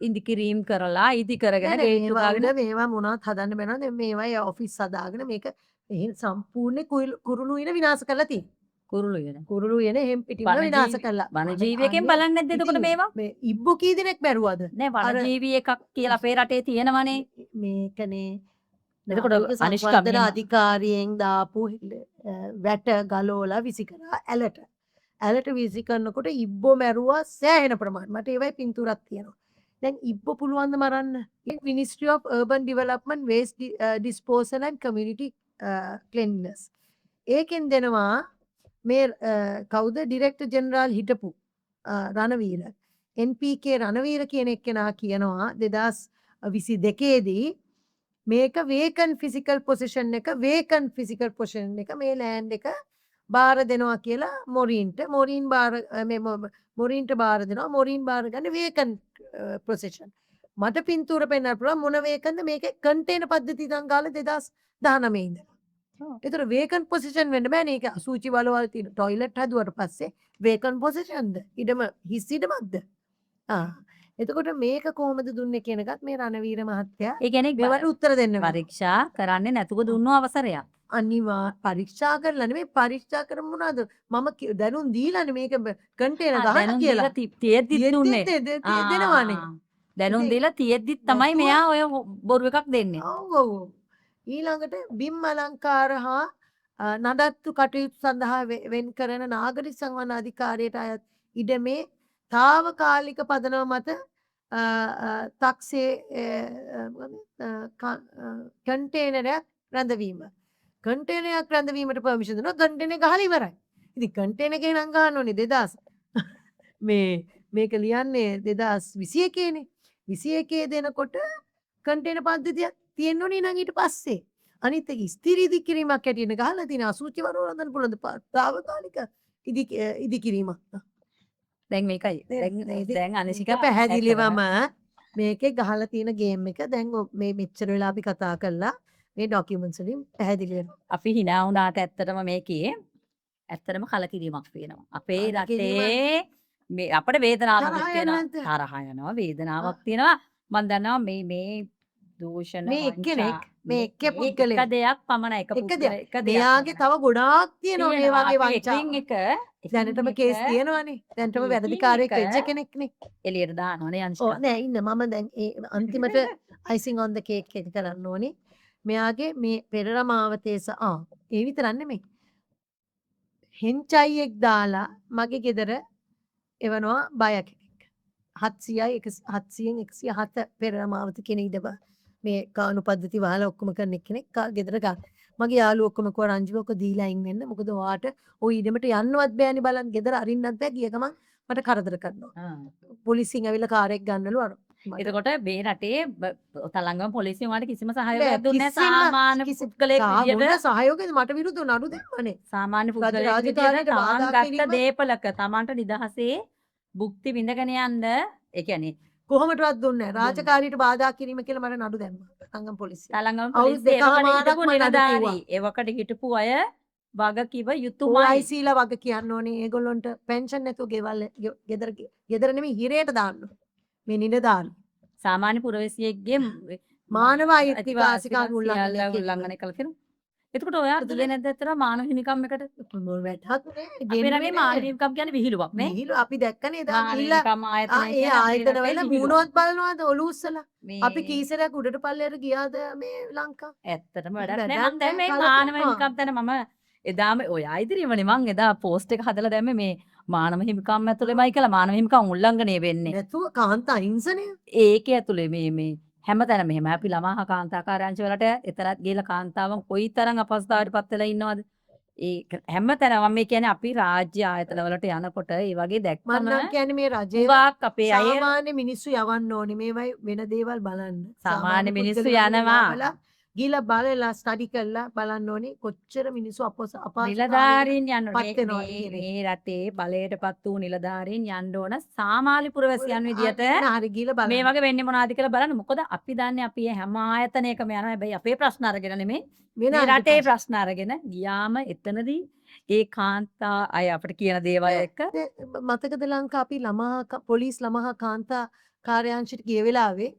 ඉදිකිරීම් කරලා ඉදි කරගෙන ගේට්ටු ගාගෙන මේවා මොනවත් හදන්න බැනවා. දැන් මේවා ඔෆිස් හදාගෙන මේක එහෙ සම්පූර්ණ කුරුළු ඉන විනාශ කරලා තියෙනවා. කුරුළු වෙන. කුරුළු එන එහෙම් පිටිම වන විනාශ ජීවි- කළා. වන ජීවියකින් බලන්නේ නැද්ද එතකොට මේවා? මේ ඉබ්බු කී දෙනෙක් මැරුවද? නෑ වනජීවී එකක් කියලා අපේ රටේ තියෙනවනේ. මේකනේ එතකොට නාගරික අනිෂ්කා සංවර්ධන මෙහෙම- අධිකාරියෙන් දාපු වැට ගලෝලා විසි කරා ඇලට. ඇලට විසි කරනකොට ඉබ්බෝ මැරුවා සෑහෙන ප්‍රමාණයක්. මට ඒවයි පින්තූරක් තියෙනවා. දැන් ඉබ්බෝ පුළුවන් ද මරන්න? Ministry of Urban Development, Waste Disposal and Community Cleanliness. ඒකෙන් දෙනවා මේ කවුද ඩිරෙක්ටර් ජෙනරාල් හිටපු රණවීර. NPK රණවීර කියන එක්කෙනා කියනවා 2022 දී මේක වේකන් ෆිසිකල් පොසිෂන් එක වේකන් ෆිසිකල් පොසිෂන් එක මේ ලෑන්ඩ් එක බාර දෙනවා කියලා මොරීන්ට මොරීන්ට බාර දෙනවා මොරීන් බාර ගන්න වේකන් පොසිෂන් මට පින්තූර පෙන්වන්න පුළුවන් මොන වේකන්ද මේකේ කන්ටේනර් පද්ධතිය ඉඳන් ගාලා 2019 ඉඳලා. ඒතර වේකන් පොසිෂන් වෙන්න බෑනේ ඒක අසුචි වලවල් තියෙන টয়ලට් හදුවට පස්සේ වේකන් පොසිෂන්ද ඉඩම හිස් ඉඩමක්ද? එතකොට මේක කොහොමද දුන්නේ කියන එකත් මේ රණවීර මහත්තයා ඒ කියන්නේ මේවට උත්තර දෙන්න වෙනවා. පරීක්ෂා කරන්නේ නැතුව දුන්නු අවසරයක්. අනිවා පරීක්ෂා කරලා නෙමෙයි පරීක්ෂා කරමු මොනවද මම දැනුම් දීලානේ මේක කන්ටේනර් ගහන්න දැනුම් කියලා. දීලා තියෙද්දිත් දුන්නේ. දෙනවානේ. දැනුම් දීලා තියෙද්දිත් තමයි මෙයා ඔය බොරු එකක් දෙන්නේ. ඔව්. ඊළඟට බිම් අලංකාර හා නඩත්තු කටයුතු සඳහා වෙන් කරන නාගරික සංවර්ධන අධිකාරියට අයත් ඉඩමේ තාවකාලික පදනම මත තාක්ෂේ කන්ටේනරයක් රැඳවීම. කන්ටේනරයක් රැඳවීමට පර්මිෂන් දෙනවා කන්ටේනර් ගහලා ඉවරයි. ඉතින් කන්ටේනර් එකේ නම් ගන්න ඕනේ 2000 මේක ලියන්නේ 2021 නේ. 21 දෙනකොට කන්ටේනර් පද්ධතියක් තියෙන්න ඕනේ නම් ඊට පස්සේ අනිත් එක ස්ථිර ඉදිකිරීමක් හැටියට ගහලා තියෙන අසුචි වරවලඳන් පුළුවන් තාවකාලික ඉදිකිරීමක්. දැන් මේකයි. දැන් අනිසික පැහැදිලිවම මේකේ ගහලා තියෙන ගේම් එක දැන් මේ මෙච්චර වෙලා අපි කතා කළා මේ ડોකියුමන්ට්ස් වලින් පැහැදිලි වෙනවා. අපි hina වුණාට ඇත්තටම මේකේ ඇත්තටම කලකිරීමක් වෙනවා. අපේ රටේ මේ අපිට වේදනාවක් තියෙනවා. තරහ යනවා වේදනාවක් තියෙනවා. මම දන්නවා මේ දූෂණ මේ එක්කෙනෙක් මේ එක්කේ පුද්ගලෙක් එක දෙයක් පමණයි එක පුද්ගලෙක් මෙයාගේ තව ගොඩාක් තියෙනවා මේ වගේ වංචා. එක දැනටම කේස් තියෙනවානේ. දැනටම වැරදිකාරයෙක් වෙච්ච කෙනෙක්නේ. එළියට දානවනේ ඔව් අංශිකා. නෑ ඉන්න මම දැන් ඒ අන්තිමට icing on the cake එක කරන්න ඕනේ. මෙයාගේ මේ පෙරරමාවතේස ඒ විතරක් නෙමෙයි. හෙන්චයියෙක් දාලා මගේ ගෙදර එවනවා බය කෙනෙක්. 700යි 700න් 107 පෙරරමාවත කියන ඉඩම මේ කාණු පද්ධති වහලා ඔක්කොම කරන කෙනෙක් ගෙදර ගන්න. මගේ යාළුවෝ ඔක්කොම කිව්වා රංජිව ඔක දීලා අයින් වෙන්න. මොකද ඔයාට ওই ඉඩමට යන්නවත් බෑනේ බලන්න. ගෙදර අරින්නත් බෑ. ගිය ගමන් මට කරදර කරනවා. පොලිසියෙන් ඇවිල්ලා කාර් එක ගන්නලු අර. එතකොට මේ රටේ තලංගම පොලිසිය වලට කිසිම සහයෝගයක් දුන්නේ නැහැ. සාමාන්‍ය පුද්ගලයෙක් විදියට සහයෝගය මට විරුද්ධව නඩු දෙන්නනේ. සාමාන්‍ය පුද්ගලයෙක් විදියට තමන් ගත්ත දේපලක තමන්ට නිදහසේ භුක්ති විඳගෙන යන්න ඒ කියන්නේ කොහොමදවත් දුන්නේ නැහැ. රාජකාරියට බාධා කිරීම කියලා මට නඩු දැම්මා. තලංගම පොලිසිය. තලංගම අවුරුදු පොලිසිය දෙකමාරක් එවකට මම නඩු නිලධාරී එවකට හිටපු අය වග කිව යුතුමයි. OICලා වගේ කියන්න ඕනේ. ඒගොල්ලොන්ට පෙන්ෂන් නැතුව ගෙවල් ගෙදර නෙමෙයි හිරේට දාන්න. මේ නිලධාරී සාමාන්‍ය පුරවැසියෙක්ගේ මානව අයිතිවාසිකම් උල්ලංඝනය කළ කෙනෙක්. එතකොට ඔයා දුන්නේ නැද්ද අතර මානව හිමිකම් එකට? වැටහක් අපේ රටේ මානව හිමිකම් කියන්නේ විහිළුවක් නේ. විහිළු අපි දැක්කනේ එදා මානව ගිහිල්ලා හිමිකම් ආයතනය ඒ කියන්නේ අපේ ආයතන රටේ වල විහිළුවක්. මූණවත් බලනවාද ඔලු උස්සලා මේ අපි කීසරයක් උඩට පල්ලෙයට ගියාද මේ ලංකා ඇත්තටම වැඩක් වැඩක් නෑ. මම දැන් මේ නෑ. මානව හිමිකම් තැන මම එදාම ඔයා ඉදිරියමනේ මං එදා පෝස්ට් එක හදලා දැම්මේ මේ මානව හිමිකම් ඇතුළේමයි කියලා මානව හිමිකම් උල්ලංඝනය වෙන්නේ. නැතුව කාන්ත අහිංසනය ඒකේ ඇතුලේ මේ හැමතැනම මෙහෙම අපි ළමා කාන්තා කාර්යාංශ වලට එතරම් ගිහලා කාන්තාවන් කොයිතරම් අපහසුතාවයට පත් වෙලා ඉන්නවද? ඒ හැමතැනම මම කියන්නේ අපි රාජ්‍ය ආයතන වලට යනකොට ඒ වගේ මම දැක්කම නම් කියන්නේ මේ රජේ හුඟක් අපේ අය සාමාන්‍ය මිනිස්සු යවන්න ඕනේ මේවයි වෙන දේවල් බලන්න. සාමාන්‍ය මිනිස්සු පුද්ගලයන් යනවා. යවලා ගිහලා බලලා ස්ටඩි කරලා බලන්න ඕනේ කොච්චර මිනිස්සු නිලධාරීන් යන්න පත් වෙනවද ඕනේ. කියන මේ රටේ බලයටපත් වූ නිලධාරීන් යන්න ඕන සාමාන්‍ය පුරවැසියන් විදියට හරි ගිහලා බලන්න. මේ වගේ වෙන්නේ මොනවද කියලා බලන්න. මොකද අපි දන්නේ අපි හැම ආයතනයකම යනවා. හැබැයි අපේ ප්‍රශ්න අරගෙන නෙමෙයි. වෙන මේ අනිත් රටේ ප්‍රශ්න අරගෙන ගියාම එතනදී ඒ කාන්තා අය අපිට කියන දේවල් එක්ක මතකද ලංකා අපි පොලිස් ළමහා කාන්තා කාර්යාංශයට ගිය වෙලාවේ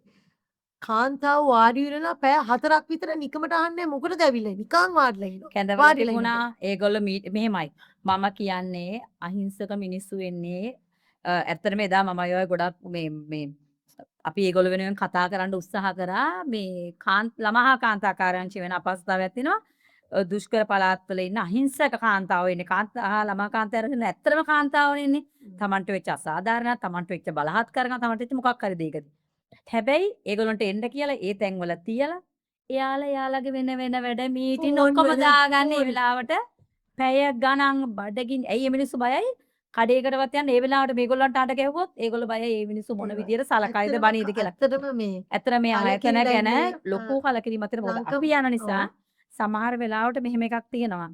කාන්තාව වාඩි වෙලා පැය 4ක් විතර නිකමට අහන්නේ මොකටද ඇවිල්ලා නිකන් වාඩිලා ඉන්නවා. කැඳවලා වාඩිලා තිබුණා. ඒගොල්ලෝ මෙහෙමයි. මම කියන්නේ අහිංසක මිනිස්සු වෙන්නේ ඇත්තටම එදා මම අය ගොඩක් මේ අපි ඒගොල්ලෝ වෙනුවෙන් කතා කරන්න උත්සාහ කරා. මේ ළමහා කාන්තා කාර්යාංශය වෙන අපහසුතාවයක් තියෙනවා. දුෂ්කර පළාත්වල ඉන්න අහිංසක කාන්තාවෝ ඉන්නේ. ළමා කාන්තාවෝ ඉන්නේ ඇත්තටම කාන්තාවෝ ඉන්නේ. Tamanට වෙච්ච අසාධාරණ, Tamanට වෙච්ච බලහත්කාරකම්, Tamanට වෙච්ච මොකක් හරි දෙයකදී. හැබැයි ඒගොල්ලන්ට එන්න කියලා ඒ තැන්වල තියලා එයාලගේ වෙන වැඩ මීටින් ඔක්කොම දාගන්න ඒ වෙලාවට පැය ගණන් බඩගින් ඇයි මේ මිනිස්සු බයයි කඩේකටවත් යන්න ඒ වෙලාවට මේගොල්ලන්ට අඬ ගැහුවොත් ඒගොල්ලෝ බයයි ඒ මිනිස්සු මොන විදියට සලකයිද බණීද කියලා. ඇත්තටම මේ ඇත්තට මේ ආයතන කලකිරිලා ගැන ඉන්නේ, ලොකු කලකිරීමක් තියෙනවා. මොකද ලංකාව- අපි යන නිසා ඔව්. සමහර වෙලාවට මෙහෙම එකක් තියෙනවා.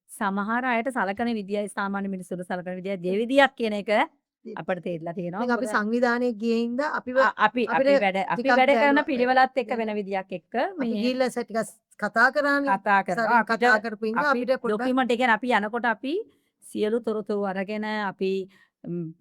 සමහර අයට සලකන විදියයි සාමාන්‍ය මිනිස්සුන්ට සලකන විදියයි දෙවිදියක් කියන එක අපිට තේරිලා තියෙනවා. මේක අපි මොකද සංවිධානයේ ගියේ හින්දා අපිව අපි අපිට අපි ටිකක් වැඩ කරන දැනුවා. පිළිවෙලත් එක්ක වෙන විදියක් එක්ක අපි මේ ගිහිල්ලා ටිකක් කතා කරානේ. කතා කරනවා. කතා කරපු හින්දා අපි අපිට පොඩ්ඩක් ඩොකියුමන්ට් එක කියන්නේ අපි යනකොට අපි සියලු තොරතුරු අරගෙන අපි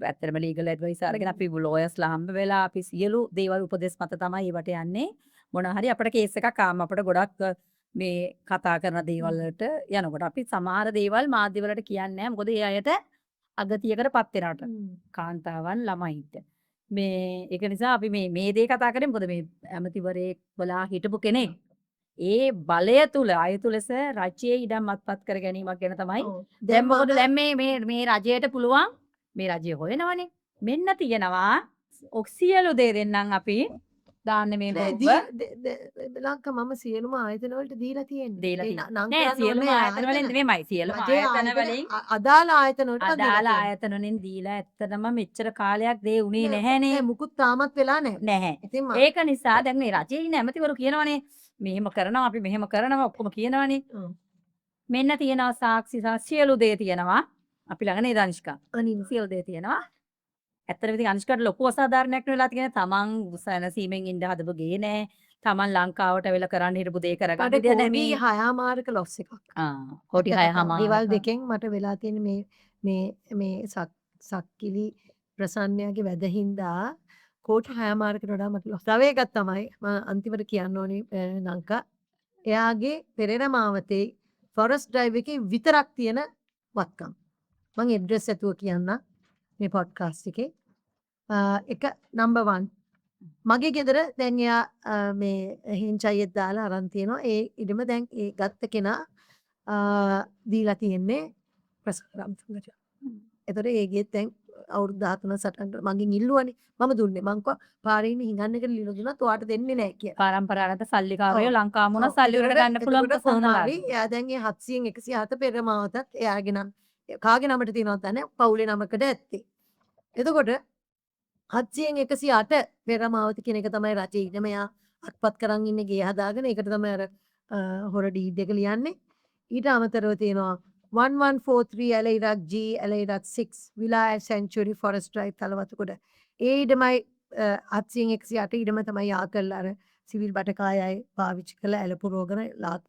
ඇත්තටම ලීගල් ඇඩ්වයිස් අරගෙන අපි ලෝයර්ස්ලා හම්බ වෙලා අපි සියලු දේවල් උපදෙස් මත තමයි ඒවට යන්නේ. මොන හරි අපිට කේස් එකක් ආවම අපිට ගොඩක් මේ කතා කරන දේවල් වලට යනකොට අපි සමහර දේවල් මාධ්‍ය වලට කියන්නේ නැහැ. මොකද ඒ අයට අගතියකටපත් වෙනවට. කාන්තාවන් ළමයින්ට. මේ ඒක නිසා අපි මේ දේ කතා කරේ මොකද මේ ඇමතිවරයෙක් වලා හිටපු කෙනෙක් ඒ බලය තුල අයතු ලෙස රජයේ ඉඩම් අත්පත් කර ගැනීමක් ගැන තමයි ඔව්. දැන් මොකද දැන් මේ රජයට පුළුවන් මේ රජය හොයනවනේ මෙන්න තියෙනවා ඔක්සියලු දේ දෙන්නම් අපි දාන්න මේ බොබ්බ ලංකා මම සියලුම ආයතන වලට දීලා තියෙන්නේ. දීලා ඒ තියෙනවා. නම් නෑ කරන්න සියලුම ඕනේ ආයතන වලින් නෙමෙයි සියලුම රජයේ ආයතන වලින් අදාළ ආයතන වලට දීලා අදාළ තියෙන්නේ. ආයතන වලින් දීලා ඇත්තටම මෙච්චර කාලයක් දේ උනේ නැහැනේ නෑ, මුකුත් තාමත් වෙලා නැහැ. නැහැ. ඉතින් ඒක නිසා දැන් මේ රජයේ ඉන්න ඇමතිවරු කියනවනේ මෙහෙම කරනවා අපි මෙහෙම කරනවා ඔක්කොම කියනවනේ. මෙන්න තියෙනවා සාක්ෂි සහ සියලු දේ තියෙනවා. අපි ළඟ නේද අනිෂ්කා? අනිවා. සියලු දේ තියෙනවා. ඇත්තටම ඉතින් අනිෂ්කාට ලොකු අසාධාරණයක් වෙලා තියෙන තමන් සැනසීමෙන් ඉඳ හදපු ගේ නෑ. තමන් ලංකාවට වෙලා කරන්න හිටපු දේ කරගන්න මට දෙයක් නෑ කෝටි මේ. 6 මාර්ක ලොස් එකක්. කොටි 6 දේවල් දෙකෙන් මට වෙලා තියෙන මේ සක්කිලි ප්‍රසන්නයාගේ වැදහින්දා කෝටි 6 මාර්කට වඩා මට ලොස්. තව එකක් තමයි මම අන්තිමට කියන්න ඕනේ ලංකා. එයාගේ පෙරේර මාවතේ ෆොරස්ට් ඩ්‍රයිව් එකේ විතරක් තියෙන වත්කම්. මම ඇඩ්‍රස් ඇතුව කියන්න මේ පොඩ්කාස්ට් එකේ. එක නම්බර් 1 මගේ ගෙදර දැන් එයා මේ හිංචයියෙක් දාලා අරන් තියෙනවා. ඒ ඉඩම දැන් ඒ ගත්ත කෙනා දීලා තියෙන්නේ ප්‍රසාරම් සංගජ. එතකොට ඒ ගෙත් දැන් අවුරුදු 13 සටන් මගෙන් ඉල්ලුවනේ. මම දුන්නේ. මං කිව්වා පාරේ ඉන්න හිඟන්න එකට ලියලා දුන්නා. ඔයාට දෙන්නේ නැහැ කියලා. පරම්පරාගත සල්ලිකාරයෝ ඔව්. ලංකාව මොන සල්ලි වලට ගන්න පුළුවන් එතකොට ප්‍රසන්නලා. කොහොමරි එයා දැන් ඒ 700න් 107 පෙර මාවතත් එයාගේ නම් කාගේ නමට තියෙනවද නැහැ. පවුලේ නමකට ඇත්තේ. එතකොට 700න් 108 පෙර මාවත කියන එක තමයි රජයේ ඉඩම එයා අත්පත් කරන් ඉන්නේ ගේ හදාගෙන ඒකට තමයි අර හොර ඩීඩ් එක ලියන්නේ. ඊට අමතරව තියෙනවා 1143 ඇලයිරක් G ඇලයිරක් 6 විලා සෙන්චුරි ෆොරස්ට් ඩ්‍රයිව් තලවතුගොඩ. ඒ ඉඩමයි 700න් 108 ඉඩම තමයි යා කරලා අර සිවිල් බටකායයි පාවිච්චි කරලා ඇලපු රෝගන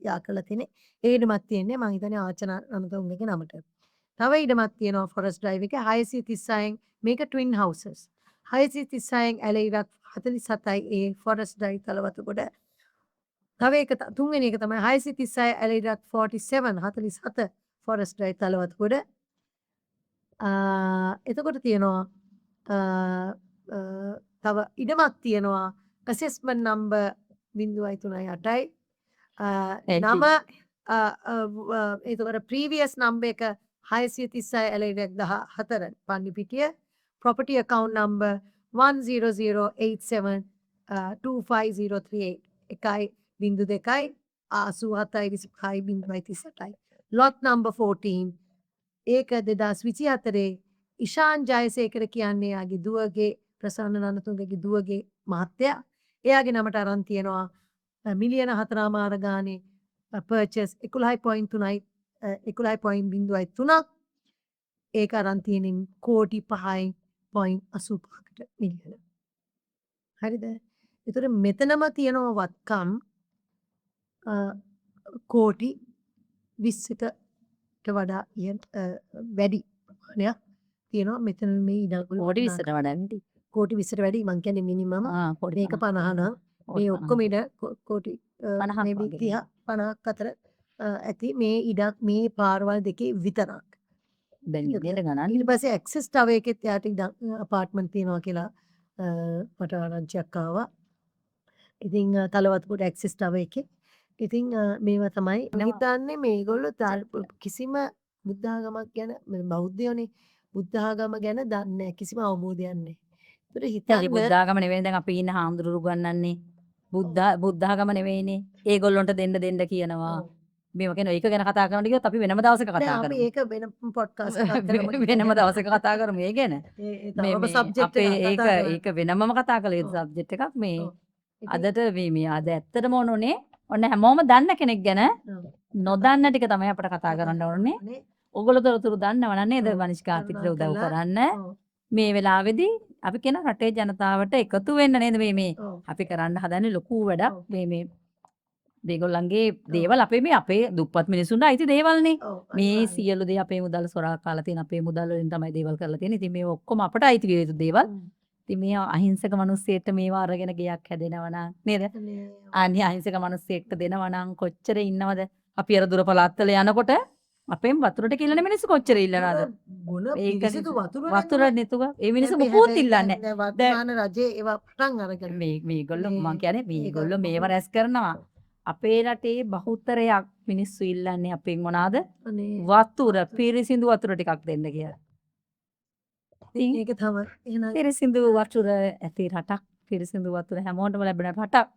යා කරලා තියෙන්නේ. ඒ ඉඩමක් තියෙන්නේ මම හිතන්නේ ආචනා නමතුන්ගේ නමට. තව ඉඩමක් තියෙනවා ෆොරස්ට් ඩ්‍රයිව් එකේ 636න් මේක ට්වින් හවුසස්. 636න් ඇලයිරක් 47යි ඒ ෆොරස්ට් ඩ්‍රයිව් තලවතුගොඩ. තව එක තුන්වෙනි එක තමයි 636 ඇලයිරක් 47 47 ෆොරස්ට් ඩ්‍රයිව් තලවතුගොඩ. එතකොට තියෙනවා තව ඉඩමක් තියෙනවා ඇසෙස්මන්ට් නම්බර් 038යි නම එතකොට ප්‍රීවියස් නම්බර් එක 636 ඇලයිරක් 14 පන්නිපිටිය property account number 10087 25038 එකයි බිංදු දෙකයි 87යි 25යි lot number 14 ඒක 2024 ඉෂාන් ජයසේකර කියන්නේ යාගේ දුවගේ ප්‍රසන්න නනතුංගගේ දුවගේ මහත්තයා එයාගේ නමට අරන් තියෙනවා මිලියන 4 ගානේ පර්චේස් 11.3යි 11.03ක් ඒක අරන් තියෙනින් කෝටි 5.85කට මිලියන. හරිද? ඒතර මෙතනම තියෙනවා වත්කම් කෝටි 20කට වඩා වැඩි ප්‍රමාණයක් තියෙනවා මෙතන මේ ඉඩම් කොටි 20ට වඩා වැඩි. කෝටි 20ට වැඩි මං කියන්නේ මිනිමම කොටි මේක 50 නම් මේ ඔක්කොම ඉඩ කෝටි 50ක් maybe වගේ. 50ක් අතර ඇති මේ ඉඩක් මේ පාරවල් දෙකේ විතරක්. දැන් ඉතින් ගණන් ඊට පස්සේ ඇක්සස් ටව එකෙත් යාට අපාර්ට්මන්ට් තියෙනවා කියලා මට ආරංචියක් ආවා. ඉතින් තලවතුගොඩ ඇක්සස් ටව එකේ. ඉතින් මේවා තමයි හිතන්නේ මේගොල්ලෝ කිසිම බුද්ධ ආගමක් ගැන බෞද්ධයෝනේ බුද්ධ ආගම ගැන දන්නේ නැහැ කිසිම අවබෝධයක් නැහැ. ඒතර හිතන්නේ බුද්ධ ආගම නෙවෙයි දැන් අපි ඉන්න හාමුදුරුවෝ ගන්නන්නේ. බුද්ධ ආගම නෙවෙයිනේ. ඒගොල්ලොන්ට දෙන්න කියනවා. මේව කියන ඒක ගැන කතා කරන්න ගියොත් අපි වෙනම දවසක කතා නෑ අපි කරමු. ඒක වෙන පොඩ්කාස්ට් එකක් කරමු. වෙනම දවසක කතා කරමු ඒ ගැන. ඒ මේ තවම සබ්ජෙක්ට් අපේ එකක් ඒක කතා කරන්න. ඒක වෙනමම කතා කළ යුතු ඔව්. සබ්ජෙක්ට් එකක් මේ ඔව්. ඉතින් අදට මේ අද ඇත්තටම ඕනේ ඔන්න හැමෝම දන්න කෙනෙක් ගැන ඔව්. නොදන්න ටික තමයි අපිට කතා කරන්න ඕනේ. නේ. ඔගොල්ලෝ තොරතුරු දන්නව නේද ඔව්. මනිෂ්කා අපිට උදව් කරුණාකරලා. කරන්න. ඔව්. මේ වෙලාවේදී අපි කියන රටේ ජනතාවට එකතු වෙන්න නේද මේ ඔව්. අපි කරන්න හදන්නේ ලොකු වැඩක් ඔව්. මේ මේගොල්ලන්ගේ දේවල් අපේ දුප්පත් මිනිසුන්ට අයිති දේවල්නේ. ඔව්. මේ අනිවාර්යෙන්. සියලු දේ අපේ මුදල් සොරා කාලා තියෙන අපේ මුදල් වලින් තමයි දේවල් කරලා තියෙන්නේ. ඉතින් මේ ඔක්කොම අපට අයිති විය යුතු දේවල්. ඉතින් මේ අහිංසක මිනිස්සෙක්ට මේවා අරගෙන ගයක් හැදෙනවා නම් නේද? නේ. අනේ අහිංසක මිනිස්සෙක්ට දෙනවා නම් කොච්චර ඉන්නවද? අපි අර දුර පළාත්වල යනකොට අපෙන් වතුරට කිල්ලන මිනිස්සු කොච්චර ඉල්ලනවද? ගුණ ඒක පිරිසිදු වතුර වතුර නැතුව ඒ මිනිස්සු මේ මුකුත් හැබැයි ඉල්ලන්නේ දැන් වර්තමාන රජයේ ඒවා පටන් අරගෙන මේගොල්ලෝ මේ- මං කියන්නේ ඒක මේගොල්ලෝ මේව බොහොම- රැස් කරනවා. අපේ රටේ බහුතරයක් මිනිස්සු ඉල්ලන්නේ අපෙන් මොනවාද? අනේ වතුර පිරිසිදු වතුර ටිකක් දෙන්න කියලා. ඉතින් ඒක තමයි එහෙනම් පිරිසිදු වතුර ඇති රටක් පිරිසිදු වතුර හැමෝටම ලැබෙන රටක්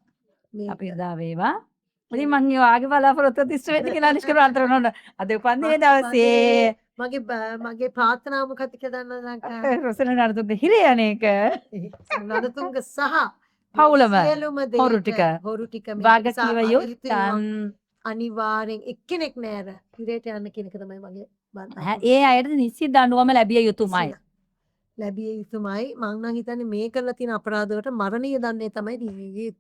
මේ අපි එදා වේවා. ඉතින් මං ඒ වාගේ බලාපොරොත්තු ඉෂ්ට වෙන්න කියලා අනිෂ්කර අන්තර නෝන. අද උපන්දිනේ දවසේ මගේ ප්‍රාර්ථනාව මොකක්ද කියලා දන්නවද රොසල නරතුගේ හිරේ අනේක නඩතුංග සහ පවුලම සියලුම දෙයට හොරු ටික හොරු ටික මේක වාගකීව නිසා යුත්තන් අනිවාර්යෙන් එක්කෙනෙක් නෑර හිරේට යන්න කියන එක තමයි මගේ ඒ අයට නිසි දඬුවම ලැබිය යුතුමයි. ලැබිය යුතුමයි මං නම් හිතන්නේ මේ කරලා තියෙන අපරාධවලට මරණීය දන්නේ තමයි දීවියේ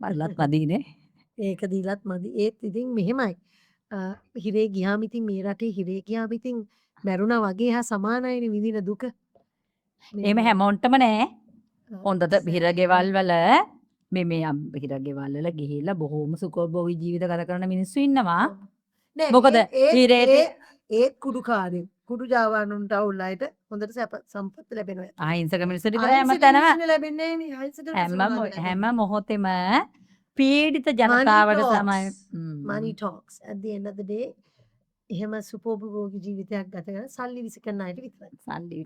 බලලත් මදීනේ. ඒක දීලත් මදි ඒත් ඉතින් මෙහෙමයි හිරේ ගියාම ඉතින් මේ රටේ හිරේ ගියාම ඉතින් මැරුණා වගේ හා සමානයිනේ විඳින දුක එහෙම හැමෝන්ටම නෑ. හොඳට බිහිරගෙවල් වල මේ බිහිරගෙවල් වල ගිහිල්ලා බොහොම සුඛෝභෝගී ජීවිත ගත කරන මිනිස්සු ඉන්නවා. නෑ, මොකද හිරේට- ඒත් කුඩුකාරයෝ කුඩු ජාවානුන්ට අවුල් අයට හොඳට සම්පත් ලැබෙනවා. අහිංසක මිනිස්සු ටික අහිංසක හැමතැනම මිනිස්සුන්ට ලැබෙන්නේ නෑනේ, අහිංසක මිනිස්සුන්ට ලැබෙන්නේ. හැම මොහොතෙම පීඩිත ජනතාවට talks. තමයි money talks at the end of the day එහෙම සුපෝභෝගී ජීවිතයක් ගත කරන සල්ලි විස කරන අයට විතරයි. සල්ලි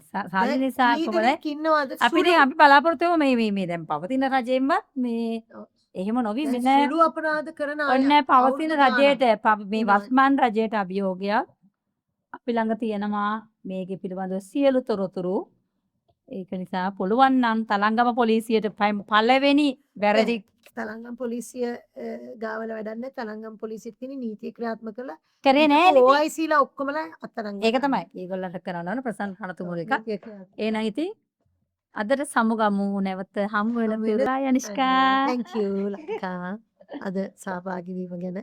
නිසා කොහොමද නීතිඥයෙක් ඉන්නවද? අපි දැන් අපි බලාපොරොත්තු වෙමු මේ දැන් පවතින රජයෙන්ම මේ ඔව්. එහෙම නොවි දැන් වෙන සුළු අපරාධ කරන අය ඔන්න පවතින අවුරුදු ගාණක්. රජයට මේ ඉන්නවා. වස්මාන් රජයට අභියෝගයක් අපි ළඟ තියෙනවා මේකේ පිළිබඳව සියලු තොරතුරු. ඒක නිසා පුළුවන් නම් තලංගම පොලිසියට පළවෙනි වැරදි තලංගම් පොලිසිය ගාවල වැඩක් නැහැ. තලංගම් පොලිසියට තියෙන නීතිය ක්‍රියාත්මක කළා. කරේ නෑ නේද? OIC ලා ඔක්කොමලා අත්අඩංගුවට ඒක තමයි. ඒගොල්ලන්ට කරන්න ඕන ප්‍රසන්න රණතුංග එකක්. නීතිය ක්‍රියාත්මක. එහෙනම් ඉතින් අදට සමුගමු නැවත හමු වෙන හමු වෙන- පෙරාය අනිෂ්කා. Thank you Lanka. අද සහභාගී වීම ගැන